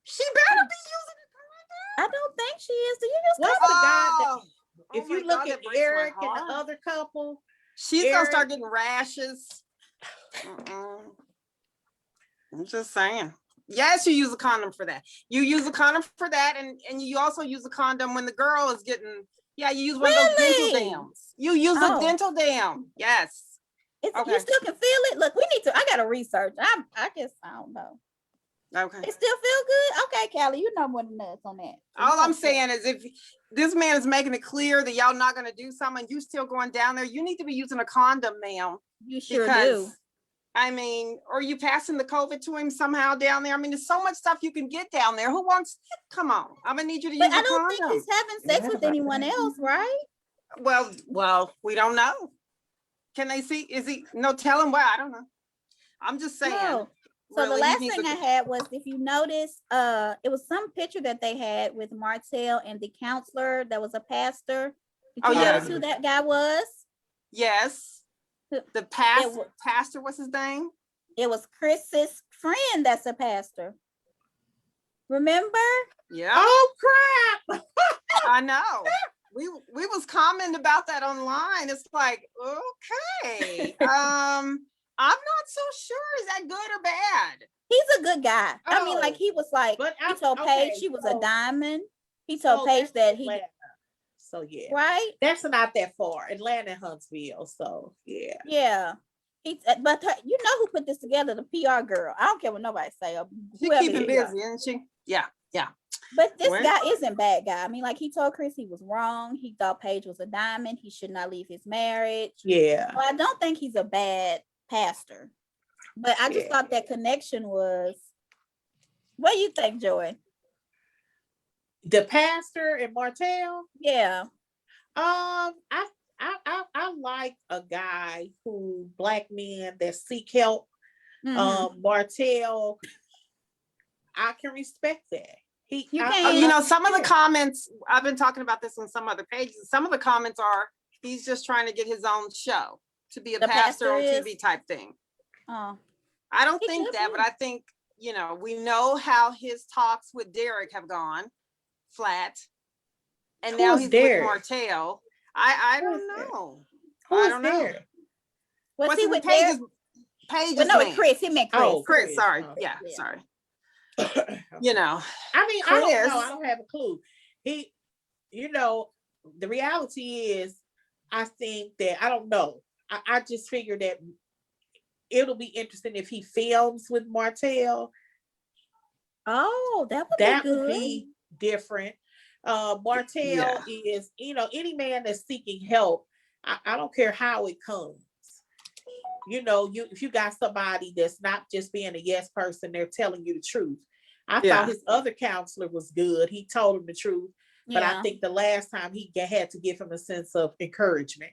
Speaker 3: She better be using a condom.
Speaker 1: I don't think she is. Do you use
Speaker 2: what's
Speaker 1: condoms?
Speaker 2: the guy that, if you look at Eric and the other couple,
Speaker 3: she's gonna start getting rashes. I'm just saying. Yes, you use a condom for that. You use a condom for that, and you also use a condom when the girl is getting. Yeah, you use one of those dental dams. You use a dental dam. Yes.
Speaker 1: Okay. You still can feel it. Look, we need to. I gotta research. I guess I don't know.
Speaker 3: Okay.
Speaker 1: It still feel good. Okay, Callie, you know more than us on that.
Speaker 3: All I'm saying is, if this man is making it clear that y'all not gonna do something, you still going down there, you need to be using a condom, ma'am.
Speaker 1: You sure do.
Speaker 3: I mean, or you passing the COVID to him somehow down there? I mean, there's so much stuff you can get down there. Who wants? Come on, I'm gonna need you to use a condom.
Speaker 1: I don't think he's having sex with anyone else, right?
Speaker 3: Well, we don't know. Can they see? Is he? No, tell him why. I don't know. I'm just saying.
Speaker 1: No. So really, the last thing I had was, if you notice, it was some picture that they had with Martell and the counselor that was a pastor. Did you notice who that guy was?
Speaker 3: Yes. The pastor, what's his name? It
Speaker 1: was Chris's friend that's a pastor. Remember?
Speaker 2: Yeah. Oh crap.
Speaker 3: I know. We was commenting about that online. It's like, okay. I'm not so sure. Is that good or bad?
Speaker 1: He's a good guy. I mean, like, he was like, he told Paige she was a diamond. He told Paige that he.
Speaker 2: So yeah,
Speaker 1: right.
Speaker 2: That's not that far. Atlanta, Huntsville. So yeah.
Speaker 1: Yeah. But you know who put this together? The PR girl. I don't care what nobody say.
Speaker 3: She keeping busy, isn't she? Yeah.
Speaker 1: But this guy isn't bad guy. I mean, like, he told Chris he was wrong. He thought Paige was a diamond. He should not leave his marriage.
Speaker 2: Yeah.
Speaker 1: Well, I don't think he's a bad pastor. But I just thought that connection was. What do you think, Joy?
Speaker 2: The pastor and Martell?
Speaker 1: Yeah.
Speaker 2: I like a guy black men that seek help. Mm-hmm. Martell, I can respect that.
Speaker 3: Some of the comments, I've been talking about this on some other pages. Some of the comments are, he's just trying to get his own show to be a pastor on TV type thing.
Speaker 1: Oh,
Speaker 3: I don't think that, but I think, we know how his talks with Derek have gone flat. And now he's with Martell. I don't know. I don't know.
Speaker 1: Was he with Paige? No, Chris. He meant Chris.
Speaker 3: Oh, Chris. Sorry. Yeah. Sorry.
Speaker 2: I mean, Chris, I don't know. I don't have a clue. The reality is, I think that, I don't know. I just figured that it'll be interesting if he films with Martell.
Speaker 1: Oh, that would
Speaker 2: be different. Martell is, any man that's seeking help, I don't care how it comes. If you got somebody that's not just being a yes person, they're telling you the truth. I thought his other counselor was good. He told him the truth. But I think the last time he had to give him a sense of encouragement,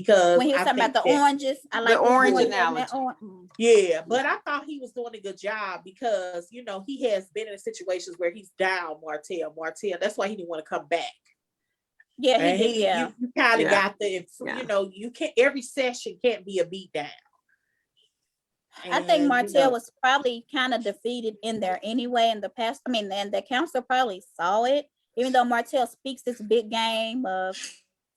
Speaker 2: because
Speaker 1: When he was
Speaker 2: I
Speaker 1: talking about
Speaker 2: think
Speaker 1: the
Speaker 2: that,
Speaker 1: oranges, I like
Speaker 3: orange
Speaker 1: that
Speaker 3: analogy.
Speaker 2: yeah, but I thought he was doing a good job because, you know, he has been in situations where he's down Martell. That's why he didn't want to come back.
Speaker 1: Yeah, he
Speaker 2: And
Speaker 1: did. Yeah.
Speaker 2: you kind of
Speaker 3: Yeah.
Speaker 2: got the,
Speaker 3: Yeah.
Speaker 2: you know, you can't, every session can't be a beat down.
Speaker 1: I think
Speaker 2: And,
Speaker 1: Martell
Speaker 2: you know,
Speaker 1: was probably kind of defeated in there anyway. In the past, I mean, and the counselor probably saw it, even though Martell speaks this big game of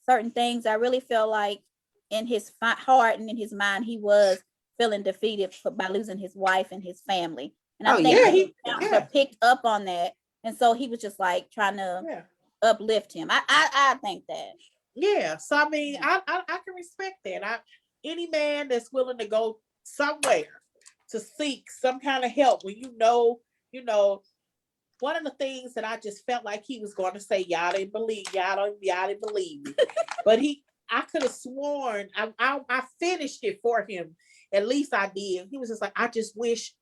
Speaker 1: certain things. I really feel like in his heart and in his mind, he was feeling defeated by losing his wife and his family. And I
Speaker 3: Oh,
Speaker 1: think
Speaker 3: yeah.
Speaker 1: the counselor picked up on that, and so he was just like trying to uplift him. I think that.
Speaker 2: Yeah. So I mean, I can respect that. Any man that's willing to go somewhere to seek some kind of help when you know, one of the things that I just felt like he was going to say, y'all didn't believe me. But I could have sworn I finished it for him. At least I did. He was just like, I just wish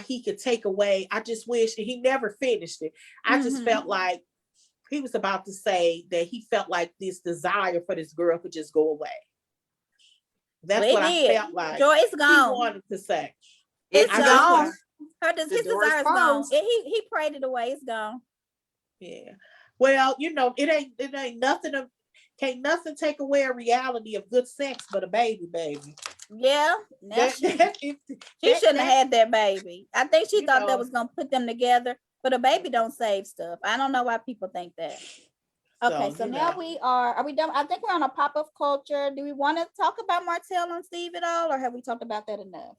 Speaker 2: he could take away. I just wish, and he never finished it. I just felt like he was about to say that he felt like this desire for this girl could just go away. That's what I felt like.
Speaker 1: Joy, it's gone.
Speaker 2: He wanted to say.
Speaker 3: It's gone.
Speaker 1: His desire is gone. He prayed it away. It's gone.
Speaker 2: Yeah. Well, it ain't nothing can't nothing take away a reality of good sex but a baby.
Speaker 1: Yeah. She shouldn't have had that baby. I think she thought that was gonna put them together, but a baby don't save stuff. I don't know why people think that. Okay, so now are we done? I think we're on a pop-up culture. Do we want to talk about Martell and Steve at all, or have we talked about that enough?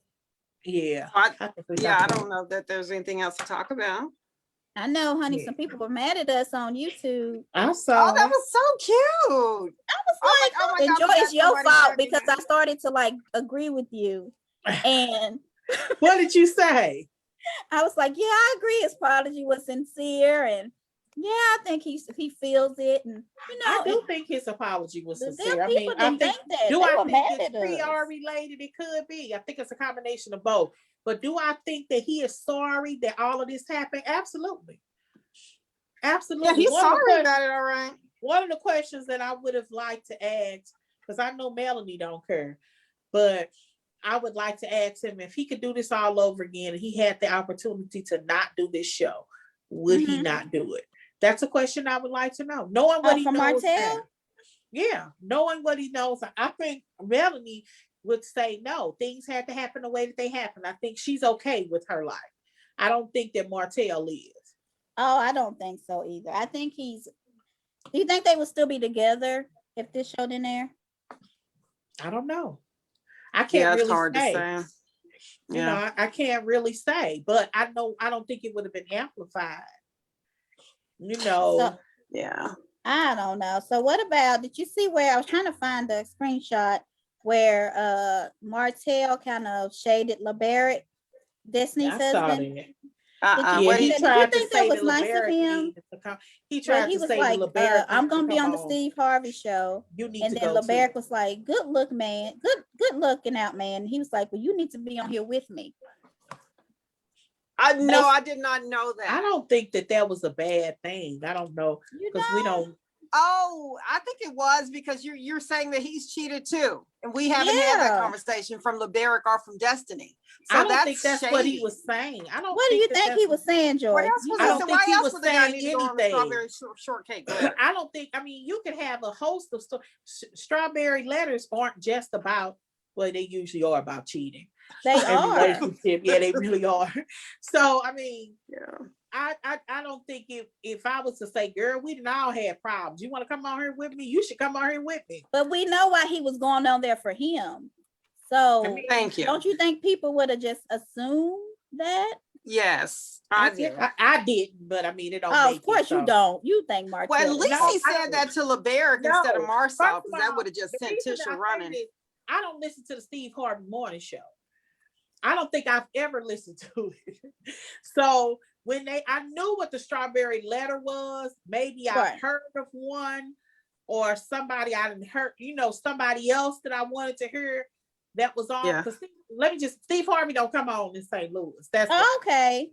Speaker 2: Yeah.
Speaker 3: I don't know that there's anything else to talk about.
Speaker 1: I know, honey, some people were mad at us on YouTube.
Speaker 2: I saw.
Speaker 3: Oh, that was so cute.
Speaker 1: I was like, oh my God, Joy, it's your fault because I started to like agree with you. And
Speaker 2: what did you say?
Speaker 1: I was like, yeah, I agree. His apology was sincere, and yeah, I think he feels it, and
Speaker 2: I do think his apology was sincere. I
Speaker 1: think that.
Speaker 2: Do I think it's PR related? It could be. I think it's a combination of both. But do I think that he is sorry that all of this happened? Absolutely. Absolutely.
Speaker 3: Yeah, he's sorry about it, all right.
Speaker 2: One of the questions that I would have liked to ask, because I know Melanie don't care, but I would like to ask him if he could do this all over again and he had the opportunity to not do this show, would he not do it? That's a question I would like to know. Knowing what he knows.
Speaker 1: Martell?
Speaker 2: Yeah, knowing what he knows. I think Melanie would say no. Things had to happen the way that they happened. I think she's okay with her life. I don't think that Martell is.
Speaker 1: Oh, I don't think so either. I think do you think they would still be together if this show didn't air?
Speaker 2: I don't know. I can't really
Speaker 3: hard
Speaker 2: say.
Speaker 3: To say.
Speaker 2: You know, I can't really say, but I don't think it would have been amplified.
Speaker 1: So,
Speaker 3: yeah.
Speaker 1: I don't know. So what about, did you see where I was trying to find the screenshot where Martell kind of shaded LeBarrett, Destiny's husband?
Speaker 2: Yeah, he tried to say
Speaker 1: that was nice of him.
Speaker 2: He tried to say
Speaker 1: like,
Speaker 2: LeBarrett,
Speaker 1: I'm gonna be on the Steve Harvey show. And then LeBarrett was like, good look, man. Good looking out, man. He was like, well, you need to be on here with me.
Speaker 3: I did not know that.
Speaker 2: I don't think that was a bad thing. I don't know, because we don't.
Speaker 3: Oh, I think it was because you're saying that he's cheated too, and we haven't had that conversation from LeBarrett or from Destiny. So
Speaker 2: I don't think that's what he was saying. I don't.
Speaker 1: What do you think he was saying, Joy?
Speaker 2: I don't think he was saying anything.
Speaker 3: Shortcake.
Speaker 2: I don't think. I mean, you could have a host of strawberry letters aren't just about. Well, they usually are about cheating.
Speaker 1: They are.
Speaker 2: Yeah, they really are. So I mean,
Speaker 3: yeah.
Speaker 2: I don't think if I was to say, girl, we didn't all have problems. You want to come on here with me? You should come on here with me.
Speaker 1: But we know why he was going on there for him. So
Speaker 3: thank you.
Speaker 1: Don't you think people would have just assumed that?
Speaker 3: Yes, I did.
Speaker 2: I didn't, but I mean, it don't.
Speaker 1: Oh, of course you don't. You think Martell?
Speaker 3: Well, at least he said that to LeBarrett instead of Marshawn, because that would have just sent Tisha running.
Speaker 2: I don't listen to the Steve Harvey Morning Show. I don't think I've ever listened to it. So when I knew what the strawberry letter was. Maybe I heard of one, or somebody I didn't heard, somebody else that I wanted to hear that was on. Yeah. Steve Harvey don't come on in St. Louis. That's
Speaker 1: okay.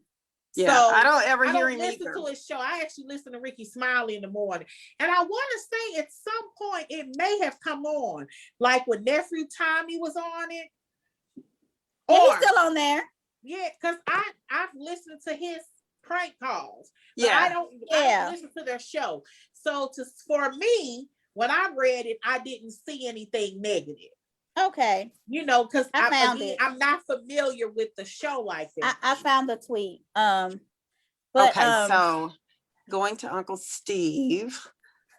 Speaker 3: Yeah,
Speaker 2: So
Speaker 3: I don't ever
Speaker 2: I
Speaker 3: hear
Speaker 2: don't
Speaker 3: him
Speaker 2: listen
Speaker 3: either.
Speaker 2: to his show. I actually listen to Ricky Smiley in the morning. And I want to say at some point it may have come on, like when Nephew Tommy was on it.
Speaker 1: Yeah, he's
Speaker 2: Or,
Speaker 1: still on there.
Speaker 2: yeah, because I've listened to his prank calls, but
Speaker 3: Yeah.
Speaker 2: I don't listen to their show. So for me, when I read it, I didn't see anything negative.
Speaker 1: Okay.
Speaker 2: You know, because
Speaker 1: I found it.
Speaker 2: I'm not familiar with the show like that.
Speaker 1: I found the tweet. But
Speaker 3: okay, so going to Uncle Steve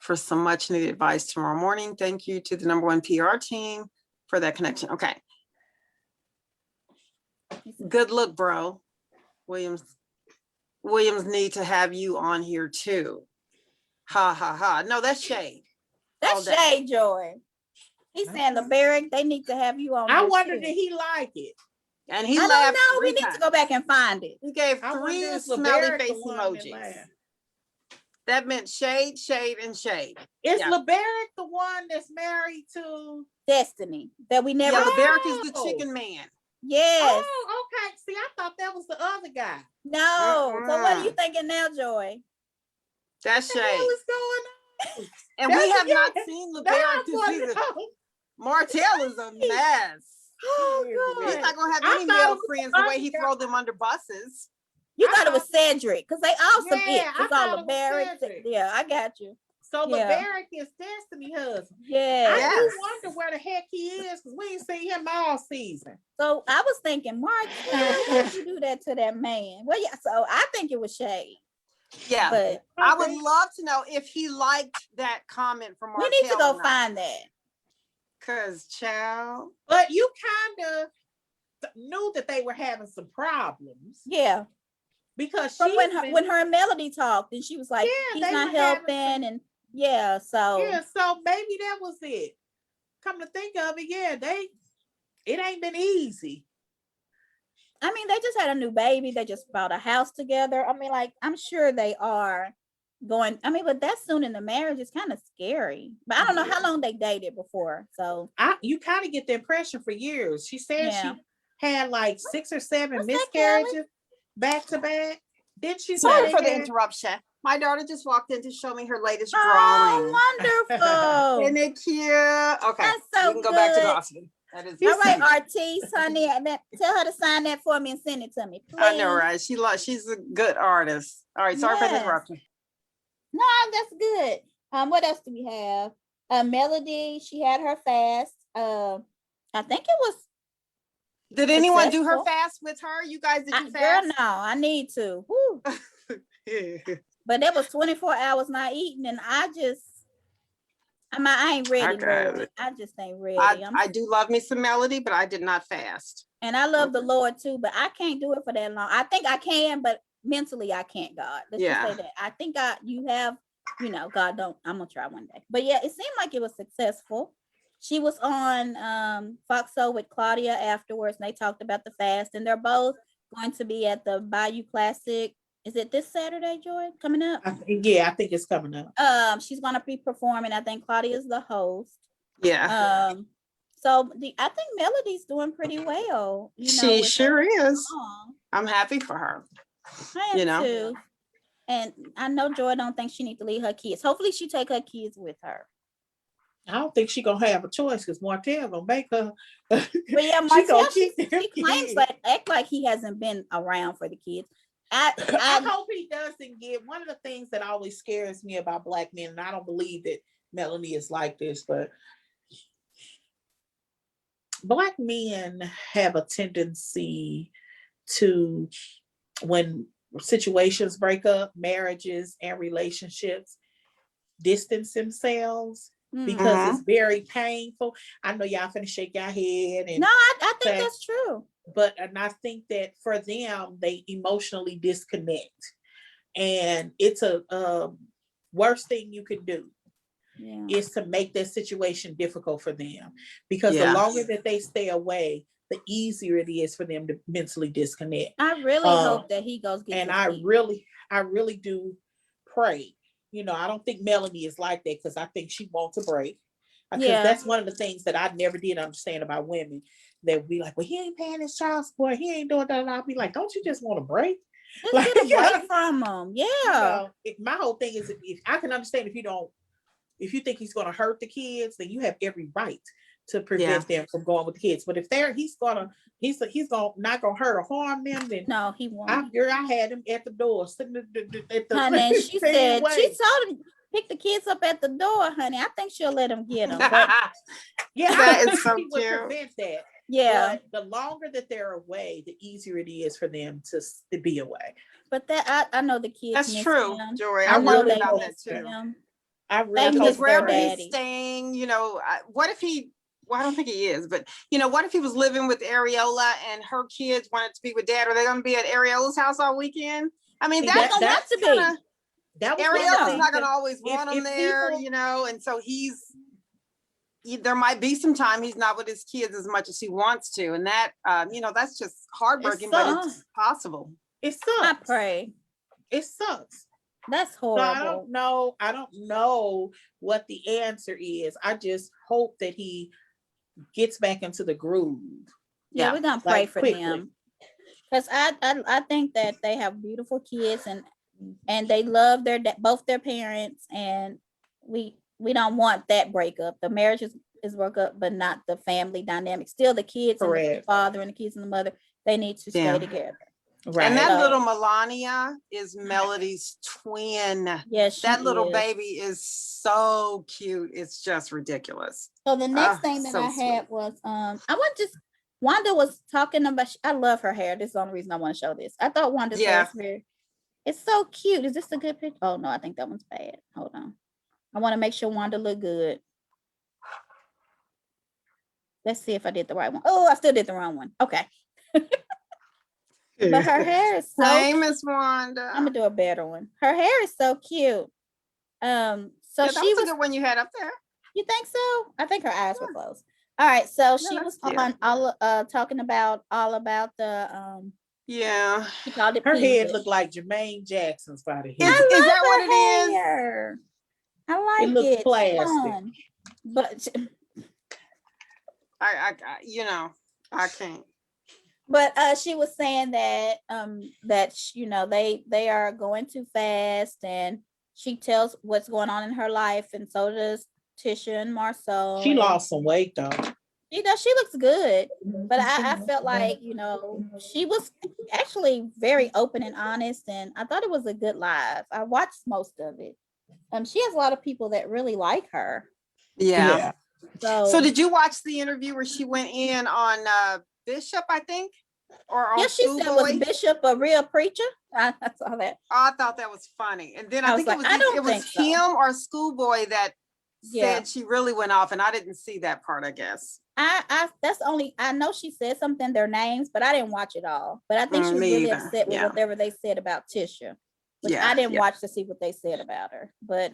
Speaker 3: for some much needed advice tomorrow morning. Thank you to the #1 PR team for that connection. Okay. Good look, bro. Williams need to have you on here too. Ha ha ha. No, that's shade.
Speaker 1: That's shade, Joy. He's saying the Barrick, they need to have you on.
Speaker 2: I wonder did he like it?
Speaker 3: And he
Speaker 1: I
Speaker 3: laughed.
Speaker 1: don't know. We
Speaker 3: 3
Speaker 1: need to go back and find it.
Speaker 3: He gave
Speaker 2: I
Speaker 3: 3
Speaker 2: wonder if
Speaker 3: smiley
Speaker 2: LeBaric
Speaker 3: face
Speaker 2: the one that
Speaker 3: emojis.
Speaker 2: laughed.
Speaker 3: That meant shade, shade, and shade.
Speaker 2: Is
Speaker 3: Yeah.
Speaker 2: LeBaric the one that's married to
Speaker 1: Destiny that we never.
Speaker 3: Yeah, LeBaric is the chicken man.
Speaker 1: Yes.
Speaker 2: Oh, okay. See, I thought that was the other guy.
Speaker 1: No. So what are you thinking now, Joy?
Speaker 3: That's
Speaker 2: What the hell
Speaker 3: shade.
Speaker 2: is going on?
Speaker 3: And we have not seen LeBaric this season. Martell is a mess.
Speaker 1: Oh
Speaker 3: He's
Speaker 1: God.
Speaker 3: not gonna have
Speaker 2: I
Speaker 3: any
Speaker 2: thought
Speaker 3: male
Speaker 2: it was
Speaker 3: friends
Speaker 2: the
Speaker 3: the way he
Speaker 2: other
Speaker 3: throw them under buses.
Speaker 1: You thought it was Cedric because they all some
Speaker 2: Yeah,
Speaker 1: it.
Speaker 2: I
Speaker 1: It's all
Speaker 2: thought it
Speaker 1: the
Speaker 2: was
Speaker 1: Barrick.
Speaker 2: Cedric.
Speaker 1: Yeah, I got you.
Speaker 2: So
Speaker 1: Yeah.
Speaker 2: LeBaric is Destiny husband.
Speaker 1: Yeah.
Speaker 2: I
Speaker 3: Yes.
Speaker 2: do wonder where the heck he is because we ain't seen him all season.
Speaker 1: So I was thinking, Mark, why would you do that to that man? Well, yeah. So I think it was shade.
Speaker 3: Yeah.
Speaker 1: But
Speaker 3: I would love to know if he liked that comment from Martell.
Speaker 1: we need to go find that.
Speaker 3: Cause child.
Speaker 2: But you kind of knew that they were having some problems.
Speaker 1: Yeah.
Speaker 2: Because
Speaker 1: From when her and Melody talked, and she was like,
Speaker 2: Yeah,
Speaker 1: he's
Speaker 2: they
Speaker 1: not
Speaker 2: were having
Speaker 1: helping, and yeah, so
Speaker 2: maybe that was it. Come to think of it, it ain't been easy.
Speaker 1: I mean, they just had a new baby. They just bought a house together. I mean, like, I'm sure they are going. I mean, but that soon in the marriage is kind of scary. But I don't know how long they dated before. So
Speaker 2: you kind of get the impression for years. She said she had like 6 or 7 miscarriages back to back. Did she?
Speaker 3: Sorry for the interruption. My daughter just walked in to show me her latest drawing.
Speaker 1: Oh, wonderful.
Speaker 3: Isn't it cute? Okay.
Speaker 1: That's so
Speaker 3: we can go back to
Speaker 1: good.
Speaker 3: gossiping. That is
Speaker 1: all right, Artiste, honey. Tell her to sign that for me and send it to me, please.
Speaker 3: I know, right? She's a good artist. All right, sorry for the interruption.
Speaker 1: No, that's good. What else do we have? Melody, she had her fast. I think it was.
Speaker 3: Did anyone do her fast with her? You guys did you fast?
Speaker 1: Girl, no, I need to. Woo. But it was 24 hours not eating, and I ain't ready, Lord. I just ain't ready.
Speaker 3: I do love me some Melody, but I did not fast.
Speaker 1: And I love the Lord too, but I can't do it for that long. I think I can, but mentally I can't, God. Let's just say that. I think you have, God don't, I'm gonna try one day. But yeah, it seemed like it was successful. She was on Foxo with Claudia afterwards, and they talked about the fast, and they're both going to be at the Bayou Classic. Is it this Saturday, Joy, coming up?
Speaker 2: I think it's coming up.
Speaker 1: She's gonna be performing. I think Claudia's the host.
Speaker 3: Yeah.
Speaker 1: So I think Melody's doing pretty well.
Speaker 3: She sure is. I'm happy for her.
Speaker 1: I am too. And I know Joy don't think she needs to leave her kids. Hopefully she take her kids with her.
Speaker 2: I don't think she's gonna have a choice because Martell gonna make her.
Speaker 1: But yeah, Martell, he claims act like he hasn't been around for the kids.
Speaker 2: I hope he doesn't get one of the things that always scares me about Black men, and I don't believe that Melanie is like this, but Black men have a tendency to, when situations break up, marriages and relationships, distance themselves because it's very painful. I know y'all finna shake your head. And
Speaker 1: no, I think that's true.
Speaker 2: And I think that for them, they emotionally disconnect. And it's a worst thing you could do is to make that situation difficult for them. Because the longer that they stay away, the easier it is for them to mentally disconnect.
Speaker 1: I really hope that he goes get
Speaker 2: and I really do pray. I don't think Melanie is like that because I think she wants a break. Because that's one of the things that I never did understand about women. That would be like, well, he ain't paying his child support. He ain't doing that. And I'll be like, don't you just want a break?
Speaker 1: Just
Speaker 2: Like,
Speaker 1: get away from him. Yeah.
Speaker 2: my whole thing is, if I can understand if you think he's going to hurt the kids, then you have every right to prevent them from going with the kids. But if he's gonna not gonna hurt or harm them, then
Speaker 1: No, he won't.
Speaker 2: I had him at the door sitting at the
Speaker 1: Honey, she said
Speaker 2: way.
Speaker 1: she told him pick the kids up at the door, honey. I think she'll let him get them. But
Speaker 2: Yeah,
Speaker 3: That
Speaker 2: I
Speaker 3: is so
Speaker 2: he would
Speaker 3: cute.
Speaker 2: prevent that.
Speaker 1: yeah,
Speaker 2: But the longer that they're away, the easier it is for them to be away.
Speaker 1: but that I know the kids
Speaker 3: That's
Speaker 1: miss
Speaker 3: true,
Speaker 1: him.
Speaker 3: Joy.
Speaker 2: I
Speaker 3: I
Speaker 1: know
Speaker 3: wondered
Speaker 2: really
Speaker 3: about
Speaker 1: hope
Speaker 3: that too.
Speaker 1: him.
Speaker 2: I
Speaker 1: They
Speaker 2: really
Speaker 1: miss
Speaker 3: Because
Speaker 2: hope
Speaker 1: their
Speaker 3: wherever he's
Speaker 1: daddy.
Speaker 3: staying, what if he, well, I don't think he is, but what if he was living with Areola and her kids wanted to be with dad? Are they going to be at Areola's house all weekend? I mean,
Speaker 2: See,
Speaker 1: They don't have to be.
Speaker 2: that was one of the
Speaker 3: Areola's
Speaker 2: things
Speaker 3: not going to
Speaker 2: that
Speaker 3: always want him
Speaker 2: if
Speaker 3: there,
Speaker 2: people-
Speaker 3: and so there might be some time he's not with his kids as much as he wants to. And that, that's just heartbreaking, but
Speaker 1: sucks.
Speaker 3: it's possible.
Speaker 2: It
Speaker 1: I
Speaker 2: sucks.
Speaker 1: pray.
Speaker 2: It sucks.
Speaker 1: That's
Speaker 2: So I
Speaker 1: horrible.
Speaker 2: don't know what the answer is. I just hope that he gets back into the groove.
Speaker 1: Yeah, we're gonna pray
Speaker 2: like,
Speaker 1: for
Speaker 2: quickly.
Speaker 1: them. Because I think that they have beautiful kids and they love both their parents, and we don't want that breakup. The marriage is broke up, but not the family dynamic. Still the kids and the
Speaker 2: Correct.
Speaker 1: father and the kids and the mother, they need to
Speaker 3: Yeah.
Speaker 1: stay together.
Speaker 2: Right.
Speaker 3: And that
Speaker 1: So-
Speaker 3: little Melania is Melody's twin.
Speaker 1: Yes,
Speaker 3: That little
Speaker 1: is.
Speaker 3: baby is so cute. It's just ridiculous.
Speaker 1: So the next thing that
Speaker 3: so
Speaker 1: I had was Wanda was talking about. I love her hair. This is the only reason I want to show this. I thought Wanda's hair is very. It's so cute. Is this a good picture? Oh no, I think that one's bad. Hold on. I want to make sure Wanda look good. Let's see if I did the right one. Oh, I still did the wrong one. Okay. But her hair is so.
Speaker 3: Same as Wanda.
Speaker 1: I'm gonna do a better one. Her hair is so cute. So
Speaker 3: Yeah, that
Speaker 1: she
Speaker 3: was a
Speaker 1: was.
Speaker 3: good one you had up there.
Speaker 1: You think so? I think her eyes were closed. All right, so she
Speaker 3: that's
Speaker 1: was
Speaker 3: cute.
Speaker 1: on talking about all about the
Speaker 3: Yeah.
Speaker 1: she called it
Speaker 2: Her head
Speaker 1: penis.
Speaker 2: looked like Jermaine Jackson's body.
Speaker 3: Is
Speaker 1: I
Speaker 3: that
Speaker 1: love
Speaker 3: what
Speaker 1: her
Speaker 3: it is?
Speaker 1: hair. I like
Speaker 2: looks
Speaker 1: it.
Speaker 2: plastic.
Speaker 1: Come on. But
Speaker 3: I can't.
Speaker 1: she was saying that they are going too fast, and she tells what's going on in her life, and so does Tisha and Marceau.
Speaker 2: She
Speaker 1: and
Speaker 2: lost some weight though.
Speaker 1: she does. She looks good, but I felt like she was actually very open and honest, and I thought it was a good live. I watched most of it. She has a lot of people that really like her.
Speaker 3: Yeah. So
Speaker 1: So
Speaker 3: did you watch the interview where she went in on Bishop, I think? Or on
Speaker 1: yeah, she said,
Speaker 3: Schoolboy?
Speaker 1: was Bishop a real preacher? I saw that.
Speaker 3: I thought that was funny. And then
Speaker 1: I
Speaker 3: I
Speaker 1: was
Speaker 3: think
Speaker 1: like, I don't
Speaker 3: it was
Speaker 1: think so.
Speaker 3: him or Schoolboy that
Speaker 1: Yeah.
Speaker 3: said she really went off, and I didn't see that part, I guess.
Speaker 1: That's only, I know she said something, their names, but I didn't watch it all. But I think she was
Speaker 3: Me
Speaker 1: really
Speaker 3: either.
Speaker 1: upset with
Speaker 3: Yeah.
Speaker 1: whatever they said about Tisha, which
Speaker 3: Yeah,
Speaker 1: I didn't
Speaker 3: yeah.
Speaker 1: watch to see what they said about her. But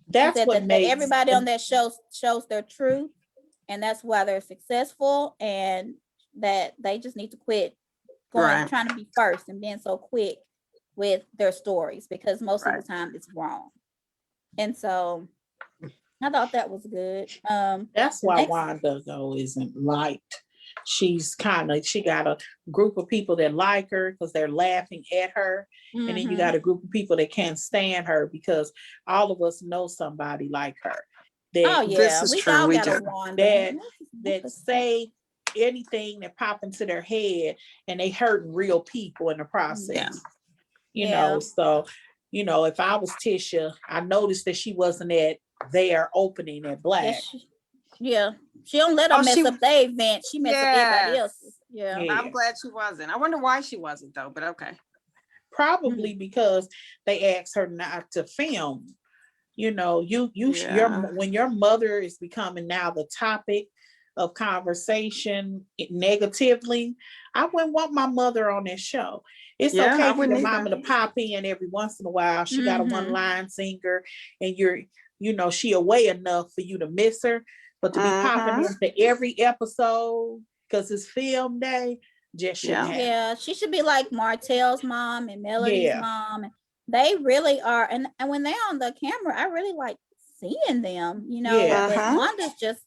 Speaker 2: That's
Speaker 1: said
Speaker 2: what
Speaker 1: that
Speaker 2: makes
Speaker 1: everybody on that shows their truth, and that's why they're successful, and that they just need to quit trying to be first and being so quick with their stories, because most of the time it's wrong. And so I thought that was good.
Speaker 2: That's why Wanda though isn't liked. She got a group of people that like her because they're laughing at her. And then you got a group of people that can't stand her because all of us know somebody like her.
Speaker 1: Oh yeah,
Speaker 3: This is
Speaker 1: we
Speaker 3: true,
Speaker 1: all
Speaker 3: we
Speaker 1: got a
Speaker 3: do.
Speaker 1: Wanda.
Speaker 2: That say anything that pop into their head, and they hurting real people in the process. So if I was Tisha, I noticed that she wasn't at their opening at Black.
Speaker 1: She don't let them mess
Speaker 3: she-
Speaker 1: up their event. She messed up everybody
Speaker 3: Yes.
Speaker 1: else's. Yeah.
Speaker 3: I'm glad she wasn't. I wonder why she wasn't though, but okay.
Speaker 2: Probably because they asked her not to film. When your mother is becoming now the topic of conversation negatively, I wouldn't want my mother on this show. It's
Speaker 3: Yeah, I
Speaker 2: okay for
Speaker 3: wouldn't
Speaker 2: your
Speaker 3: either.
Speaker 2: mama to pop in every once in a while. She got a one-line singer, and she away enough for you to miss her, but to be popping into every episode because it's film day, just shouldn't happen.
Speaker 1: Yeah, she should be like Martell's mom and Melody's mom. They really are, and when they're on the camera, I really like seeing them. But Wanda's just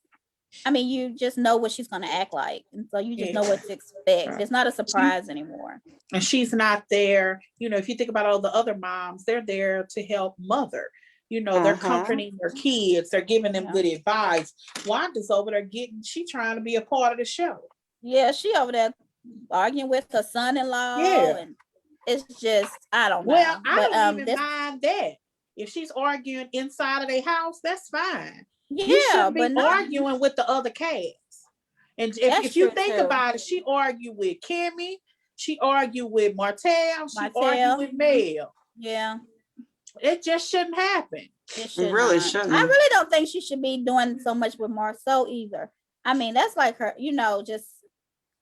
Speaker 1: I mean, you just know what she's going to act like. And so you just know
Speaker 2: Yeah.
Speaker 1: what to expect.
Speaker 2: Right.
Speaker 1: It's not a surprise anymore.
Speaker 2: And she's not there. You know, if you think about all the other moms, they're there to help mother. You know, they're comforting their kids. They're giving them good advice. Wanda's over there she trying to be a part of the show.
Speaker 1: Yeah, she over there arguing with her son-in-law.
Speaker 2: Yeah.
Speaker 1: And it's just, I don't know.
Speaker 2: Well, I
Speaker 1: but,
Speaker 2: don't even mind that. If she's arguing inside of their house, that's fine. You
Speaker 1: Yeah,
Speaker 2: shouldn't
Speaker 1: but
Speaker 2: be
Speaker 1: not,
Speaker 2: arguing with the other cast. And
Speaker 1: That's
Speaker 2: if you
Speaker 1: true,
Speaker 2: think
Speaker 1: too.
Speaker 2: about it, she argued with Kimmy, she argued with Martell, she
Speaker 1: Martell.
Speaker 2: argued with Mel.
Speaker 1: yeah,
Speaker 2: It just shouldn't happen.
Speaker 1: it should
Speaker 3: really
Speaker 1: not.
Speaker 3: shouldn't.
Speaker 1: I really don't think she should be doing so much with Marceau either. I mean, that's like her, you know, just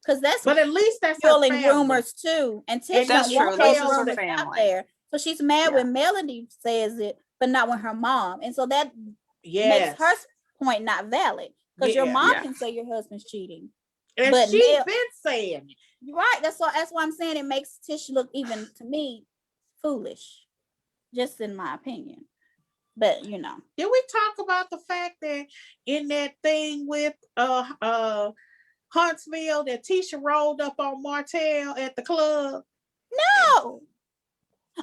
Speaker 1: because that's
Speaker 2: But at least that's her
Speaker 1: fueling
Speaker 2: family.
Speaker 1: rumors too. And Tish
Speaker 3: That's
Speaker 1: don't want
Speaker 3: true.
Speaker 1: those
Speaker 3: This is her
Speaker 1: rumors out
Speaker 3: family.
Speaker 1: there. So she's mad
Speaker 3: Yeah.
Speaker 1: when Melanie says it, but not when her mom. And so that
Speaker 2: Yes.
Speaker 1: makes her point not valid. Because your
Speaker 2: Yeah.
Speaker 1: mom
Speaker 3: Yeah.
Speaker 1: can say your husband's cheating.
Speaker 2: And
Speaker 1: but
Speaker 2: she's
Speaker 1: Mel-
Speaker 2: been saying it.
Speaker 1: Right. That's why I'm saying it makes Tish look, even to me, foolish. Just in my opinion. But you know.
Speaker 2: Did we talk about the fact that in that thing with Huntsville that Tisha rolled up on Martell at the club?
Speaker 1: No.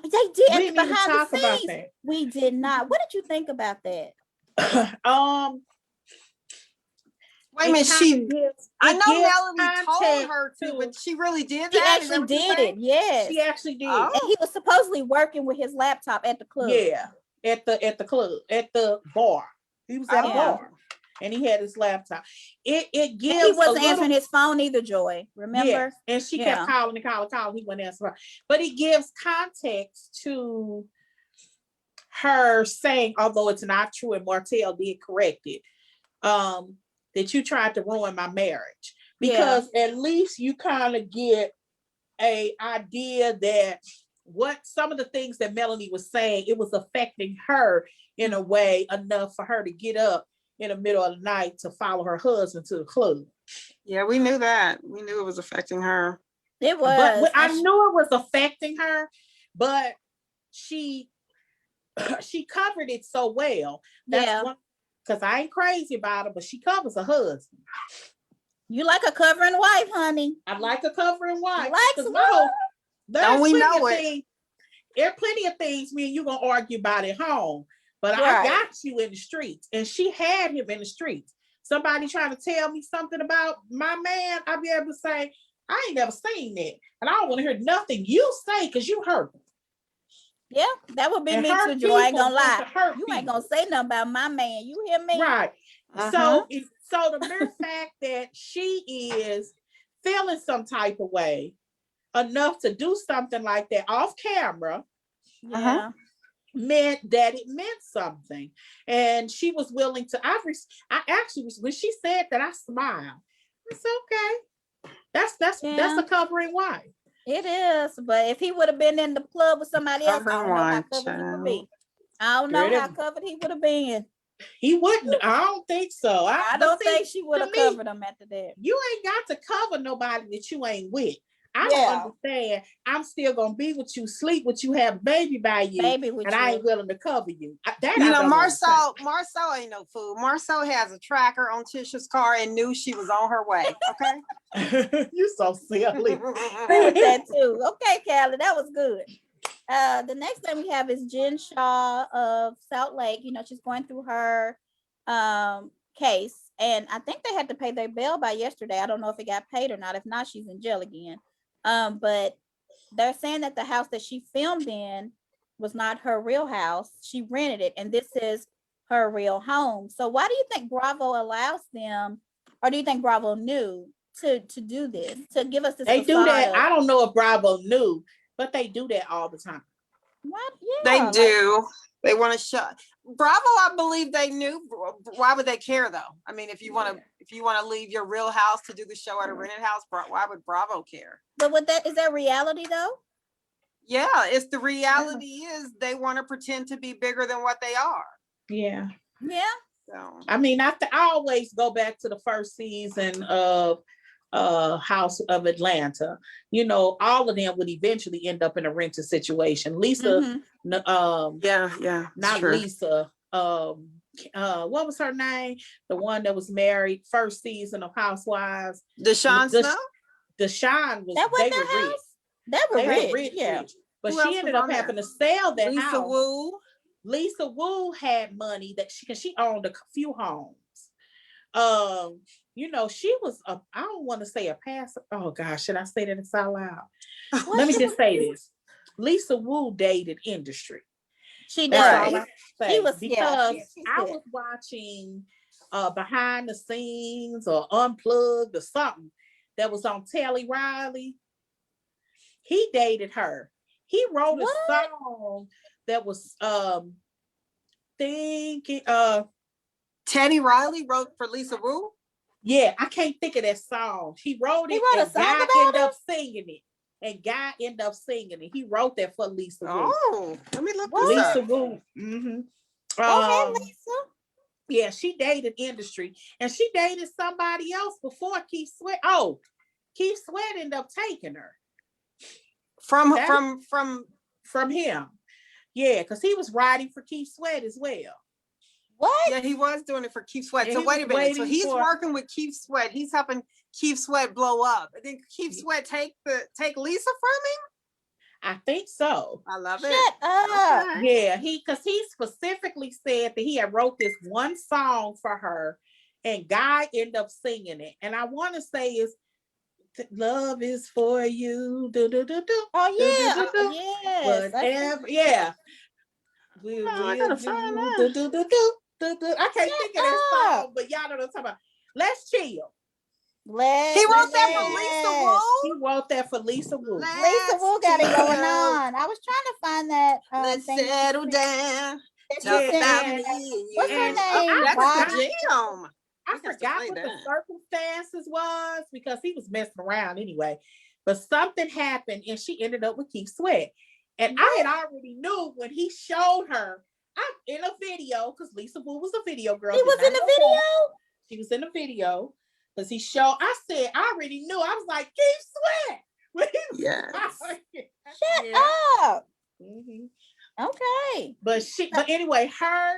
Speaker 1: They did
Speaker 2: We
Speaker 1: at
Speaker 2: didn't
Speaker 1: the
Speaker 2: even
Speaker 1: behind
Speaker 2: talk
Speaker 1: the
Speaker 2: about
Speaker 1: scenes.
Speaker 2: that.
Speaker 1: We did not. What did you think about that?
Speaker 3: Wait a minute, I know Melanie told
Speaker 2: context
Speaker 3: her to, but she really did
Speaker 1: She
Speaker 3: that? Is that
Speaker 1: actually
Speaker 3: what you're
Speaker 1: did it.
Speaker 3: saying?
Speaker 1: Yes.
Speaker 2: She actually did.
Speaker 3: Oh.
Speaker 1: And he was supposedly working with his laptop at the club.
Speaker 2: Yeah, at the club, at the bar. He was at a
Speaker 3: Oh.
Speaker 2: bar, and he had his laptop. It
Speaker 1: And
Speaker 2: gives.
Speaker 1: he wasn't
Speaker 2: a little,
Speaker 1: answering his phone either, Joy. Remember?
Speaker 2: Yes, and she
Speaker 1: Yeah.
Speaker 2: kept calling and calling. He wouldn't answer her. But it gives context to her saying, although it's not true, and Martell did correct it, that you tried to ruin my marriage. Because at least you kind of get a idea that what some of the things that Melanie was saying, it was affecting her in a way enough for her to get up in the middle of the night to follow her husband to the club.
Speaker 3: Yeah, we knew that. We knew it was affecting her.
Speaker 1: It was.
Speaker 2: But I knew it was affecting her, but she covered it so well. That's because I ain't crazy about her, but she covers her husband.
Speaker 1: You like a covering wife, honey.
Speaker 2: I like a covering wife.
Speaker 1: Likes
Speaker 3: Don't we know it?
Speaker 2: There are plenty of things me and you gonna argue about at home, but
Speaker 1: Right.
Speaker 2: I got you in the streets, and she had him in the streets. Somebody trying to tell me something about my man, I'll be able to say, I ain't never seen that, and I don't want to hear nothing you say because you hurt me.
Speaker 1: Yeah, that would be
Speaker 2: And
Speaker 1: me
Speaker 2: her
Speaker 1: too, Joy. I ain't
Speaker 2: people
Speaker 1: gonna
Speaker 2: want
Speaker 1: lie.
Speaker 2: to hurt
Speaker 1: You ain't
Speaker 2: people.
Speaker 1: gonna say nothing about my man. You hear me?
Speaker 2: Right.
Speaker 3: Uh-huh.
Speaker 2: So the mere fact that she is feeling some type of way enough to do something like that off camera
Speaker 1: Yeah.
Speaker 2: meant that it meant something. And she was willing to, I actually was, when she said that, I smiled. It's okay. That's a covering wife.
Speaker 1: It is, but if he would have been in the club with somebody else, I don't know how covered he would be. I don't know how covered he would have been.
Speaker 2: He wouldn't. I don't think so.
Speaker 1: I don't think she would have covered him after that.
Speaker 2: You ain't got to cover nobody that you ain't with. I don't understand. I'm still gonna be with you, sleep with you, have a baby by you, and I ain't willing to cover you.
Speaker 3: Marceau ain't no fool. Marceau has a tracker on Tisha's car and knew she was on her way. Okay.
Speaker 2: You so silly.
Speaker 1: Agree with that too. Okay, Callie, that was good. The next thing we have is Jen Shaw of Salt Lake. You know, she's going through her case, and I think they had to pay their bail by yesterday. I don't know if it got paid or not. If not, she's in jail again. But they're saying that the house that she filmed in was not her real house. She rented it, and this is her real home. So why do you think Bravo allows them, or do you think Bravo knew to do this, to give us this?
Speaker 2: They do that. I don't know if Bravo knew, but they do that all the time.
Speaker 1: What? Yeah,
Speaker 3: they do. They want to show Bravo. I believe they knew. Why would they care though? I mean, if you want to leave your real house to do the show at a rented house, why would Bravo care?
Speaker 1: But is that reality though?
Speaker 3: Yeah, it's the reality is they want to pretend to be bigger than what they are.
Speaker 2: Yeah.
Speaker 1: Yeah.
Speaker 3: So
Speaker 2: I mean, I always go back to the first season of House of Atlanta. You know, all of them would eventually end up in a rented situation. Lisa,
Speaker 3: yeah,
Speaker 2: not
Speaker 3: true.
Speaker 2: Lisa. what was her name? The one that was married first season of Housewives.
Speaker 3: Deshaun Snow?
Speaker 2: Deshaun was,
Speaker 1: That wasn't
Speaker 2: they were
Speaker 1: their
Speaker 2: rich.
Speaker 1: house. They were
Speaker 2: They
Speaker 1: rich.
Speaker 2: were rich,
Speaker 1: Yeah.
Speaker 2: rich. But
Speaker 3: Who else
Speaker 2: she
Speaker 3: was
Speaker 2: ended up
Speaker 3: on there?
Speaker 2: having to sell that
Speaker 3: Lisa
Speaker 2: house.
Speaker 3: Wu.
Speaker 2: Lisa Wu had money that she owned a few homes. You know, she was a, I don't want to say a passer. Oh gosh, should I say that it's out loud? Let me just say this. Lisa Wu dated industry.
Speaker 1: She
Speaker 2: That's
Speaker 1: does.
Speaker 2: all I say.
Speaker 1: She was, yeah,
Speaker 2: Because
Speaker 1: she's
Speaker 2: I
Speaker 1: good.
Speaker 2: was watching behind the scenes or unplugged or something that was on Telly Riley. He dated her. He wrote
Speaker 1: What?
Speaker 2: a song that was thinking
Speaker 3: Teddy Riley wrote for Lisa Wu.
Speaker 2: yeah, I can't think of that song. He wrote
Speaker 1: He
Speaker 2: it
Speaker 1: wrote a
Speaker 2: and
Speaker 1: song
Speaker 2: Guy
Speaker 1: about
Speaker 2: ended
Speaker 1: her?
Speaker 2: up singing it. And Guy ended up singing it. He wrote that for Lisa Wu.
Speaker 3: Oh, let me look
Speaker 1: What?
Speaker 3: this
Speaker 2: Lisa
Speaker 3: up.
Speaker 2: Wu. Mm-hmm.
Speaker 1: Go ahead, Lisa.
Speaker 2: Yeah, she dated industry. And she dated somebody else before Keith Sweat. Oh, Keith Sweat ended up taking her.
Speaker 3: From
Speaker 2: him. Yeah, because he was writing for Keith Sweat as well.
Speaker 1: What?
Speaker 3: yeah, he was doing it for Keith Sweat.
Speaker 2: Yeah,
Speaker 3: So
Speaker 2: he
Speaker 3: wait a
Speaker 2: was
Speaker 3: minute. So
Speaker 2: waiting
Speaker 3: he's
Speaker 2: for-
Speaker 3: working with Keith Sweat. He's helping Keith Sweat blow up. I think Keith Sweat take Lisa from him.
Speaker 2: I think so.
Speaker 3: I love
Speaker 1: Shut
Speaker 3: it.
Speaker 1: up.
Speaker 3: Okay.
Speaker 2: Yeah, because he specifically said that he had wrote this one song for her and Guy ended up singing it. And I want to say is love is for you. Do, do, do, do.
Speaker 1: Oh yeah.
Speaker 2: Do, do, do, do.
Speaker 1: Yes.
Speaker 2: Whatever. Yeah.
Speaker 3: I gotta find that.
Speaker 2: Do, do, do, do, do, do. I can't think of that
Speaker 1: up.
Speaker 2: song, but y'all know what I'm talking about. Let's chill.
Speaker 3: He wrote that for Lisa Wu.
Speaker 2: He wrote that for Lisa Wu.
Speaker 1: Lisa Wu got it going
Speaker 3: chill.
Speaker 1: on. I was trying to find that.
Speaker 3: Let's
Speaker 1: thing
Speaker 3: settle down.
Speaker 1: that
Speaker 3: Talk
Speaker 1: you sent
Speaker 3: about
Speaker 1: me.
Speaker 3: me and you.
Speaker 1: What's her
Speaker 2: And
Speaker 1: name?
Speaker 3: That's
Speaker 1: Bob?
Speaker 3: a good jam.
Speaker 2: I
Speaker 3: We have to
Speaker 2: forgot
Speaker 3: play
Speaker 2: what the
Speaker 3: that.
Speaker 2: circumstances was because he was messing around anyway. But something happened and she ended up with Keith Sweat. And I had already knew when he showed her in a video, because Lisa Wu was a video girl.
Speaker 1: He was in the video?
Speaker 2: She was in the video because he showed. I said, I already knew. I was like, Keith Sweat.
Speaker 3: Yes.
Speaker 1: Shut up.
Speaker 2: Mm-hmm.
Speaker 1: Okay.
Speaker 2: But anyway,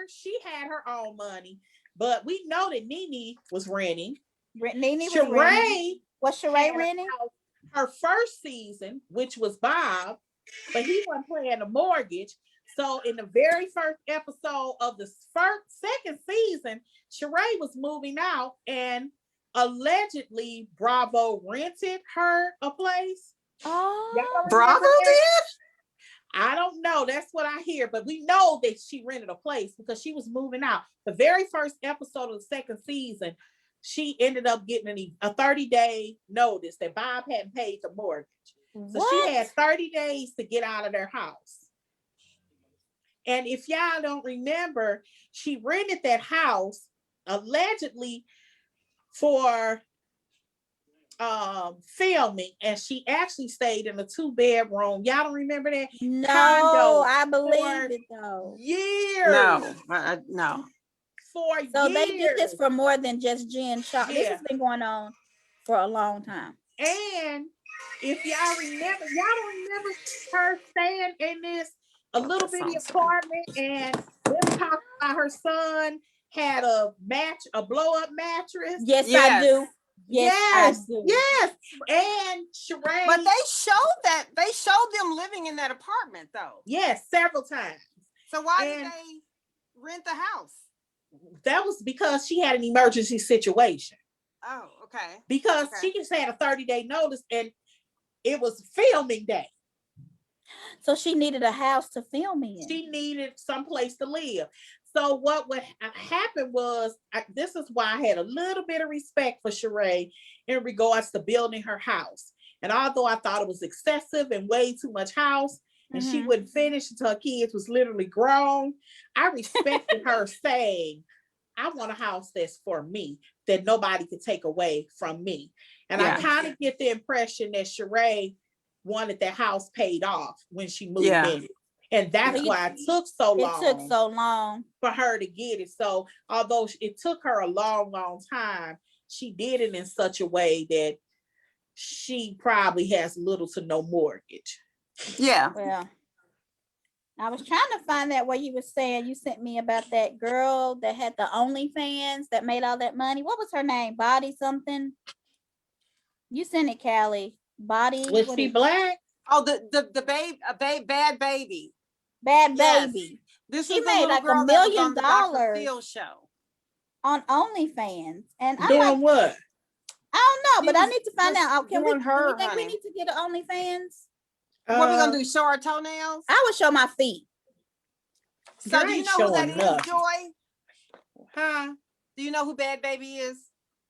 Speaker 2: she had her own money. But we know that Nene was renting.
Speaker 1: Nene was renting.
Speaker 2: Sheree
Speaker 1: Was Sheree renting?
Speaker 2: her first season, which was Bob, but he wasn't paying the mortgage. So in the very first episode of the second season, Sheree was moving out and allegedly Bravo rented her a place.
Speaker 1: Oh,
Speaker 3: Bravo did?
Speaker 2: I don't know. That's what I hear. But we know that she rented a place because she was moving out. The very first episode of the second season, she ended up getting a 30-day notice that Bob hadn't paid the mortgage. So she had 30 days to get out of their house. And if y'all don't remember, she rented that house allegedly for filming, and she actually stayed in a 2-bedroom. Y'all don't remember that?
Speaker 1: No,
Speaker 2: Condo
Speaker 1: I believe
Speaker 2: for
Speaker 1: it though.
Speaker 2: Years.
Speaker 3: No.
Speaker 2: For
Speaker 1: So
Speaker 2: years.
Speaker 1: they did this for more than just Jen Shaw. This has been going on for a long time.
Speaker 2: And if y'all remember, y'all don't remember her staying in this a little bitty apartment and them talking about her son had a blow-up mattress.
Speaker 1: Yes, I do. Yes, I do.
Speaker 2: Yes. And Sheree.
Speaker 3: But they showed them living in that apartment though.
Speaker 2: Yes, several times.
Speaker 3: So why did they rent the house?
Speaker 2: That was because she had an emergency situation.
Speaker 3: Oh, okay.
Speaker 2: Because she just had a 30-day notice and it was filming day.
Speaker 1: So she needed a house to film in.
Speaker 2: She needed someplace to live. So what would happen was, this is why I had a little bit of respect for Sheree in regards to building her house. And although I thought it was excessive and way too much house, and she wouldn't finish until her kids was literally grown, I respected her saying, I want a house that's for me, that nobody could take away from me. And I kind of get the impression that Sheree wanted that house paid off when she moved in. And that's why it took so long.
Speaker 1: It took so long
Speaker 2: for her to get it. So although it took her a long, long time, she did it in such a way that she probably has little to no mortgage.
Speaker 3: Yeah.
Speaker 1: Well, I was trying to find that where you were saying you sent me about that girl that had the OnlyFans that made all that money. What was her name? Body something. You sent it, Callie. Body.
Speaker 2: Was
Speaker 1: what
Speaker 2: she
Speaker 1: is-
Speaker 2: black?
Speaker 3: Oh, the bad baby.
Speaker 1: Bad
Speaker 3: Yes.
Speaker 1: baby
Speaker 3: This
Speaker 1: She
Speaker 3: is the
Speaker 1: made
Speaker 3: little
Speaker 1: like $1
Speaker 3: girl that was
Speaker 1: million
Speaker 3: on the Dr. Phil show.
Speaker 1: on OnlyFans, and I'm
Speaker 2: Doing
Speaker 1: like,
Speaker 2: what?
Speaker 1: I don't know,
Speaker 3: She
Speaker 1: but I
Speaker 3: was
Speaker 1: need to find
Speaker 3: just
Speaker 1: out. Can we?
Speaker 3: doing her,
Speaker 1: Do we think we
Speaker 3: honey.
Speaker 1: need to get an OnlyFans?
Speaker 3: What are we gonna do? Show our toenails?
Speaker 1: I would show my feet.
Speaker 3: So
Speaker 2: you
Speaker 3: do you
Speaker 2: ain't
Speaker 3: know who that
Speaker 2: showing
Speaker 3: is,
Speaker 2: nothing.
Speaker 3: Joy?
Speaker 2: Huh?
Speaker 3: Do you know who Bad Baby is?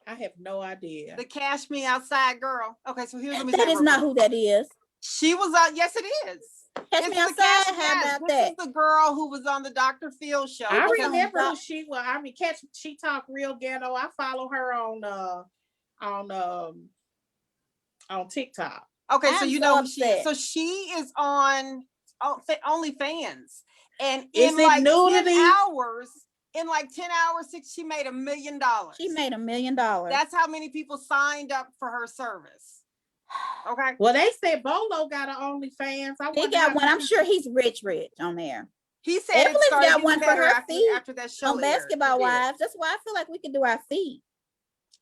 Speaker 2: I have no idea.
Speaker 3: The Cash Me Outside girl. Okay, so here's let me
Speaker 1: That
Speaker 3: say
Speaker 1: is
Speaker 3: real
Speaker 1: not
Speaker 3: quick.
Speaker 1: who that is.
Speaker 3: She was on. Yes, it is.
Speaker 1: Catch
Speaker 3: It's
Speaker 1: me
Speaker 3: the
Speaker 1: outside.
Speaker 3: Cash-
Speaker 1: How
Speaker 3: yes,
Speaker 1: about
Speaker 3: this
Speaker 1: that?
Speaker 3: is the girl who was on the Dr. Phil show.
Speaker 2: I
Speaker 1: was on
Speaker 2: remember who
Speaker 1: Doc-
Speaker 2: she was. I mean, she talked real ghetto. I follow her on TikTok.
Speaker 3: Okay, so
Speaker 1: I'm
Speaker 3: you
Speaker 1: so
Speaker 3: know who she is.
Speaker 1: upset.
Speaker 3: So she is on OnlyFans, and
Speaker 2: Is
Speaker 3: in
Speaker 2: it
Speaker 3: like 10
Speaker 2: nudity?
Speaker 3: hours, she made $1 million.
Speaker 1: She made $1 million.
Speaker 3: That's how many people signed up for her service. Okay.
Speaker 2: Well, they said Bolo got an OnlyFans. I
Speaker 1: He
Speaker 2: wonder
Speaker 1: got
Speaker 2: how
Speaker 1: one.
Speaker 2: many
Speaker 1: I'm sure he's rich on there.
Speaker 3: He said it
Speaker 1: Evelyn's
Speaker 3: started
Speaker 1: got
Speaker 3: getting
Speaker 1: one for
Speaker 3: better
Speaker 1: her feet
Speaker 3: after that show
Speaker 1: on
Speaker 3: aired.
Speaker 1: Basketball
Speaker 3: He did.
Speaker 1: Wives. That's why I feel like we could do our feet.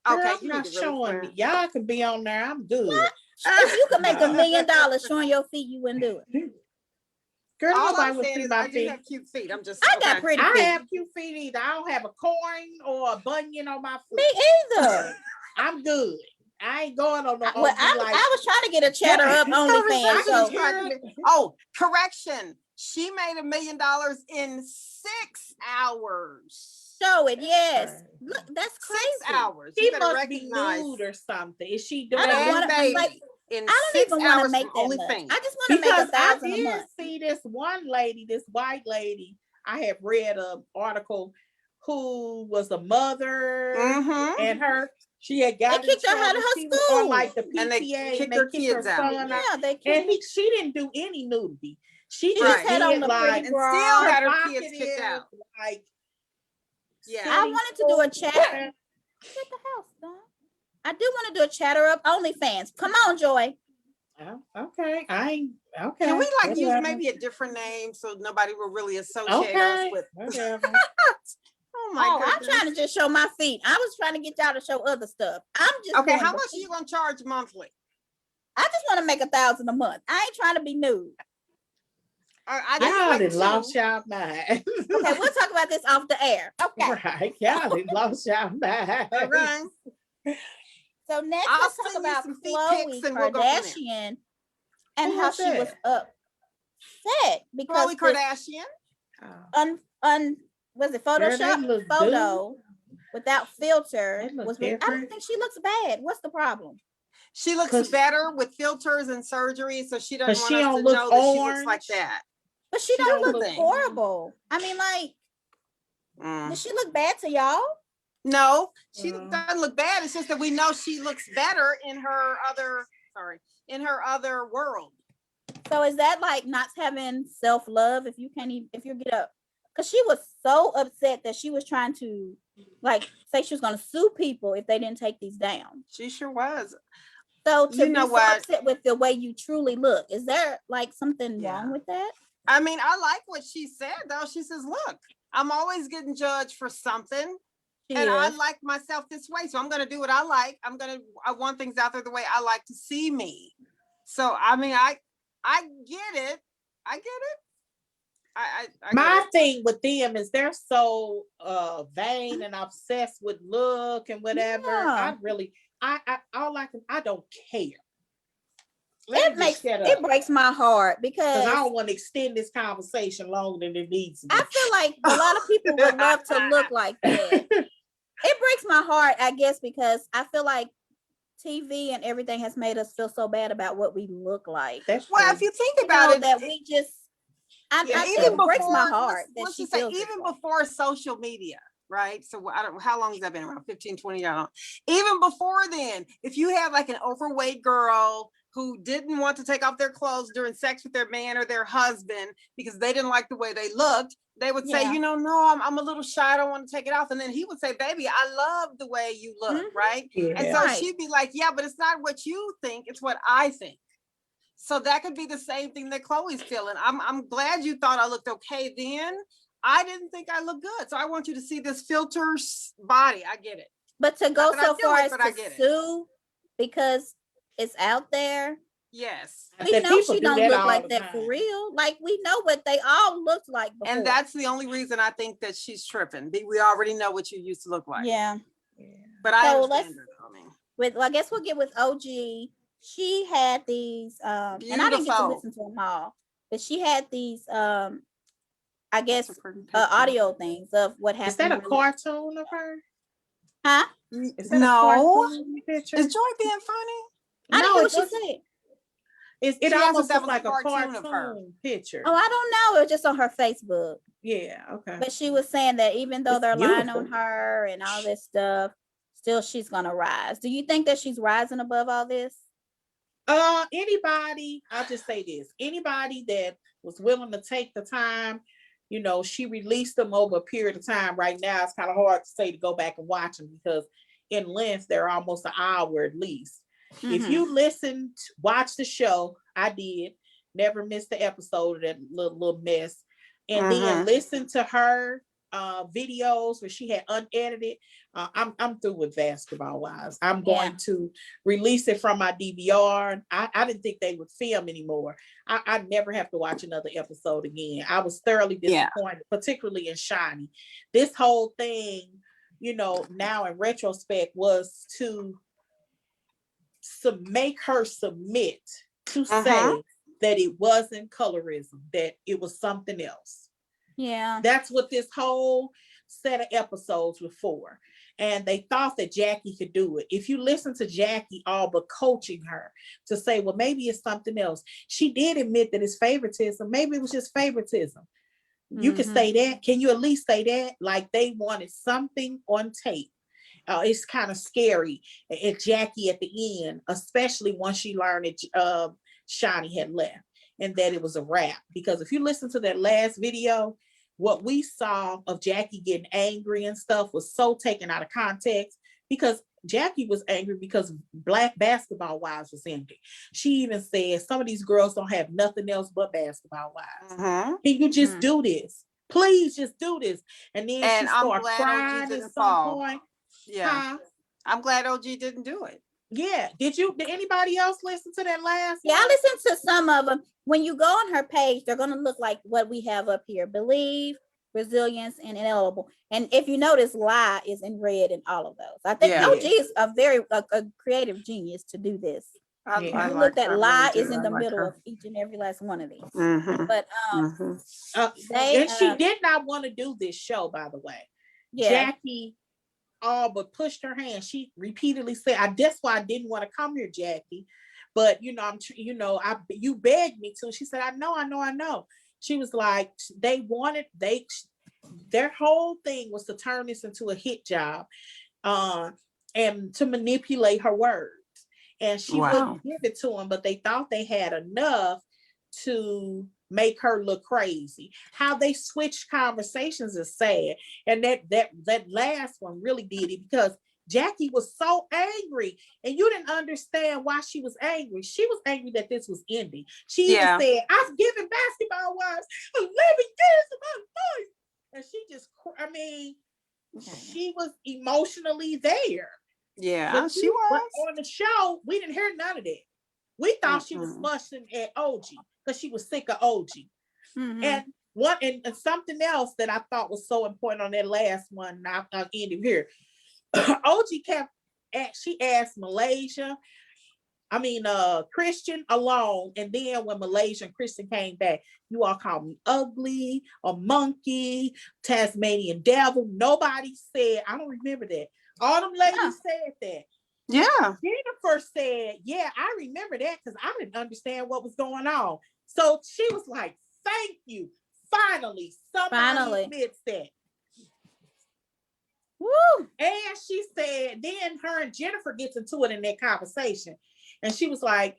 Speaker 2: Girl,
Speaker 3: Okay,
Speaker 2: I'm
Speaker 3: you
Speaker 2: not
Speaker 3: need to really
Speaker 2: showing me.
Speaker 3: plan.
Speaker 2: Y'all can be on there. I'm good.
Speaker 1: If you could make $1
Speaker 2: Nah.
Speaker 1: million showing your feet, you wouldn't do it.
Speaker 2: Girl,
Speaker 3: All
Speaker 2: nobody
Speaker 3: I'm
Speaker 2: would
Speaker 3: saying
Speaker 2: see
Speaker 3: is
Speaker 2: my
Speaker 3: I do
Speaker 2: feet.
Speaker 3: have cute feet. I'm just
Speaker 1: I got
Speaker 3: okay.
Speaker 1: pretty
Speaker 2: I
Speaker 1: feet.
Speaker 2: have cute feet either. I don't have a coin or a bunion on my foot.
Speaker 1: Me either.
Speaker 2: I'm good. I ain't going on the
Speaker 1: Well, I was trying to get a chatter up OnlyFans. So
Speaker 3: Oh, correction. She made $1 million in 6 hours.
Speaker 1: show it. Yes. Look, that's
Speaker 3: 6
Speaker 1: crazy.
Speaker 3: hours.
Speaker 2: She
Speaker 3: You better
Speaker 2: must be
Speaker 3: recognize
Speaker 2: nude or something. Is she doing
Speaker 1: I don't
Speaker 3: Bad
Speaker 1: wanna-
Speaker 3: Baby
Speaker 1: like,
Speaker 3: in
Speaker 1: I don't
Speaker 3: 6
Speaker 1: even want to
Speaker 3: hours
Speaker 1: make
Speaker 3: from
Speaker 1: that much.
Speaker 3: OnlyFans.
Speaker 1: I just want to make
Speaker 2: because I
Speaker 1: 1,000 a
Speaker 2: did
Speaker 1: month.
Speaker 2: see this one lady, this white lady. I have read an article who was a mother
Speaker 3: Mhm.
Speaker 2: and she had got
Speaker 1: They kicked
Speaker 2: in
Speaker 1: her out of
Speaker 2: trouble.
Speaker 1: her
Speaker 2: She was on
Speaker 1: school.
Speaker 2: like the PTA
Speaker 3: And they kicked her kids out.
Speaker 2: son out.
Speaker 1: Yeah, they
Speaker 2: And
Speaker 1: kicked.
Speaker 2: she didn't do any nudity. She
Speaker 1: She
Speaker 2: just
Speaker 1: just had on
Speaker 2: did
Speaker 1: the
Speaker 2: like
Speaker 1: pretty
Speaker 3: And
Speaker 1: bra.
Speaker 3: still had her
Speaker 2: provocative,
Speaker 3: kids kicked out.
Speaker 2: like
Speaker 3: Yeah.
Speaker 1: I wanted to do a chat. Get the house done. I do want to do a chatter up OnlyFans. Come on, Joy.
Speaker 2: Oh, okay. I ain't okay.
Speaker 3: Can we like use
Speaker 2: whatever.
Speaker 3: maybe a different name so nobody will really associate us
Speaker 2: Okay.
Speaker 3: with?
Speaker 2: Whatever.
Speaker 3: Oh my
Speaker 1: Oh, I'm
Speaker 3: goodness.
Speaker 1: trying to just show my feet. I was trying to get y'all to show other stuff. I'm just
Speaker 3: Okay,
Speaker 1: doing
Speaker 3: how
Speaker 1: the
Speaker 3: much are
Speaker 1: feet.
Speaker 3: you gonna charge monthly?
Speaker 1: I just want to make 1,000 a month. I ain't trying to be nude.
Speaker 3: I
Speaker 2: Y'all
Speaker 3: like
Speaker 2: done lost
Speaker 3: two.
Speaker 2: y'all mind.
Speaker 1: Okay, we'll talk about this off the air. Okay.
Speaker 2: Right. Y'all done lost y'all mind.
Speaker 3: Okay.
Speaker 1: So next,
Speaker 3: I'll
Speaker 1: let's talk
Speaker 3: send you
Speaker 1: about
Speaker 3: some feet
Speaker 1: Khloe
Speaker 3: pics and we'll go from there.
Speaker 1: Kardashian and
Speaker 2: Who
Speaker 1: how
Speaker 2: was
Speaker 1: she was
Speaker 2: that?
Speaker 1: upset because
Speaker 3: Khloe
Speaker 1: this
Speaker 3: Kardashian.
Speaker 1: was it
Speaker 2: Girl, they
Speaker 1: Photoshop
Speaker 2: look
Speaker 1: photo without filter
Speaker 2: They look
Speaker 1: was. I don't
Speaker 2: different.
Speaker 1: think she looks bad. What's the problem?
Speaker 3: She looks
Speaker 2: 'Cause-
Speaker 3: better with filters and surgery, so she doesn't
Speaker 2: 'Cause
Speaker 3: want
Speaker 2: she
Speaker 3: us
Speaker 2: don't
Speaker 3: to
Speaker 2: look
Speaker 3: know that she looks like
Speaker 2: orange.
Speaker 3: that.
Speaker 1: But she
Speaker 2: She
Speaker 1: don't
Speaker 2: don't
Speaker 1: look
Speaker 3: look-
Speaker 1: horrible. I mean, like,
Speaker 3: Mm.
Speaker 1: does she look bad to y'all?
Speaker 3: No, she
Speaker 2: Mm.
Speaker 3: doesn't look bad. It's just that we know she looks better in her other world.
Speaker 1: So is that like not having self-love if you can't even if you get up? Because she was so upset that she was trying to like say she was gonna sue people if they didn't take these down.
Speaker 3: She sure was.
Speaker 1: So to
Speaker 3: You
Speaker 1: be
Speaker 3: know
Speaker 1: so
Speaker 3: what?
Speaker 1: upset with the way you truly look, is there like something
Speaker 3: Yeah.
Speaker 1: wrong with that?
Speaker 3: I mean, I like what she said though. She says, look, I'm always getting judged for something.
Speaker 1: She
Speaker 3: And I
Speaker 1: is.
Speaker 3: like myself this way. So I'm gonna do what I like. I want things out there the way I like to see me. So I mean, I get it. I get it. I
Speaker 2: My
Speaker 3: get it.
Speaker 2: thing with them is they're so vain and obsessed with look and whatever.
Speaker 1: Yeah.
Speaker 2: I don't care. Let me just shut
Speaker 1: It
Speaker 2: up.
Speaker 1: breaks my heart
Speaker 2: Because
Speaker 1: because
Speaker 2: I don't want to extend this conversation longer than it needs to be.
Speaker 1: I feel like a lot of people would love to look like that. It breaks my heart, I guess, because I feel like TV and everything has made us feel so bad about what we look like.
Speaker 2: That's
Speaker 3: Well,
Speaker 2: true.
Speaker 3: if you think
Speaker 1: You
Speaker 3: about
Speaker 1: know,
Speaker 3: it,
Speaker 1: that we just,
Speaker 3: yeah,
Speaker 1: it breaks my heart that
Speaker 3: let's
Speaker 1: she
Speaker 3: just say,
Speaker 1: feels this
Speaker 3: even
Speaker 1: way.
Speaker 3: before social media, right? So I don't know how long has that been around? 15, 20 years. Even before then, if you had like an overweight girl who didn't want to take off their clothes during sex with their man or their husband because they didn't like the way they looked, they would say,
Speaker 1: Yeah.
Speaker 3: you know, no, I'm a little shy, I don't want to take it off. And then he would say, baby, I love the way you look,
Speaker 1: Mhm.
Speaker 3: right?
Speaker 2: Yeah.
Speaker 3: And so
Speaker 1: Right.
Speaker 3: she'd be like, yeah, but it's not what you think, it's what I think. So that could be the same thing that Chloe's feeling. I'm glad you thought I looked okay then. I didn't think I looked good. So I want you to see this filter's body. I get it.
Speaker 1: But to go so far as
Speaker 3: I
Speaker 1: to
Speaker 3: get it.
Speaker 1: sue because it's out there,
Speaker 3: Yes.
Speaker 1: we
Speaker 2: That
Speaker 1: know
Speaker 2: people
Speaker 1: she
Speaker 2: do
Speaker 1: don't
Speaker 2: that
Speaker 1: look
Speaker 2: all
Speaker 1: like
Speaker 2: the
Speaker 1: that for
Speaker 2: time.
Speaker 1: real. Like we know what they all looked like before.
Speaker 3: And that's the only reason I think that she's tripping. We already know what you used to look like.
Speaker 1: yeah.
Speaker 3: But I
Speaker 1: So
Speaker 3: understand her coming.
Speaker 1: Well, I guess we'll get with OG. She had these and I didn't get to
Speaker 3: Beautiful.
Speaker 1: listen to them all, but she had these I guess
Speaker 3: That's a pretty picture.
Speaker 1: audio things of what happened.
Speaker 2: Is that a cartoon of her?
Speaker 1: Huh?
Speaker 2: Is that a
Speaker 3: No.
Speaker 2: cartoon picture?
Speaker 3: Is Joy being funny?
Speaker 1: I didn't hear what she
Speaker 2: wasn't.
Speaker 1: said.
Speaker 2: It
Speaker 3: She asked
Speaker 2: almost
Speaker 3: if that
Speaker 2: looks like
Speaker 3: was
Speaker 2: a
Speaker 3: a cartoon of her.
Speaker 2: cartoon picture.
Speaker 1: Oh, I don't know. It was just on her Facebook.
Speaker 2: Yeah, okay.
Speaker 1: But she was saying that even though
Speaker 2: It's
Speaker 1: they're lying on
Speaker 2: beautiful.
Speaker 1: her and all this stuff, still she's gonna rise. Do you think that she's rising above all this?
Speaker 2: Anybody, I'll just say this, anybody that was willing to take the time, she released them over a period of time. Right now, it's kind of hard to say to go back and watch them because in length, they're almost an hour at least. If you watch the show, I did, never missed the episode of that little mess. And then listen to her videos where she had unedited. I'm through with Basketball Wives. I'm going to release it from my DVR. I didn't think they would film anymore. I never have to watch another episode again. I was thoroughly disappointed, particularly in Shiny. This whole thing, now in retrospect, was to make her submit to say that it wasn't colorism, that it was something else.
Speaker 1: Yeah.
Speaker 2: That's what this whole set of episodes were for. And they thought that Jackie could do it. If you listen to Jackie all but coaching her to say, well, maybe it's something else. She did admit that it's favoritism. Maybe it was just favoritism. You can say that. Can you at least say that? Like they wanted something on tape. It's kind of scary at Jackie at the end, especially once she learned that Shani had left and that it was a wrap. Because if you listen to that last video, what we saw of Jackie getting angry and stuff was so taken out of context because Jackie was angry because Black Basketball Wives was ending. She even said some of these girls don't have nothing else but Basketball Wives. Can you just do this? Please just do this. And then she started crying at some point.
Speaker 3: Yeah. I'm glad OG didn't do it.
Speaker 2: Yeah. Did anybody else listen to that last one?
Speaker 1: I listened to some of them. When you go on her page, they're going to look like what we have up here: believe, resilience, and ineligible. And if you notice, lie is in red in all of those. I think OG is a very creative genius to do this. You look at lie is in the middle of each and every last one of these. But
Speaker 2: and she did not want to do this show, by the way. Jackie all but pushed her hand. She repeatedly said, "That's why I didn't want to come here, Jackie. But you begged me to." She said, "I know." She was like, their whole thing was to turn this into a hit job, and to manipulate her words. And she wouldn't give it to them, but they thought they had enough to make her look crazy. How they switched conversations is sad. And that last one really did it because Jackie was so angry and you didn't understand why she was angry. She was angry that this was ending. She even said, "I've given Basketball Wives 11 years of my life." And she just, she was emotionally there.
Speaker 3: Yeah, she was.
Speaker 2: But on the show, we didn't hear none of that. We thought she was fussing at OG because she was sick of OG. And something else that I thought was so important on that last one, I'll end it here. OG she asked Christian alone, and then when Malaysia and Christian came back, "You all called me ugly, a monkey, Tasmanian devil." Nobody said, I don't remember that. All them ladies said that.
Speaker 3: Yeah.
Speaker 2: Jennifer said, "Yeah, I remember that because I didn't understand what was going on." So she was like, "Thank you. Finally, somebody admits that."
Speaker 1: Woo!
Speaker 2: And she said, then her and Jennifer gets into it in that conversation. And she was like,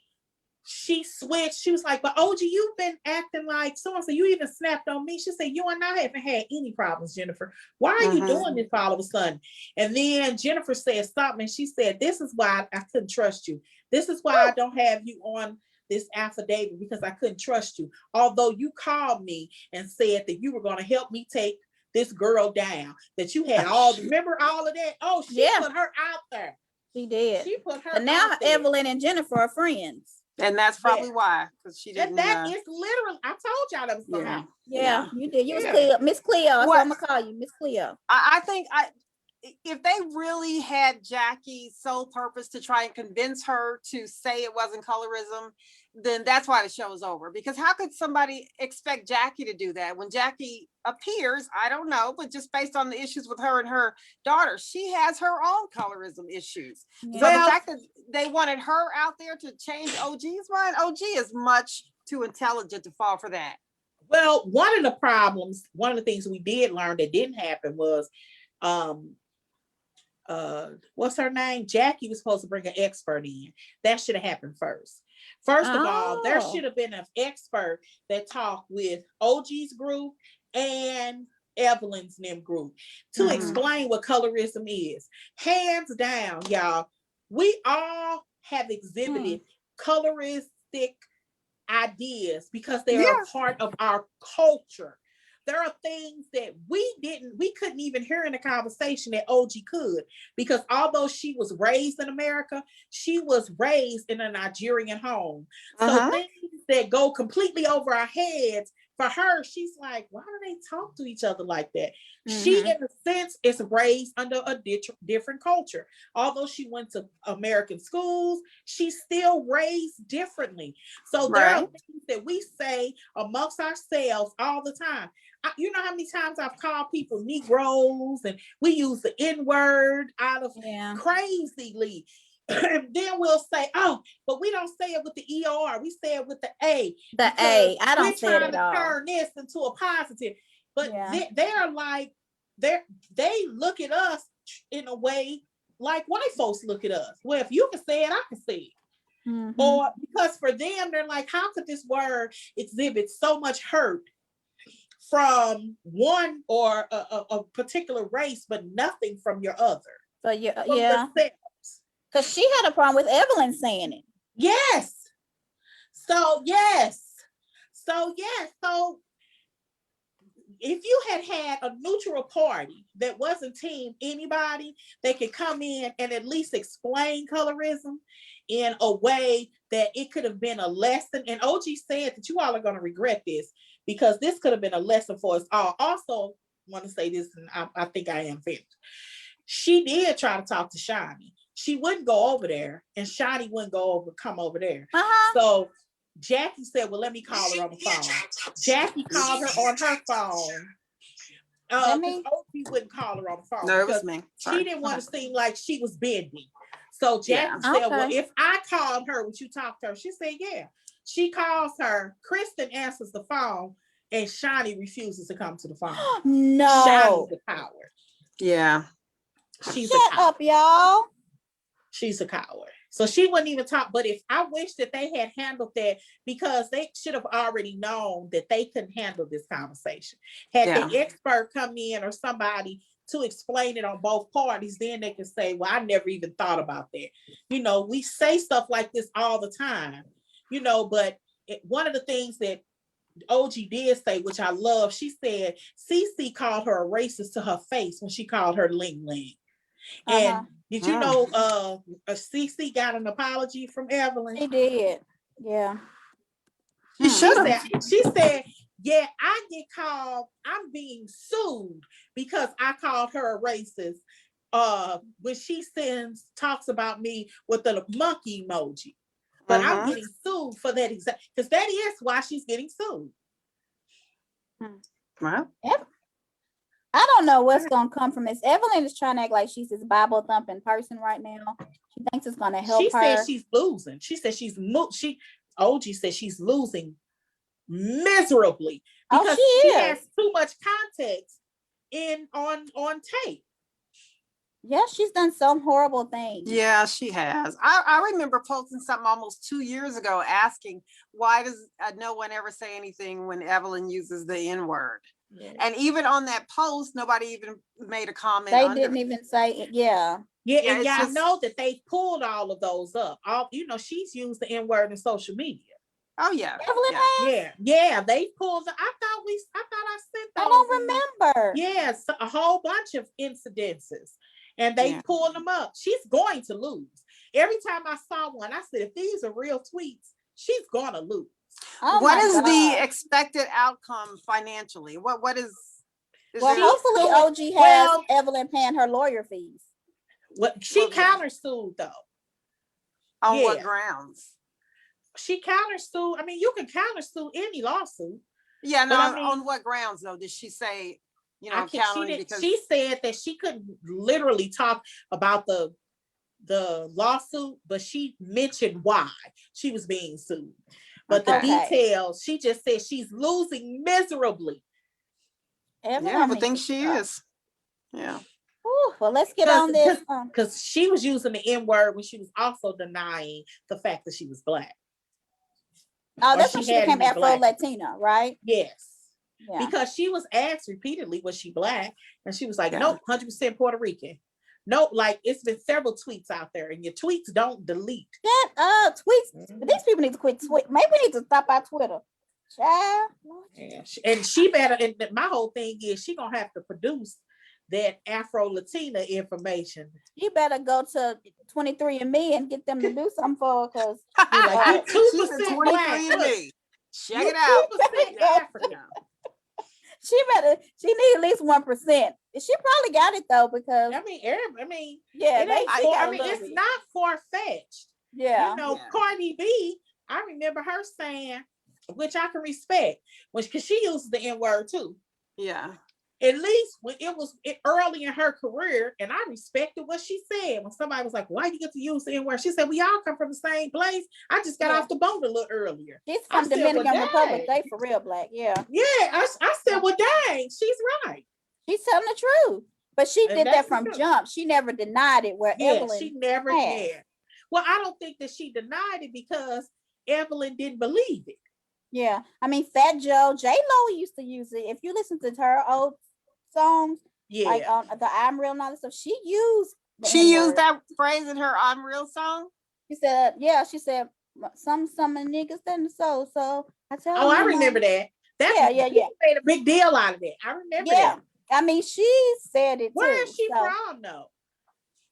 Speaker 2: she switched. She was like, "But OG, you've been acting like so-and-so. You even snapped on me." She said, "You and I haven't had any problems, Jennifer. Why are you doing this all of a sudden?" And then Jennifer said something. And she said, "This is why I couldn't trust you. This is why I don't have you on this affidavit because I couldn't trust you. Although you called me and said that you were going to help me take this girl down, that you had remember all of that? Oh, she put her out there.
Speaker 1: She did.
Speaker 2: She put her
Speaker 1: and now
Speaker 2: out there.
Speaker 1: Evelyn and Jennifer are friends.
Speaker 3: And that's probably why, because she didn't.
Speaker 2: And that is literally, I told y'all that was going to happen.
Speaker 1: Yeah, you did. You was Cleo, Miss Cleo. That's what I'm going to call you, Miss Cleo.
Speaker 3: I think if they really had Jackie's sole purpose to try and convince her to say it wasn't colorism, then that's why the show is over. Because how could somebody expect Jackie to do that when Jackie appears? I don't know, but just based on the issues with her and her daughter, she has her own colorism issues. Yeah. So the fact that they wanted her out there to change OG's mind, OG is much too intelligent to fall for that.
Speaker 2: Well, one of the things we did learn that didn't happen was, what's her name? Jackie was supposed to bring an expert in. That should have happened first. First of all, there should have been an expert that talked with OG's group and Evelyn's them group to explain what colorism is. Hands down, y'all, we all have exhibited coloristic ideas because they are a part of our culture. There are things that we couldn't even hear in the conversation that OG could, because although she was raised in America, she was raised in a Nigerian home. So things that go completely over our heads, for her, she's like, why do they talk to each other like that? She, in a sense, is raised under a different culture. Although she went to American schools, she's still raised differently. So there are things that we say amongst ourselves all the time. You know how many times I've called people Negroes, and we use the N-word out of crazily. And then we'll say, oh, but we don't say it with the ER. We say it with the A.
Speaker 1: The A. I don't say it at all. We're
Speaker 2: trying to turn this into a positive. But they're like, they look at us in a way like white folks look at us. Well, if you can say it, I can say it. Or because for them, they're like, how could this word exhibit so much hurt from one or a particular race, but nothing from your other?
Speaker 1: So because she had a problem with Evelyn saying it.
Speaker 2: Yes. So if you had a neutral party that wasn't team anybody, they could come in and at least explain colorism in a way that it could have been a lesson. And OG said that you all are going to regret this, because this could have been a lesson for us all. Also, want to say this, and I think I am finished. She did try to talk to Shani. She wouldn't go over there, and Shani wouldn't come over there. So Jackie said, well, let me call her on the phone. Jackie called her on her phone. OG wouldn't call her on the phone.
Speaker 3: No, it was me.
Speaker 2: She didn't want to seem like she was bending. So Jackie said, well, if I called her, would you talk to her? She said, yeah. She calls her. Kristen answers the phone, and Shani refuses to come to the phone.
Speaker 1: No.
Speaker 2: Shani's the coward.
Speaker 3: Yeah.
Speaker 2: She's
Speaker 1: Shut up, y'all.
Speaker 2: She's a coward. So she wouldn't even talk. But if I wish that they had handled that, because they should have already known that they couldn't handle this conversation. Had the expert come in or somebody to explain it on both parties, then they can say, well, I never even thought about that. You know, we say stuff like this all the time, you know, but one of the things that OG did say, which I love, she said CC called her a racist to her face when she called her Ling Ling. And did you know CC got an apology from Evelyn?
Speaker 1: She did. Yeah.
Speaker 2: She said, yeah, I get called, I'm being sued because I called her a racist when she talks about me with the monkey emoji. But I'm getting sued for that exact, because that is why she's getting sued.
Speaker 3: Wow.
Speaker 1: I don't know what's going to come from this. Evelyn is trying to act like she's this Bible thumping person right now. She thinks it's going to help her.
Speaker 2: She said she's losing. She said OG said she's losing miserably because she has too much context on tape.
Speaker 1: Yeah, she's done some horrible things.
Speaker 3: Yeah, she has. I remember posting something almost 2 years ago asking, why does no one ever say anything when Evelyn uses the N-word? Yeah. And even on that post, nobody even made a comment.
Speaker 1: They didn't even say it. Yeah.
Speaker 2: Yeah, and y'all know that they pulled all of those up. She's used the N-word in social media.
Speaker 3: Oh yeah.
Speaker 1: Evelyn
Speaker 3: Yeah.
Speaker 1: has?
Speaker 2: Yeah, they pulled I thought I sent
Speaker 1: I
Speaker 2: those.
Speaker 1: don't remember.
Speaker 2: Yes, a whole bunch of incidences. And they
Speaker 3: Yeah.
Speaker 2: pulled them up. She's going to lose. Every time I saw one, I said, if these are real tweets, she's gonna lose.
Speaker 1: Oh
Speaker 3: What
Speaker 1: my
Speaker 3: is the
Speaker 1: God.
Speaker 3: expected outcome financially? What is
Speaker 1: Well,
Speaker 3: there-
Speaker 1: hopefully
Speaker 2: suing-
Speaker 1: OG has
Speaker 2: well-
Speaker 1: Evelyn paying her lawyer fees.
Speaker 2: What she
Speaker 3: Well, yeah.
Speaker 2: countersued though.
Speaker 3: on what
Speaker 2: Yeah.
Speaker 3: grounds?
Speaker 2: She countersued. I mean, you can countersue any lawsuit.
Speaker 3: Yeah, no,
Speaker 2: But I mean-
Speaker 3: on what grounds though? Did she say,
Speaker 2: She
Speaker 3: countering
Speaker 2: didn't.
Speaker 3: because
Speaker 2: She said that she couldn't literally talk about the lawsuit, but she mentioned why she was being sued. But the
Speaker 1: Okay.
Speaker 2: details, she just said she's losing miserably.
Speaker 1: Evelyn
Speaker 3: yeah, I would
Speaker 1: needs
Speaker 3: think
Speaker 1: to
Speaker 3: she
Speaker 1: stop.
Speaker 3: is. Yeah.
Speaker 1: Ooh, well, let's get on this.
Speaker 2: Because she was using the N-word when she was also denying the fact that she was Black.
Speaker 1: Oh,
Speaker 2: Or
Speaker 1: that's when she
Speaker 2: had
Speaker 1: became
Speaker 2: any
Speaker 1: Afro
Speaker 2: Black.
Speaker 1: Latina, right?
Speaker 2: Yes.
Speaker 1: Yeah.
Speaker 2: Because she was asked repeatedly, was she Black? And she was like,
Speaker 3: Yeah.
Speaker 2: nope, 100% Puerto Rican. Nope, like it's been several tweets out there, and your tweets don't delete.
Speaker 1: Shut up, tweets.
Speaker 2: Mhm.
Speaker 1: These people need to quit tweet. Maybe we need to stop our Twitter. Child.
Speaker 2: Yeah, and she better. And my whole thing is she gonna have to produce that Afro Latina information.
Speaker 1: You better go to 23andMe and get them to do something for her, because
Speaker 2: Be like, you
Speaker 3: She's
Speaker 2: 2%
Speaker 3: a
Speaker 2: Black.
Speaker 3: 23andMe. Check
Speaker 2: You
Speaker 3: it out.
Speaker 2: 2% African.
Speaker 1: she need at least 1%. She probably got it though, because
Speaker 2: I mean,
Speaker 1: yeah,
Speaker 2: it ain't
Speaker 1: she
Speaker 2: far,
Speaker 1: got
Speaker 2: I
Speaker 1: a
Speaker 2: mean,
Speaker 1: little
Speaker 2: it's
Speaker 1: bit.
Speaker 2: not far fetched.
Speaker 1: Yeah.
Speaker 2: You know,
Speaker 3: Yeah.
Speaker 2: Cardi B, I remember her saying, which I can respect, because she uses the N-word too.
Speaker 3: Yeah.
Speaker 2: At least when it was early in her career, and I respected what she said. When somebody was like, why you get to use the N-word? She said, we all come from the same place. I just got
Speaker 1: Yeah.
Speaker 2: off the boat a little earlier.
Speaker 1: She's
Speaker 2: I
Speaker 1: from
Speaker 2: said, well,
Speaker 1: Dominican Republic.
Speaker 2: dang.
Speaker 1: They for real Black. Yeah.
Speaker 2: Yeah, I said, well, dang, she's right.
Speaker 1: She's telling the truth. But she
Speaker 2: And
Speaker 1: did that
Speaker 2: that's the
Speaker 1: from
Speaker 2: truth.
Speaker 1: jump. She never denied it, where
Speaker 2: Yeah,
Speaker 1: Evelyn
Speaker 2: she never
Speaker 1: has.
Speaker 2: did. Well, I don't think that she denied it because Evelyn didn't believe it.
Speaker 1: Yeah. I mean, Fat Joe, J-Lo used to use it. If you listen to her old songs,
Speaker 2: Yeah.
Speaker 1: like on the I'm Real and all that stuff, she used the
Speaker 3: She
Speaker 1: N-word.
Speaker 3: used that phrase in her I'm Real song.
Speaker 1: She said, some niggas in the soul. So I tell
Speaker 2: Oh, I
Speaker 1: them,
Speaker 2: remember that.
Speaker 1: Yeah.
Speaker 2: She made a big deal out of that. I remember
Speaker 1: Yeah.
Speaker 2: that.
Speaker 1: I mean, she said it
Speaker 2: Where
Speaker 1: too.
Speaker 2: is she
Speaker 1: So,
Speaker 2: from, though?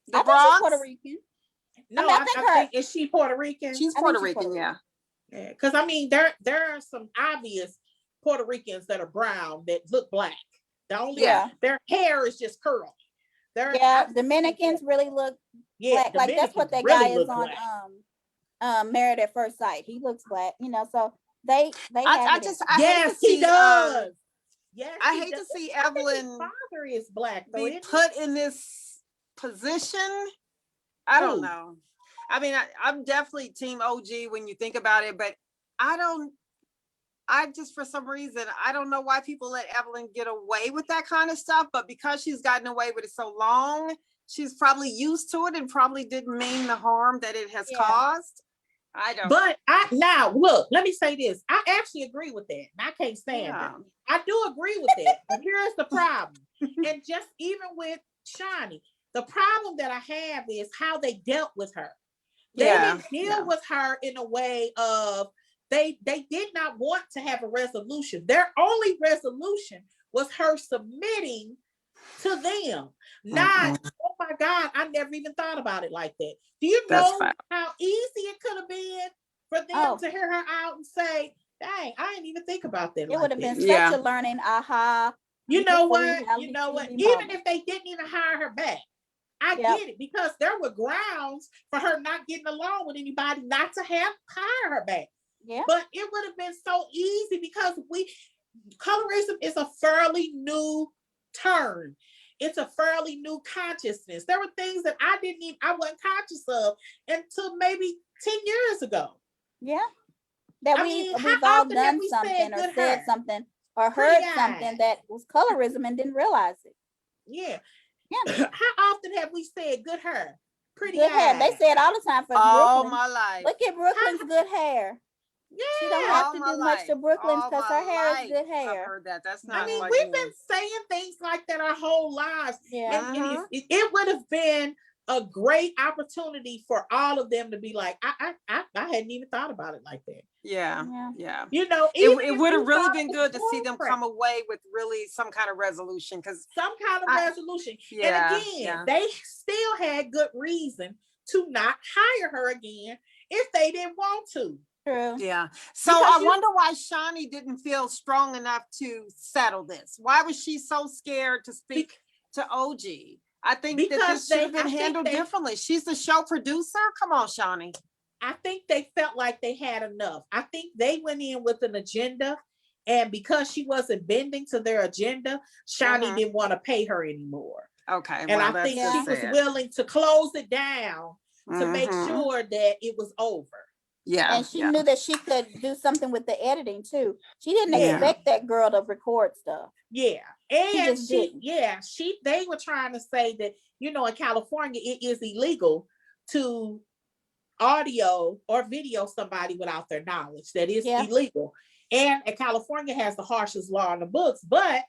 Speaker 3: The
Speaker 1: I think she's
Speaker 3: Bronx.
Speaker 1: Puerto Rican.
Speaker 2: No,
Speaker 1: I
Speaker 2: I
Speaker 1: think
Speaker 2: think is she Puerto Rican?
Speaker 3: She's
Speaker 1: I think
Speaker 3: Puerto
Speaker 1: she's
Speaker 3: Rican,
Speaker 1: Puerto
Speaker 3: yeah.
Speaker 2: Yeah, because I mean, there are some obvious Puerto Ricans that are brown that look Black. The only their hair is just curly.
Speaker 1: Dominicans really look Black. Like that's what that
Speaker 2: really
Speaker 1: guy is
Speaker 2: look
Speaker 1: on
Speaker 2: Black.
Speaker 1: Married at First Sight. He looks Black, so they
Speaker 3: I
Speaker 1: have
Speaker 3: just
Speaker 1: it.
Speaker 3: I hate to
Speaker 2: Yes, he
Speaker 3: see
Speaker 2: does. Yes,
Speaker 3: I
Speaker 2: he
Speaker 3: hate
Speaker 2: does.
Speaker 3: to see
Speaker 2: I think his
Speaker 3: Evelyn
Speaker 2: father is Black, though.
Speaker 3: be put in this position. I don't know. I mean, I'm definitely team OG when you think about it, but I just, for some reason, I don't know why people let Evelyn get away with that kind of stuff, but because she's gotten away with it so long, she's probably used to it and probably didn't mean the harm that it has caused. I don't.
Speaker 2: But now look, let me say this. I actually agree with that. And I can't stand it. I do agree with that. But here's the problem. And just even with Shani, the problem that I have is how they dealt with her. They didn't deal with her in a way of they did not want to have a resolution. Their only resolution was her submitting to them. Not, oh my God, I never even thought about it like that. Do you know how easy it could have been for them to hear her out and say, dang, I didn't even think about that.
Speaker 1: It would have been such a learning aha.
Speaker 2: You know what? Even if they didn't even hire her back, I get it, because there were grounds for her not getting along with anybody not to hire her back.
Speaker 1: Yeah.
Speaker 2: But it would have been so easy because colorism is a fairly new term. It's a fairly new consciousness. There were things that I wasn't conscious of until maybe 10 years ago.
Speaker 1: Yeah. That we've all done something or said something or heard something that was colorism and didn't realize it.
Speaker 2: Yeah. Yeah. How often have we said good hair? Pretty
Speaker 1: good hair. They say it all the time for
Speaker 3: all
Speaker 1: Brooklyn.
Speaker 3: My life.
Speaker 1: Look at Brooklyn's good hair.
Speaker 2: Yeah,
Speaker 1: she don't have to do much to Brooklyn because her hair is good hair.
Speaker 3: I've heard that. That's not.
Speaker 2: I mean, we've been saying things like that our whole lives.
Speaker 1: Yeah,
Speaker 2: and it would have been a great opportunity for all of them to be like, I hadn't even thought about it like that.
Speaker 3: Yeah.
Speaker 1: Yeah.
Speaker 3: Yeah.
Speaker 2: You know,
Speaker 3: It
Speaker 2: even if
Speaker 3: would
Speaker 2: you
Speaker 3: have really
Speaker 2: thought
Speaker 3: been
Speaker 2: it
Speaker 3: good to
Speaker 2: was
Speaker 3: see them
Speaker 2: bullcrap,
Speaker 3: come away with really some kind of resolution, because
Speaker 2: some kind of
Speaker 3: I-
Speaker 2: resolution. And
Speaker 3: yeah,
Speaker 2: again,
Speaker 3: yeah.
Speaker 2: they still had good reason to not hire her again if they didn't want to.
Speaker 1: True.
Speaker 3: Yeah. So
Speaker 2: Because
Speaker 3: I wonder why Shawnee didn't feel strong enough to settle this. Why was she so scared to speak to OG? I think that
Speaker 2: Because
Speaker 3: this should have
Speaker 2: I
Speaker 3: been
Speaker 2: think
Speaker 3: handled differently. She's the show producer. Come on, Shawnee.
Speaker 2: I think they felt like they had enough. I think they went in with an agenda, and because she wasn't bending to their agenda, Shawnee didn't want to pay her anymore.
Speaker 3: Okay.
Speaker 2: And
Speaker 3: Well,
Speaker 2: I
Speaker 3: that's
Speaker 2: think
Speaker 3: just
Speaker 2: she was
Speaker 3: sad.
Speaker 2: willing to close it down to make
Speaker 3: Mhm.
Speaker 2: sure that it was over.
Speaker 3: Yeah.
Speaker 1: And she
Speaker 3: yeah.
Speaker 1: knew that she could do something with the editing too. She didn't
Speaker 2: Yeah.
Speaker 1: expect that girl to record stuff.
Speaker 2: Yeah. And
Speaker 1: just didn't.
Speaker 2: they were trying to say that, you know, in California, it is illegal to audio or video somebody without their knowledge. That is
Speaker 1: Yeah.
Speaker 2: illegal. And California has the harshest law in the books, but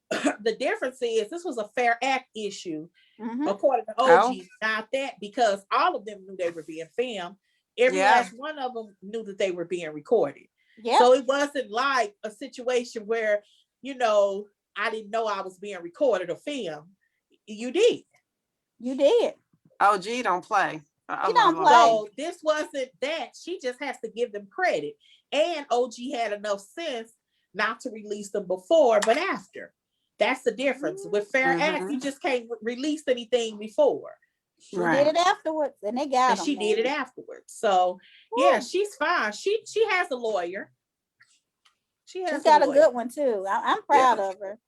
Speaker 2: the difference is this was a fair act issue,
Speaker 1: Mhm.
Speaker 2: according to OG, not that, because all of them knew they were being filmed. Every
Speaker 3: Yeah.
Speaker 2: last one of them knew that they were being recorded.
Speaker 1: Yeah.
Speaker 2: So it wasn't like a situation where, you know, I didn't know I was being recorded or filmed. You did.
Speaker 1: You did.
Speaker 3: OG don't play.
Speaker 1: She don't play.
Speaker 2: So this wasn't that. She just has to give them credit. And OG had enough sense not to release them before, but after. That's the difference. With Fair Act, you just can't release anything before.
Speaker 1: She did it afterwards, and they got
Speaker 2: And
Speaker 1: them.
Speaker 2: she did it afterwards. So yeah, she's fine. She has a lawyer. She's
Speaker 1: got a good one too. I'm proud of her.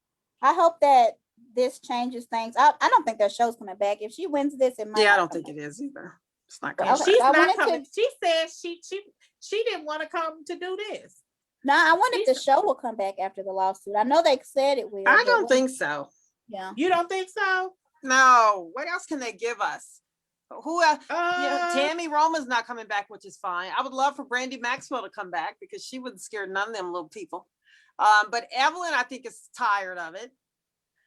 Speaker 1: I hope that this changes things. I don't think that show's coming back. If she wins this, it might.
Speaker 3: Yeah, I don't think it is either. It's not
Speaker 2: And
Speaker 3: coming.
Speaker 2: she's
Speaker 1: I
Speaker 2: not
Speaker 1: wanted
Speaker 2: coming.
Speaker 1: to-
Speaker 2: She said she didn't want to come to do this.
Speaker 1: No, I wonder if the show will come back after the lawsuit. I know they said it will.
Speaker 3: I
Speaker 1: but
Speaker 3: don't think so.
Speaker 1: Yeah.
Speaker 2: You don't think so?
Speaker 3: No. What else can they give us? Who else?
Speaker 2: Uh,
Speaker 3: Tammy Roma's not coming back, which is fine. I would love for Brandy Maxwell to come back because she wouldn't scare none of them little people. But Evelyn, I think, is tired of it.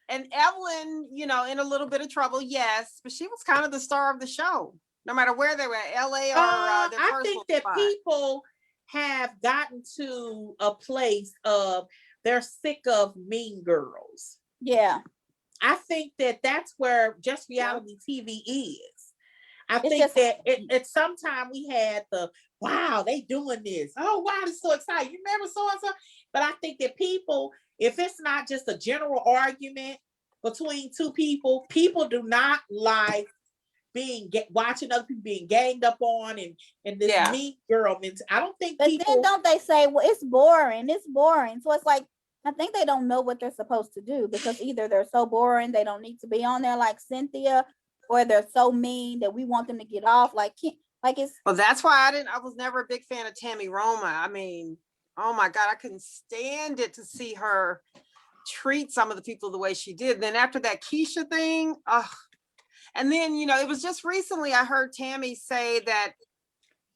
Speaker 3: And Evelyn, you know, in a little bit of trouble, yes, but she was kind of the star of the show, no matter where they were, LA or their
Speaker 2: I think that
Speaker 3: spot.
Speaker 2: people have gotten to a place of they're sick of mean girls.
Speaker 1: Yeah.
Speaker 2: I think that that's where just reality TV is. I
Speaker 1: It's
Speaker 2: think
Speaker 1: just-
Speaker 2: that at some time we had the, wow, they doing this. Oh, wow, it's so exciting. You remember so and so? But I think that people, if it's not just a general argument between two people, people do not like watching other people being ganged up on and this mean girl. I don't think
Speaker 1: But
Speaker 2: people.
Speaker 1: then don't they say, well, it's boring. It's boring. So it's like, I think they don't know what they're supposed to do because either they're so boring, they don't need to be on there like Cynthia, or they're so mean that we want them to get off. Like it's.
Speaker 3: Well, that's why I was never a big fan of Tammy Roma. I mean, oh my God, I couldn't stand it to see her treat some of the people the way she did. Then after that Keisha thing, and then, you know, it was just recently I heard Tammy say that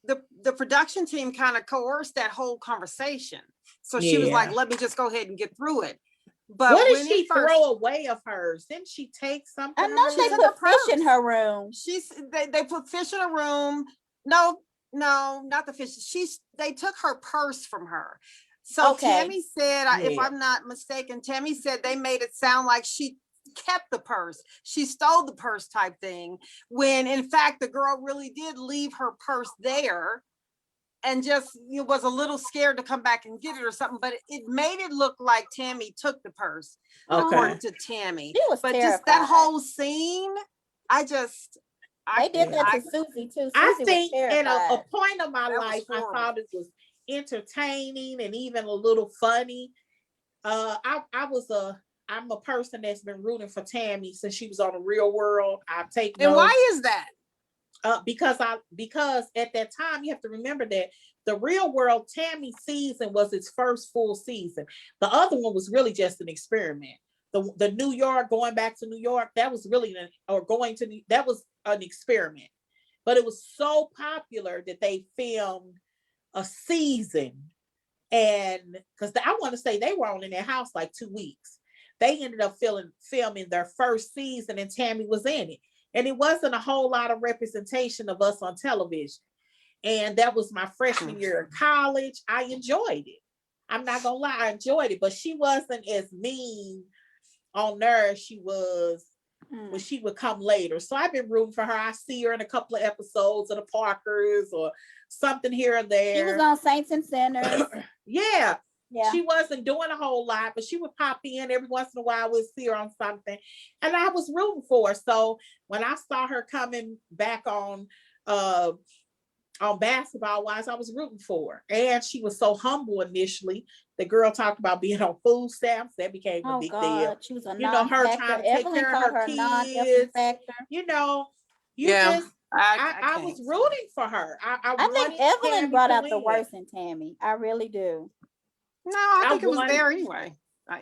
Speaker 3: the production team kind of coerced that whole conversation. So she was like, let me just go ahead and get through it. But
Speaker 2: what did she throw away of hers? Didn't she take something?
Speaker 1: I know they put fish in her room.
Speaker 3: They put fish in her room. No, not the fish. They took her purse from her. So Tammy said, if I'm not mistaken, Tammy said they made it sound like she kept the purse. She stole the purse type thing, when in fact the girl really did leave her purse there and just was a little scared to come back and get it or something. But it made it look like Tammy took the purse, according to Tammy. But
Speaker 1: terrified.
Speaker 3: Just that whole scene, they
Speaker 1: did that to Susie too. Susie
Speaker 2: I think
Speaker 1: at
Speaker 2: a point of my life, I thought it was entertaining and even a little funny. I'm a person that's been rooting for Tammy since she was on the Real World. I take notes.
Speaker 3: And why is that?
Speaker 2: Because at that time you have to remember that the Real World Tammy season was its first full season. The other one was really just an experiment. The New York, going back to New York, that was really that was an experiment. But it was so popular that they filmed a season, and because I want to say they were on in their house like 2 weeks. They ended up filming their first season, and Tammy was in it. and it wasn't a whole lot of representation of us on television. And that was my freshman year of college. I enjoyed it. I'm not gonna lie, I enjoyed it, but she wasn't as mean on there as she was when she would come later. So I've been rooting for her. I see her in a couple of episodes of the Parkers or something here and there.
Speaker 1: She was on Saints and Sinners.
Speaker 2: Yeah.
Speaker 1: Yeah.
Speaker 2: She wasn't doing a whole lot, but she would pop in every once in a while. We'd see her on something. And I was rooting for her. So when I saw her coming back on Basketball Wise, I was rooting for her. And she was so humble initially. The girl talked about being on food stamps. That became a big deal.
Speaker 1: She was a
Speaker 2: You know, her
Speaker 1: non-factor.
Speaker 2: trying to take
Speaker 1: Evelyn
Speaker 2: care of
Speaker 1: called
Speaker 2: her kids.
Speaker 1: factor.
Speaker 2: You know,
Speaker 3: Yeah.
Speaker 2: I was rooting for her.
Speaker 1: I think Evelyn brought out the worst in Tammy. I really do.
Speaker 3: No, I think it was there anyway.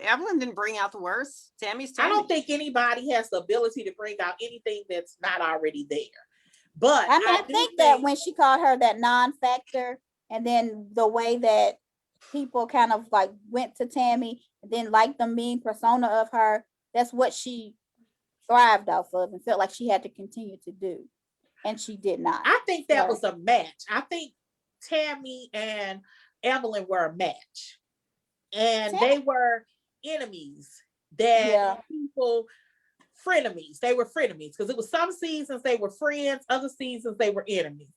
Speaker 3: Evelyn didn't bring out the worst. Tammy's Tammy.
Speaker 2: I don't think anybody has the ability to bring out anything that's not already there. But
Speaker 1: I mean, I think that when she called her that non-factor, and then the way that people kind of like went to Tammy and then liked the mean persona of her, that's what she thrived off of and felt like she had to continue to do. And she did not.
Speaker 2: I think that was a match. I think Tammy and Evelyn were a match. And they were enemies that people, frenemies. They were frenemies because it was some seasons they were friends, other seasons they were enemies.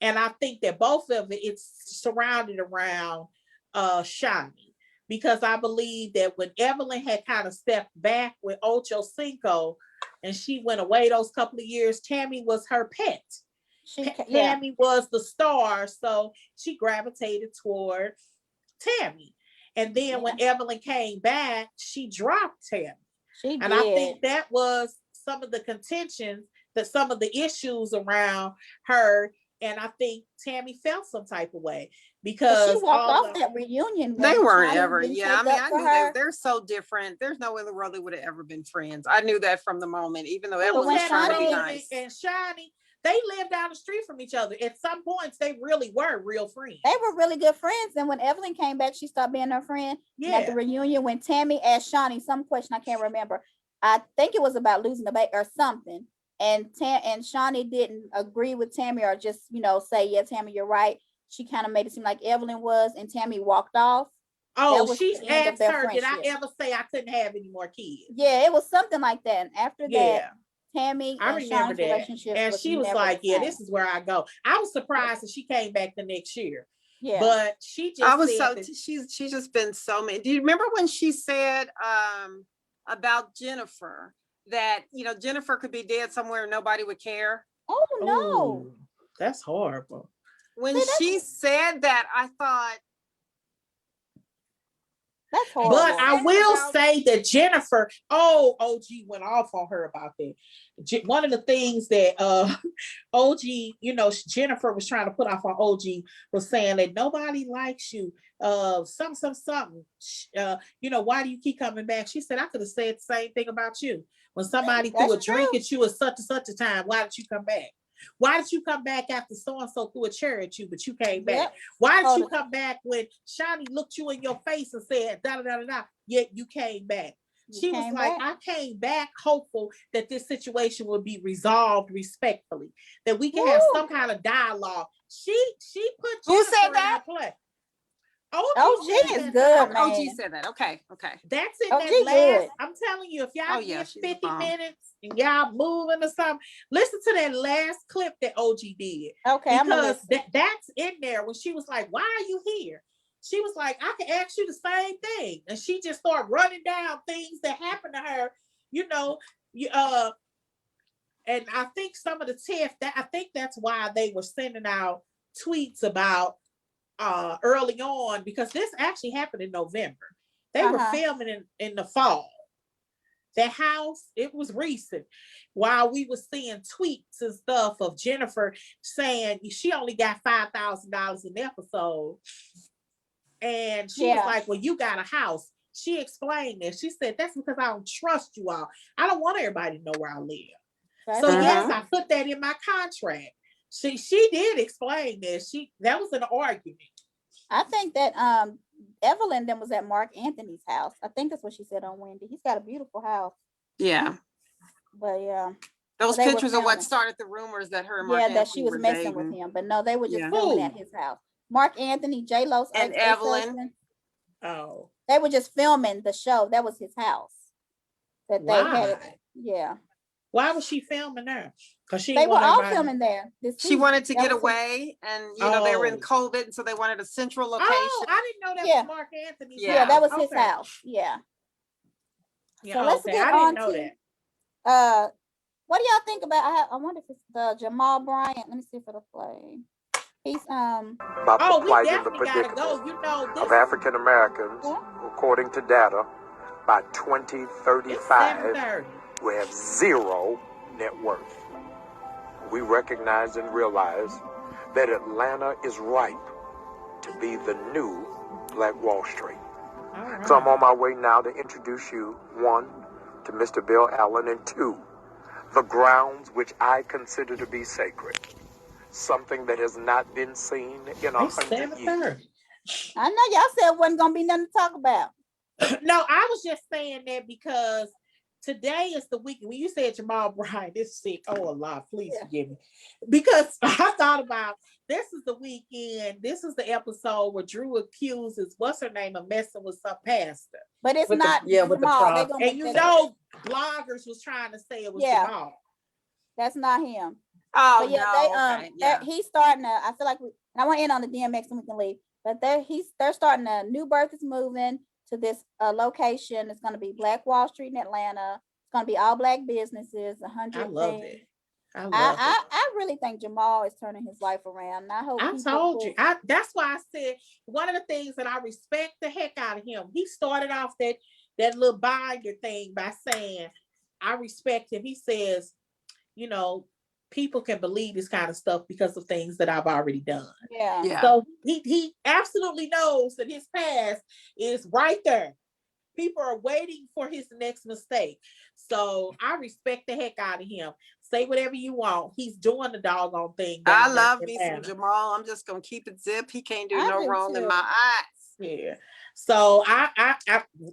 Speaker 2: And I think that both of it's surrounded around Shani, because I believe that when Evelyn had kind of stepped back with Ocho Cinco and she went away those couple of years, Tammy was her pet. Tammy was the star, so she gravitated toward Tammy. And then when Evelyn came back, she dropped Tammy. I think that was some of the contentions, that some of the issues around her. And I think Tammy felt some type of way because
Speaker 1: she walked off that reunion.
Speaker 3: They weren't ever. Yeah, I mean, I knew they're so different. There's no way in the world they would have ever been friends. I knew that from the moment, even though Evelyn was trying to be nice.
Speaker 2: And Shani, they lived down the street from each other. At some points, they really were real friends.
Speaker 1: They were really good friends. And when Evelyn came back, she stopped being her friend. Yeah. At the reunion, when Tammy asked Shani some question, I can't remember. I think it was about losing the baby or something. And Shani didn't agree with Tammy or just, say, yeah, Tammy, you're right. She kind of made it seem like Evelyn was, and Tammy walked off.
Speaker 2: Oh, she asked her, did I ever say I couldn't have any more kids?
Speaker 1: Yeah, it was something like that. And after that, Tammy and Shani's relationship,
Speaker 2: and she was like, "Yeah, this is where I go." I was surprised that she came back the next year.
Speaker 1: Yeah,
Speaker 2: but she just
Speaker 3: I was so she's just been so many. Do you remember when she said about Jennifer that Jennifer could be dead somewhere and nobody would care?
Speaker 1: Oh no,
Speaker 2: ooh, that's horrible.
Speaker 3: When she said that, I thought.
Speaker 1: That's horrible.
Speaker 2: But I will say that Jennifer, OG went off on her about that. One of the things that OG, Jennifer was trying to put off on OG was saying that nobody likes you. Something. Why do you keep coming back? She said, I could have said the same thing about you. When somebody threw a drink at you at such and such a time, why did you come back? Why did you come back after so-and-so threw a chair at you, but you came back? Yep. Why did you come back when Shani looked you in your face and said, da-da-da-da-da, yet you came back? She was like, I came back hopeful that this situation will be resolved respectfully, that we can have some kind of dialogue. She put
Speaker 3: Who said that?
Speaker 1: Play. OG is good, man.
Speaker 3: OG said that. Okay.
Speaker 2: That's in that last. I'm telling you, if y'all get 50 minutes and y'all moving or something, listen to that last clip that OG did.
Speaker 1: Okay,
Speaker 2: because that's in there when she was like, "Why are you here?" She was like, "I can ask you the same thing," and she just started running down things that happened to her. And I think some of the tiff that I think that's why they were sending out tweets about. Early on, because this actually happened in November. They were filming in the fall. The house, it was recent. While we were seeing tweets and stuff of Jennifer saying she only got $5,000 an episode. And she was like, well, you got a house. She explained this. She said, that's because I don't trust you all. I don't want everybody to know where I live. So yes, I put that in my contract. She did explain this. That was an argument.
Speaker 1: I think that Evelyn then was at Mark Anthony's house. I think that's what she said on Wendy. He's got a beautiful house.
Speaker 3: Yeah.
Speaker 1: But yeah.
Speaker 3: Those
Speaker 1: They were
Speaker 3: pictures are what
Speaker 1: filming.
Speaker 3: started the rumors that her and Mark
Speaker 1: Yeah, that
Speaker 3: Anthony
Speaker 1: she was
Speaker 3: were
Speaker 1: messing with
Speaker 3: dating.
Speaker 1: him, but no, they were just
Speaker 3: Yeah.
Speaker 1: filming
Speaker 2: Who?
Speaker 1: at his house. Mark Anthony, J Lo's
Speaker 3: And
Speaker 1: ex-husband.
Speaker 3: Evelyn.
Speaker 2: Oh,
Speaker 1: They were just filming the show. That was his house. That they had.
Speaker 2: why?
Speaker 1: Yeah,
Speaker 2: Why was she filming there? Because she
Speaker 1: they
Speaker 2: didn't
Speaker 1: were
Speaker 2: want
Speaker 1: all
Speaker 2: everybody.
Speaker 1: filming there this
Speaker 3: She
Speaker 1: season.
Speaker 3: wanted to
Speaker 1: That
Speaker 3: get
Speaker 1: was his-
Speaker 3: away, and they were in
Speaker 2: Oh.
Speaker 3: COVID, and so they wanted a central
Speaker 2: Oh,
Speaker 3: location.
Speaker 2: I didn't know that
Speaker 1: Yeah.
Speaker 2: was Mark Anthony's
Speaker 3: Yeah.
Speaker 1: Yeah,
Speaker 2: house.
Speaker 1: that was his
Speaker 2: Okay.
Speaker 1: house. Yeah.
Speaker 2: Yeah,
Speaker 1: So let's
Speaker 2: okay.
Speaker 1: get
Speaker 2: I didn't
Speaker 1: on
Speaker 2: know
Speaker 1: to
Speaker 2: that.
Speaker 1: what do y'all think about? I wonder if it's the Jamal Bryant. Let me see if it'll play. He's
Speaker 4: About
Speaker 2: Oh,
Speaker 4: the
Speaker 2: we
Speaker 4: plight and the
Speaker 2: definitely gotta go.
Speaker 4: predicament
Speaker 2: You know, this
Speaker 4: of African Americans,
Speaker 1: Yeah.
Speaker 4: according to data, by
Speaker 2: it's
Speaker 4: 2035,
Speaker 2: 7:30.
Speaker 4: we have zero net worth. We recognize and realize that Atlanta is ripe to be the new Black Wall Street.
Speaker 2: All right.
Speaker 4: So I'm on my way now to introduce you, one, to Mr. Bill Allen, and two, the grounds which I consider to be sacred. Something that has not been seen in
Speaker 2: It's
Speaker 4: 100 years.
Speaker 2: 7:30.
Speaker 1: I know y'all said it wasn't gonna be nothing to talk about.
Speaker 2: No, I was just saying that because today is the weekend. When you said Jamal Bryant is sick, oh Allah, please
Speaker 1: Yeah.
Speaker 2: forgive me. Because I thought about this is the weekend. This is the episode where Drew accuses what's her name of messing with some pastor.
Speaker 1: But it's
Speaker 3: With the-
Speaker 1: not
Speaker 3: yeah, with the
Speaker 1: Jamal. They
Speaker 3: prof.
Speaker 1: gonna
Speaker 2: And
Speaker 1: make
Speaker 2: you
Speaker 1: that
Speaker 2: know, bloggers was trying to say it was
Speaker 1: Yeah.
Speaker 2: Jamal.
Speaker 1: that's not him.
Speaker 3: Oh
Speaker 1: But yeah,
Speaker 3: no. Okay. Yeah.
Speaker 1: he's starting to. I feel like and I want to end on the DMX and we can leave. But they're starting a new birth is moving to this location. It's going to be Black Wall Street in Atlanta. It's going to be all Black businesses. 100
Speaker 2: I love
Speaker 1: things.
Speaker 2: it. I love it.
Speaker 1: I really think Jamal is turning his life around. And I hope
Speaker 2: I
Speaker 1: people
Speaker 2: told you. That's why I said one of the things that I respect the heck out of him. He started off that little binder thing by saying, I respect him. He says, you know, people can believe this kind of stuff because of things that I've already done.
Speaker 1: Yeah.
Speaker 3: Yeah.
Speaker 2: So he absolutely knows that his past is right there. People are waiting for his next mistake. So I respect the heck out of him. Say whatever you want. He's doing the doggone thing.
Speaker 3: I
Speaker 2: down there
Speaker 3: love
Speaker 2: in
Speaker 3: me some
Speaker 2: Atlanta.
Speaker 3: Jamal. I'm just gonna keep it zip. He can't do
Speaker 1: I
Speaker 3: no
Speaker 1: do
Speaker 3: wrong in
Speaker 1: too.
Speaker 3: my eyes.
Speaker 2: Yeah. So I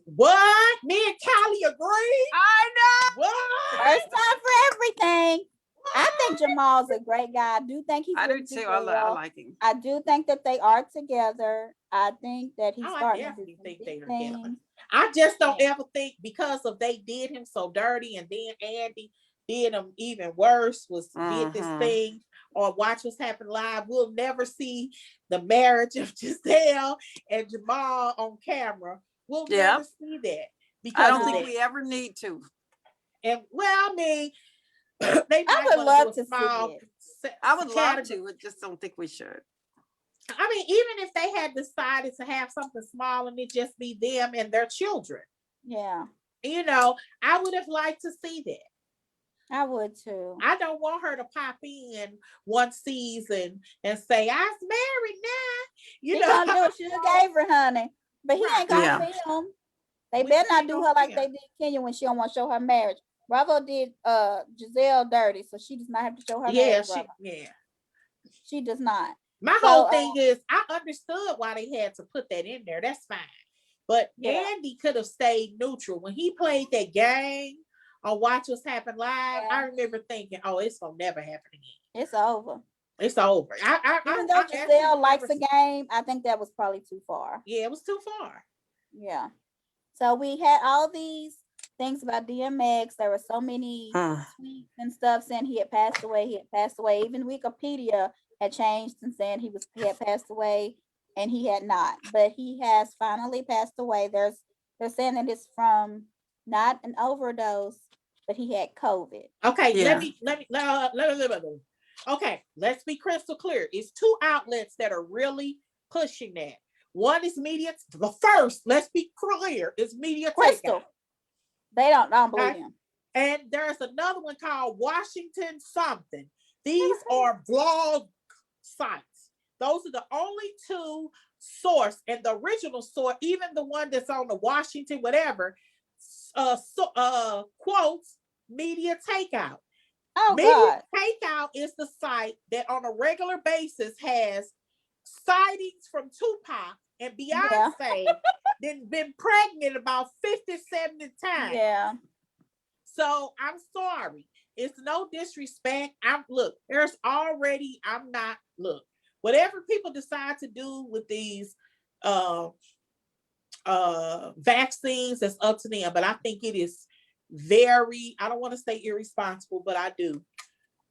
Speaker 2: what? Me and Callie agree.
Speaker 3: I know.
Speaker 2: What?
Speaker 1: First time for everything. I think Jamal's a great guy. I do think he's
Speaker 3: I do
Speaker 1: with
Speaker 3: too. I
Speaker 1: Giselle.
Speaker 3: like him.
Speaker 1: I do think that they are together. I think that he's
Speaker 2: Oh, I
Speaker 1: starting to do
Speaker 2: definitely
Speaker 1: some
Speaker 2: think
Speaker 1: big
Speaker 2: they're together.
Speaker 1: things.
Speaker 2: I just don't ever think because of they did him so dirty and then Andy did him even worse, did this thing or Watch What's Happen Live. We'll never see the marriage of Giselle and Jamal on camera. We'll never see that because
Speaker 3: I don't
Speaker 2: of
Speaker 3: think
Speaker 2: that.
Speaker 3: we ever need to.
Speaker 2: And well, I mean, they might
Speaker 1: would
Speaker 2: wanna
Speaker 1: love
Speaker 2: do a
Speaker 1: to see
Speaker 2: small
Speaker 1: it.
Speaker 3: I would love
Speaker 2: category.
Speaker 3: to. I just don't think we should.
Speaker 2: I mean, even if they had decided to have something small and it just be them and their children,
Speaker 1: Yeah,
Speaker 2: you know, I would have liked to see that.
Speaker 1: I would too.
Speaker 2: I don't want her to pop in one season and say, "I'm married now." You
Speaker 1: He
Speaker 2: know,
Speaker 1: gonna do what you gave her, honey. But he ain't gonna
Speaker 3: Yeah.
Speaker 1: film. They
Speaker 2: We
Speaker 1: better not
Speaker 2: ain't
Speaker 1: do
Speaker 2: gonna
Speaker 1: her like
Speaker 2: film.
Speaker 1: they did Kenya when she don't want to show her marriage. Bravo did Giselle dirty, so she does not have to show her marriage. Bravo. She does not.
Speaker 2: My
Speaker 1: So,
Speaker 2: whole thing is, I understood why they had to put that in there. That's fine. But
Speaker 1: Yeah.
Speaker 2: Andy could have stayed neutral. When he played that game on Watch What's Happen Live, I remember thinking, oh, it's going to never happen again.
Speaker 1: It's over.
Speaker 2: It's over.
Speaker 1: Even though Giselle likes the game, I think that was probably too far.
Speaker 2: Yeah, it was too far.
Speaker 1: Yeah. So we had all these things about DMX. There were so many tweets and stuff saying he had passed away. He had passed away. Even Wikipedia had changed and saying he had passed away, and he had not. But he has finally passed away. They're saying that it's from not an overdose, but he had COVID.
Speaker 2: Okay,
Speaker 3: Yeah.
Speaker 2: Okay, let's be crystal clear. It's two outlets that are really pushing that. One is media. The first, let's be clear, is Media
Speaker 1: Crystal.
Speaker 2: Takeout.
Speaker 1: They don't believe
Speaker 2: Okay.
Speaker 1: him.
Speaker 2: And there's another one called Washington something. These are blog sites. Those are the only two source, and the original source, even the one that's on the Washington whatever, quotes Media Takeout.
Speaker 1: Oh,
Speaker 2: Media
Speaker 1: God.
Speaker 2: Takeout is the site that on a regular basis has sightings from Tupac and Beyonce been pregnant about 50, 70 times.
Speaker 1: Yeah.
Speaker 2: So I'm sorry. It's no disrespect. Whatever people decide to do with these uh vaccines, that's up to them. But I think it is very, I don't want to say irresponsible, but I do,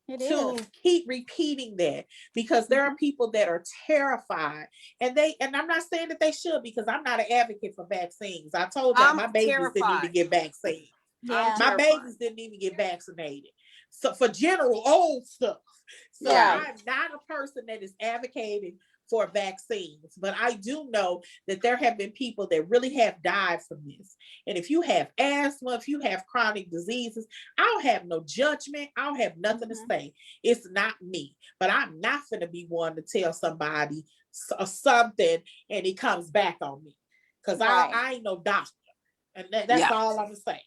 Speaker 1: It
Speaker 2: to
Speaker 1: is.
Speaker 2: keep repeating that, because there are people that are terrified, and I'm not saying that they should, because I'm not an advocate for vaccines. I told y'all
Speaker 3: I'm
Speaker 2: my babies didn't even
Speaker 3: terrified.
Speaker 2: get vaccines.
Speaker 1: Yeah.
Speaker 2: My
Speaker 3: Terrified.
Speaker 2: babies didn't even get vaccinated. So for general old stuff. So
Speaker 1: Yeah.
Speaker 2: I'm not a person that is advocating for vaccines, but I do know that there have been people that really have died from this. And if you have asthma, if you have chronic diseases, I don't have no judgment. I don't have nothing to say. It's not me. But I'm not going to be one to tell somebody something and it comes back on me. Because
Speaker 1: Right.
Speaker 2: I ain't no doctor. And that's
Speaker 3: Yeah.
Speaker 2: all I'm going to say.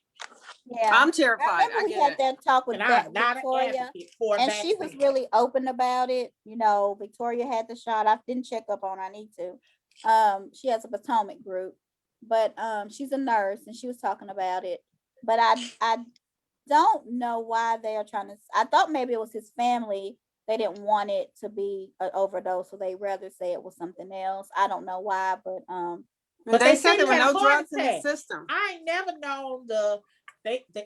Speaker 1: Yeah.
Speaker 3: I'm
Speaker 1: I
Speaker 3: terrified.
Speaker 1: remember
Speaker 3: I
Speaker 1: we
Speaker 3: get
Speaker 1: had
Speaker 3: it.
Speaker 1: that talk with
Speaker 2: And I'm not an
Speaker 1: Victoria,
Speaker 2: advocate for
Speaker 1: and
Speaker 2: vaccines.
Speaker 1: she was really open about it. You know, Victoria had the shot. I didn't check up on her. I need to. She has a Potomac group, but she's a nurse, and she was talking about it. But I don't know why they are trying to. I thought maybe it was his family. They didn't want it to be an overdose, so they rather say it was something else. I don't know why, but
Speaker 2: But
Speaker 3: they
Speaker 2: they
Speaker 3: said there
Speaker 2: he
Speaker 3: were
Speaker 2: had a
Speaker 3: no
Speaker 2: heart
Speaker 3: drugs in his
Speaker 2: attack.
Speaker 3: system.
Speaker 2: I ain't never known that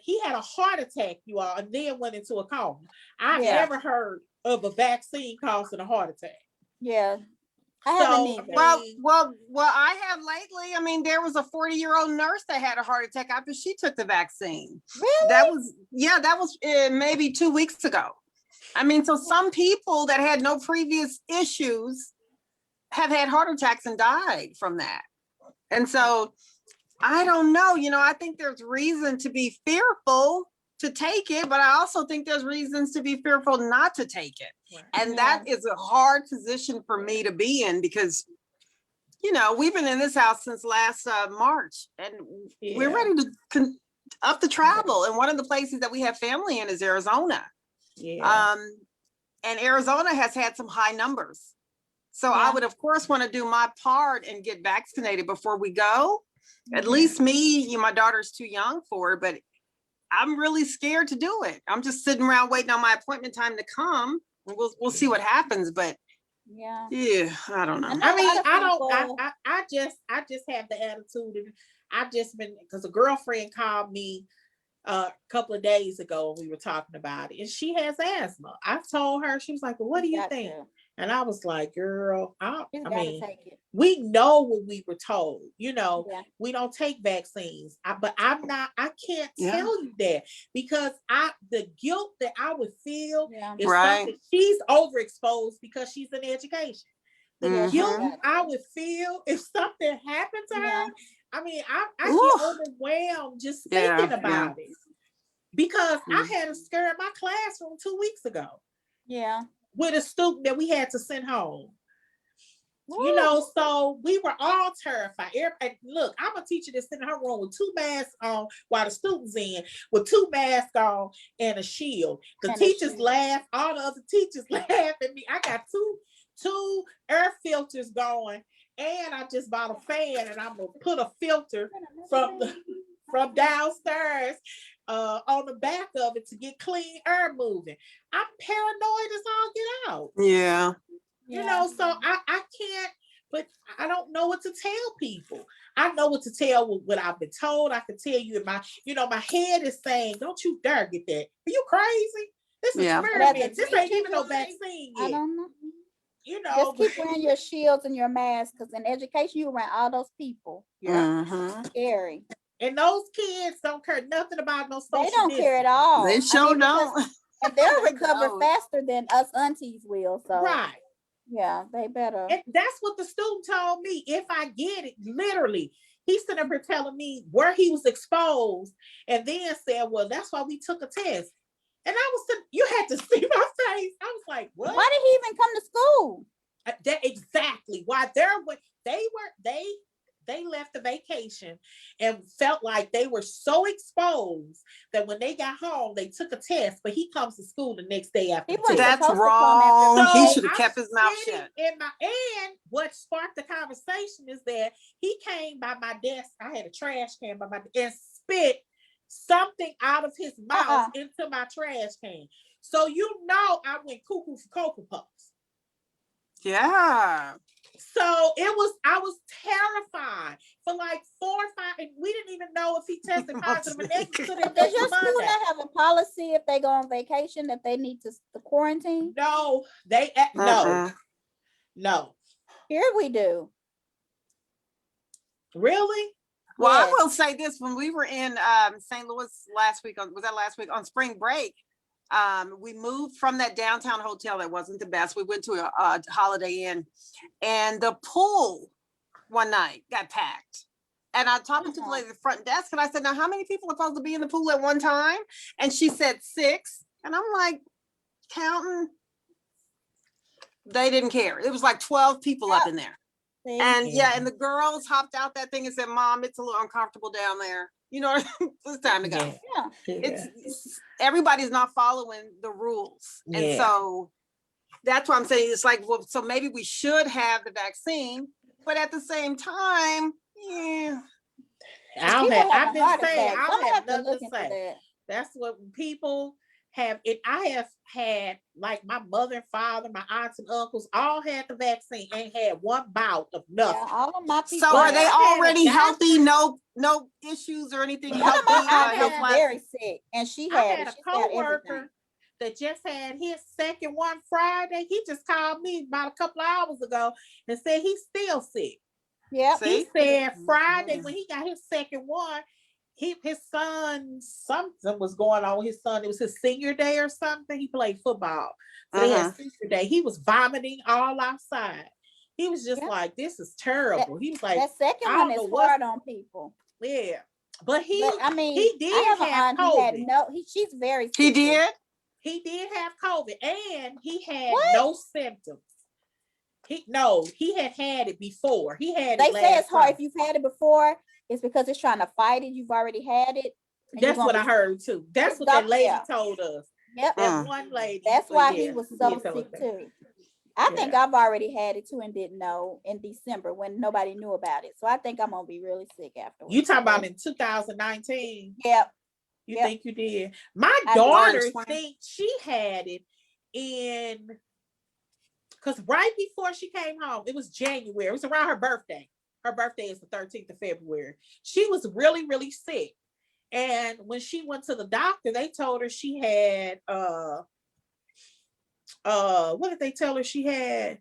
Speaker 2: he had a heart attack, you all, and then went into a coma. I've
Speaker 1: Yeah.
Speaker 2: never heard of a vaccine causing a heart attack.
Speaker 1: yeah, I haven't
Speaker 2: So,
Speaker 1: either.
Speaker 3: Well, I have lately. I mean, there was a 40-year-old nurse that had a heart attack after she took the vaccine.
Speaker 1: Really?
Speaker 3: That was maybe 2 weeks ago. I mean, so some people that had no previous issues have had heart attacks and died from that. And so I don't know, I think there's reason to be fearful to take it, but I also think there's reasons to be fearful not to take it.
Speaker 2: Right.
Speaker 3: And that is a hard position for me to be in, because we've been in this house since last March, and we're ready to up the travel. And one of the places that we have family in is Arizona.
Speaker 2: Yeah.
Speaker 3: And Arizona has had some high numbers. So I would, of course, want to do my part and get vaccinated before we go. At least me, my daughter's too young for it, but I'm really scared to do it. I'm just sitting around waiting on my appointment time to come. And we'll see what happens. But
Speaker 1: Yeah.
Speaker 3: I don't know.
Speaker 2: I mean, I just have the attitude, and I've just been, because a girlfriend called me a couple of days ago and we were talking about it, and she has asthma. I told her, she was like, well, what do you think? And I was like, girl, I mean,
Speaker 1: take it.
Speaker 2: we know what we were told, we don't take vaccines. But I can't tell you that, because the guilt that I would feel is something. She's overexposed because she's in education. The guilt I would feel if something happened to her, I mean, I get overwhelmed just thinking about it. Because I had a scare in my classroom 2 weeks ago.
Speaker 1: Yeah.
Speaker 2: With a student that we had to send home. So we were all terrified. Everybody, look, I'm a teacher that's in her room with 2 masks on while the students in with 2 masks on and a shield. The teachers laugh, all the other teachers laugh at me. I got two air filters going, and I just bought a fan, and I'm gonna put a filter from downstairs on the back of it to get clean air moving. I'm paranoid as all get out.
Speaker 3: Yeah.
Speaker 2: So I can't, but I don't know what to tell people. I know what to tell what I've been told. I can tell you, my head is saying, don't you dare get that. Are you crazy? This is experiment. This ain't even no vaccine yet.
Speaker 1: I don't know.
Speaker 2: Just
Speaker 1: keep wearing your shields and your masks, because in education you around all those people. Scary.
Speaker 2: And those kids don't care nothing about no social.
Speaker 1: They don't care at all.
Speaker 3: They don't.
Speaker 1: And they'll recover faster than us aunties will. So yeah, they better.
Speaker 2: And that's what the student told me. If I get it, literally, he's sitting up here telling me where he was exposed, and then said, well, that's why we took a test. And you had to see my face. I was like, what?
Speaker 1: Why did he even come to school?
Speaker 2: That exactly why they left the vacation and felt like they were so exposed that when they got home, they took a test, but he comes to school the next day after.
Speaker 3: That's wrong. He should have kept his mouth shut.
Speaker 2: And what sparked the conversation is that he came by my desk. I had a trash can by my desk and something out of his mouth
Speaker 1: Uh-uh.
Speaker 2: into my trash can. So I went cuckoo for Cocoa Puffs.
Speaker 3: Yeah.
Speaker 2: So I was terrified for like 4 or 5, and we didn't even know if he tested positive or negative until the
Speaker 1: Does your
Speaker 2: next
Speaker 1: school
Speaker 2: Monday.
Speaker 1: not have a policy if they go on vacation that they need to quarantine?
Speaker 2: No, no.
Speaker 1: Here we do.
Speaker 2: Really?
Speaker 3: Well,
Speaker 1: Yes.
Speaker 3: I will say this: when we were in St. Louis last week, on spring break? We moved from that downtown hotel that wasn't the best. We went to a Holiday Inn, and the pool one night got packed. And I'm talking to the lady at the front desk, and I said, "Now, how many people are supposed to be in the pool at one time?" And she said 6. And I'm like, counting. They didn't care. It was like 12 people up in there.
Speaker 1: See?
Speaker 3: And and the girls hopped out that thing and said, "Mom, it's a little uncomfortable down there. You know, it's time to go."
Speaker 1: Yeah.
Speaker 3: It's everybody's not following the rules. And
Speaker 2: Yeah.
Speaker 3: so that's what I'm saying. It's like, well, so maybe we should have the vaccine, but at the same time, yeah.
Speaker 2: I've been saying, I don't have
Speaker 1: to
Speaker 2: nothing
Speaker 1: look
Speaker 2: to
Speaker 1: into
Speaker 2: say.
Speaker 1: that.
Speaker 2: That's what people have. I have had, like, my mother and father, my aunts and uncles all had the vaccine, ain't had one bout of nothing.
Speaker 1: Yeah, all of my people.
Speaker 3: So are they
Speaker 2: I had
Speaker 3: already
Speaker 2: a
Speaker 3: healthy? No issues or anything
Speaker 1: One
Speaker 3: healthy?
Speaker 1: of my aunts
Speaker 3: health
Speaker 1: was
Speaker 3: wise?
Speaker 1: very sick, and she
Speaker 2: I
Speaker 1: had
Speaker 2: had
Speaker 1: it.
Speaker 2: a
Speaker 1: She got everything.
Speaker 2: coworker that just had his second one Friday. He just called me about a couple of hours ago and said he's still sick.
Speaker 1: Yep.
Speaker 3: See?
Speaker 2: He said Friday when he got his second one, his son, something was going on with his son. It was his senior day or something. He played football. So they had senior day. He was vomiting all outside. He was just like, this is terrible. He was like,
Speaker 1: that second
Speaker 2: I
Speaker 1: one
Speaker 2: don't
Speaker 1: is
Speaker 2: know
Speaker 1: hard on people.
Speaker 2: Yeah. But he did
Speaker 1: I have
Speaker 2: have
Speaker 1: an aunt who had
Speaker 2: COVID.
Speaker 1: she's very sick.
Speaker 3: He did?
Speaker 2: He did have COVID, and he had
Speaker 1: What?
Speaker 2: no symptoms. He had it before. He had
Speaker 1: They
Speaker 2: it
Speaker 1: say
Speaker 2: last
Speaker 1: it's hard
Speaker 2: time.
Speaker 1: if you've had it before. It's because it's trying to fight it. You've already had it.
Speaker 2: That's what I heard too. That's what that lady told us.
Speaker 1: Yep.
Speaker 2: That one lady.
Speaker 1: That's why he was so sick too. I think I've already had it too and didn't know in December when nobody knew about it. So I think I'm gonna be really sick afterwards.
Speaker 2: You talking about in 2019?
Speaker 1: Yep.
Speaker 2: You think you did? My
Speaker 1: I
Speaker 2: daughter
Speaker 3: did.
Speaker 2: thinks she had it because right before she came home, it was January. It was around her birthday. Her birthday is the 13th of February. She was really, really sick. And when she went to the doctor, they told her she had what did they tell her she had?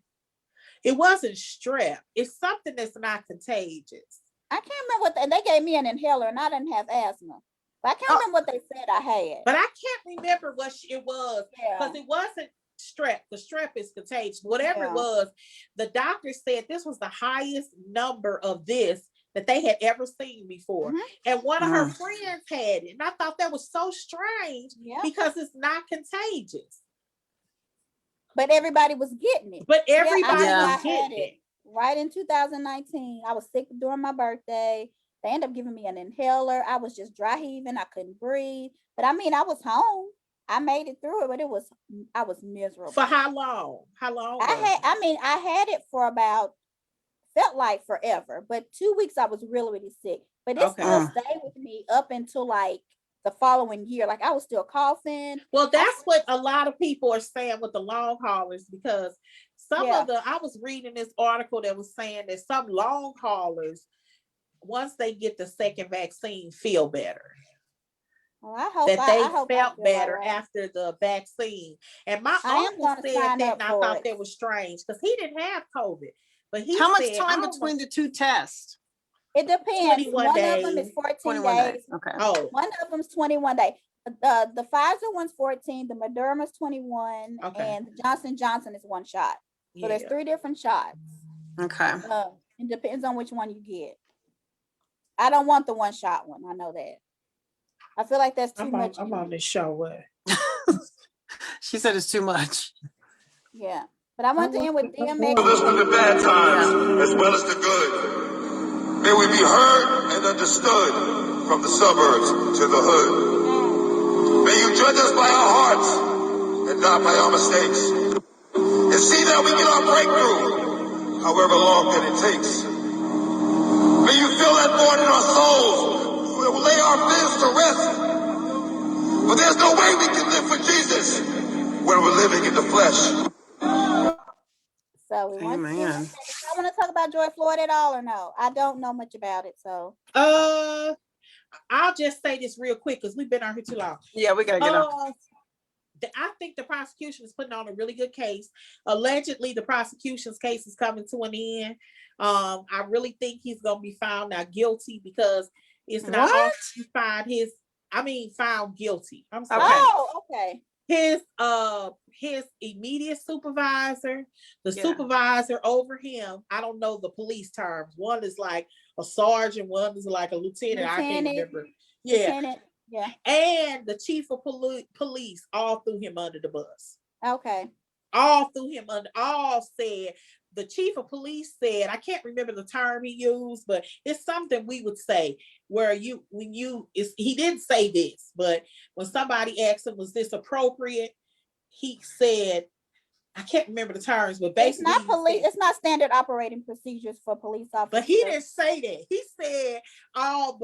Speaker 2: It wasn't strep. It's something that's not contagious.
Speaker 1: I can't remember and they gave me an inhaler and I didn't have asthma. But I can't remember what they said I had.
Speaker 2: But I can't remember what it was because it wasn't strep. The strep is contagious. Whatever it was, the doctor said this was the highest number of this that they had ever seen before. And one of her friends had it. And I thought that was so strange because it's not contagious.
Speaker 1: But everybody was getting it.
Speaker 2: But everybody was getting it.
Speaker 1: Right in 2019, I was sick during my birthday. They ended up giving me an inhaler. I was just dry heaving. I couldn't breathe. But I mean, I was home. I made it through it, but I was miserable.
Speaker 2: For how long? How long?
Speaker 1: I had it for felt like forever, but 2 weeks I was really, really sick. But it still stayed with me up until like the following year. Like I was still coughing.
Speaker 2: Well, that's what a lot of people are saying with the long haulers, because I was reading this article that was saying that some long haulers, once they get the second vaccine, feel better.
Speaker 1: Well, I hope
Speaker 2: they felt better after the vaccine. And my uncle said that, and I thought that was strange because he didn't have COVID. But
Speaker 3: how much time between the two tests?
Speaker 1: It depends.
Speaker 2: 21
Speaker 1: one
Speaker 2: days.
Speaker 1: of them is 14
Speaker 3: days. Okay.
Speaker 2: Oh.
Speaker 1: One of them is 21 days. The Pfizer one's 14, the Moderna's 21, and the Johnson & Johnson is one shot. So there's 3 different shots.
Speaker 3: Okay.
Speaker 1: It depends on which one you get. I don't want the one shot one. I know that. I feel like that's too much.
Speaker 2: I'm on this show.
Speaker 3: She said it's too much.
Speaker 1: Yeah. But I want to end with DMX.
Speaker 5: With us through the bad times as well as the good. May we be heard and understood from the suburbs to the hood. May you judge us by our hearts and not by our mistakes. And see that we get our breakthrough, however long that it takes. May you feel that thorn in our souls. We'll lay our fears to rest But there's no way we can live for Jesus when we're living in the flesh.
Speaker 1: So we want to see.
Speaker 3: Amen.
Speaker 1: I want to talk about George Floyd at all or no? I don't know much about it, so.
Speaker 2: I'll just say this real quick because we've been on here too long.
Speaker 3: Yeah, we gotta get up.
Speaker 2: I think the prosecution is putting on a really good case. Allegedly, the prosecution's case is coming to an end. I really think he's gonna be found not guilty because it's not
Speaker 3: What?
Speaker 2: found guilty. I'm sorry.
Speaker 1: Oh, okay.
Speaker 2: His immediate supervisor, the supervisor over him, I don't know the police terms. One is like a sergeant, one is like a lieutenant. I can't remember. Yeah.
Speaker 1: Lieutenant. Yeah.
Speaker 2: And the chief of police all threw him under the bus.
Speaker 1: Okay.
Speaker 2: All said, the chief of police said, I can't remember the term he used, but it's something we would say where he didn't say this, but when somebody asked him, was this appropriate? He said, I can't remember the terms, but basically
Speaker 1: it's not standard operating procedures for police officers.
Speaker 2: But he didn't say that. He said, oh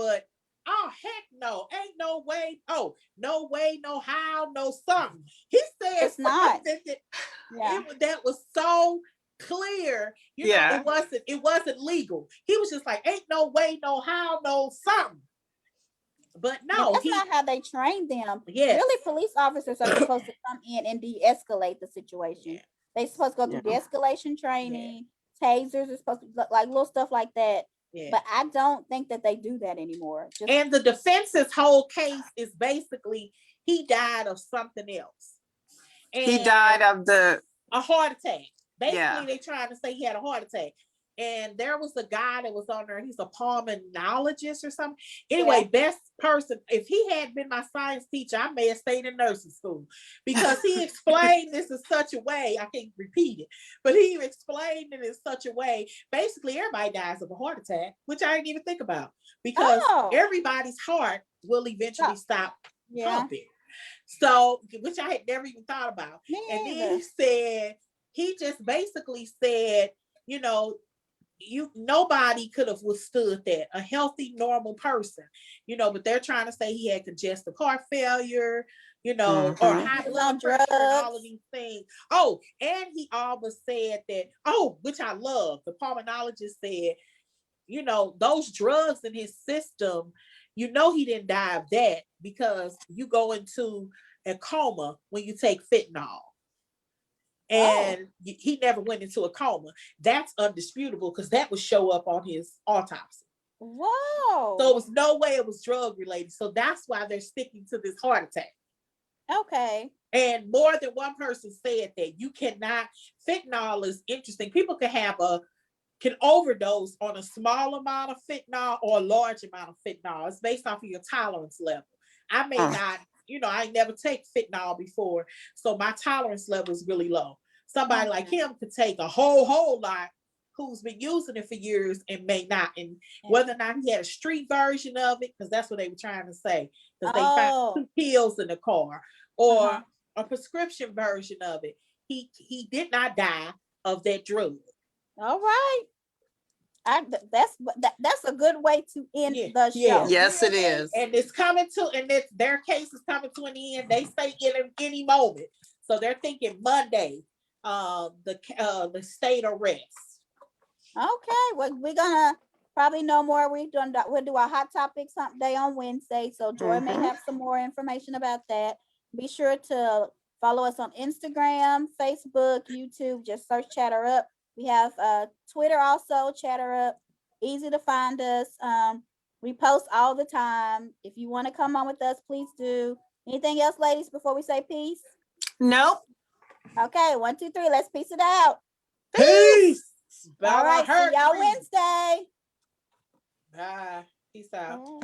Speaker 2: heck no, ain't no way. Oh, no way, no how, no something. He said
Speaker 1: it's not.
Speaker 2: That was so clear. You know, it wasn't legal. He was just like, ain't no way, no how, no something. But no,
Speaker 1: that's not how they train them.
Speaker 2: Yes.
Speaker 1: Really, police officers are supposed to come in and de-escalate the situation. They're supposed to go through de-escalation training. Tasers are supposed to like little stuff like that. Yeah. But I don't think that they do that anymore.
Speaker 2: And the defense's whole case is basically he died of something else.
Speaker 3: And he died of
Speaker 2: a heart attack. Basically, they trying to say he had a heart attack. And there was a guy that was on there. He's a pulmonologist or something. Anyway, best person. If he had been my science teacher, I may have stayed in nursing school because he explained this in such a way. I can't repeat it, but he explained it in such a way. Basically, everybody dies of a heart attack, which I didn't even think about because everybody's heart will eventually stop pumping. So, which I had never even thought about. And then he just basically said, you know, nobody could have withstood that, a healthy, normal person, you know, but they're trying to say he had congestive heart failure, you know, or high blood pressure and all of these things. Oh, and he always said that, which I love, the pulmonologist said, you know, those drugs in his system, you know, he didn't die of that because you go into a coma when you take fentanyl. And he never went into a coma. That's undisputable because that would show up on his autopsy.
Speaker 1: Whoa.
Speaker 2: So it was no way it was drug related. So that's why they're sticking to this heart attack.
Speaker 1: Okay.
Speaker 2: And more than one person said that you cannot, fentanyl is interesting. People can overdose on a small amount of fentanyl or a large amount of fentanyl. It's based off of your tolerance level. I may not, you know, I never take fentanyl before, so my tolerance level is really low. Somebody like him could take a whole lot who's been using it for years and may not. And whether or not he had a street version of it, because that's what they were trying to say, because they found 2 pills in the car, or a prescription version of it. He did not die of that drug.
Speaker 1: All right. That's a good way to end the show.
Speaker 3: Yes, it is.
Speaker 2: And it's coming to, their case is coming to an end. They say in any moment. So they're thinking Monday, the state arrest.
Speaker 1: Okay, well, we're gonna probably know more. We'll do our hot topics day on Wednesday. So Joy may have some more information about that. Be sure to follow us on Instagram, Facebook, YouTube. Just search Chatter Up. We have Twitter also, Chatter Up. Easy to find us. We post all the time. If you want to come on with us, please do. Anything else, ladies, before we say peace?
Speaker 3: Nope.
Speaker 1: Okay, 1, 2, 3. Let's peace it out.
Speaker 2: Peace.
Speaker 1: All right, see y'all Wednesday.
Speaker 2: Bye. Peace out.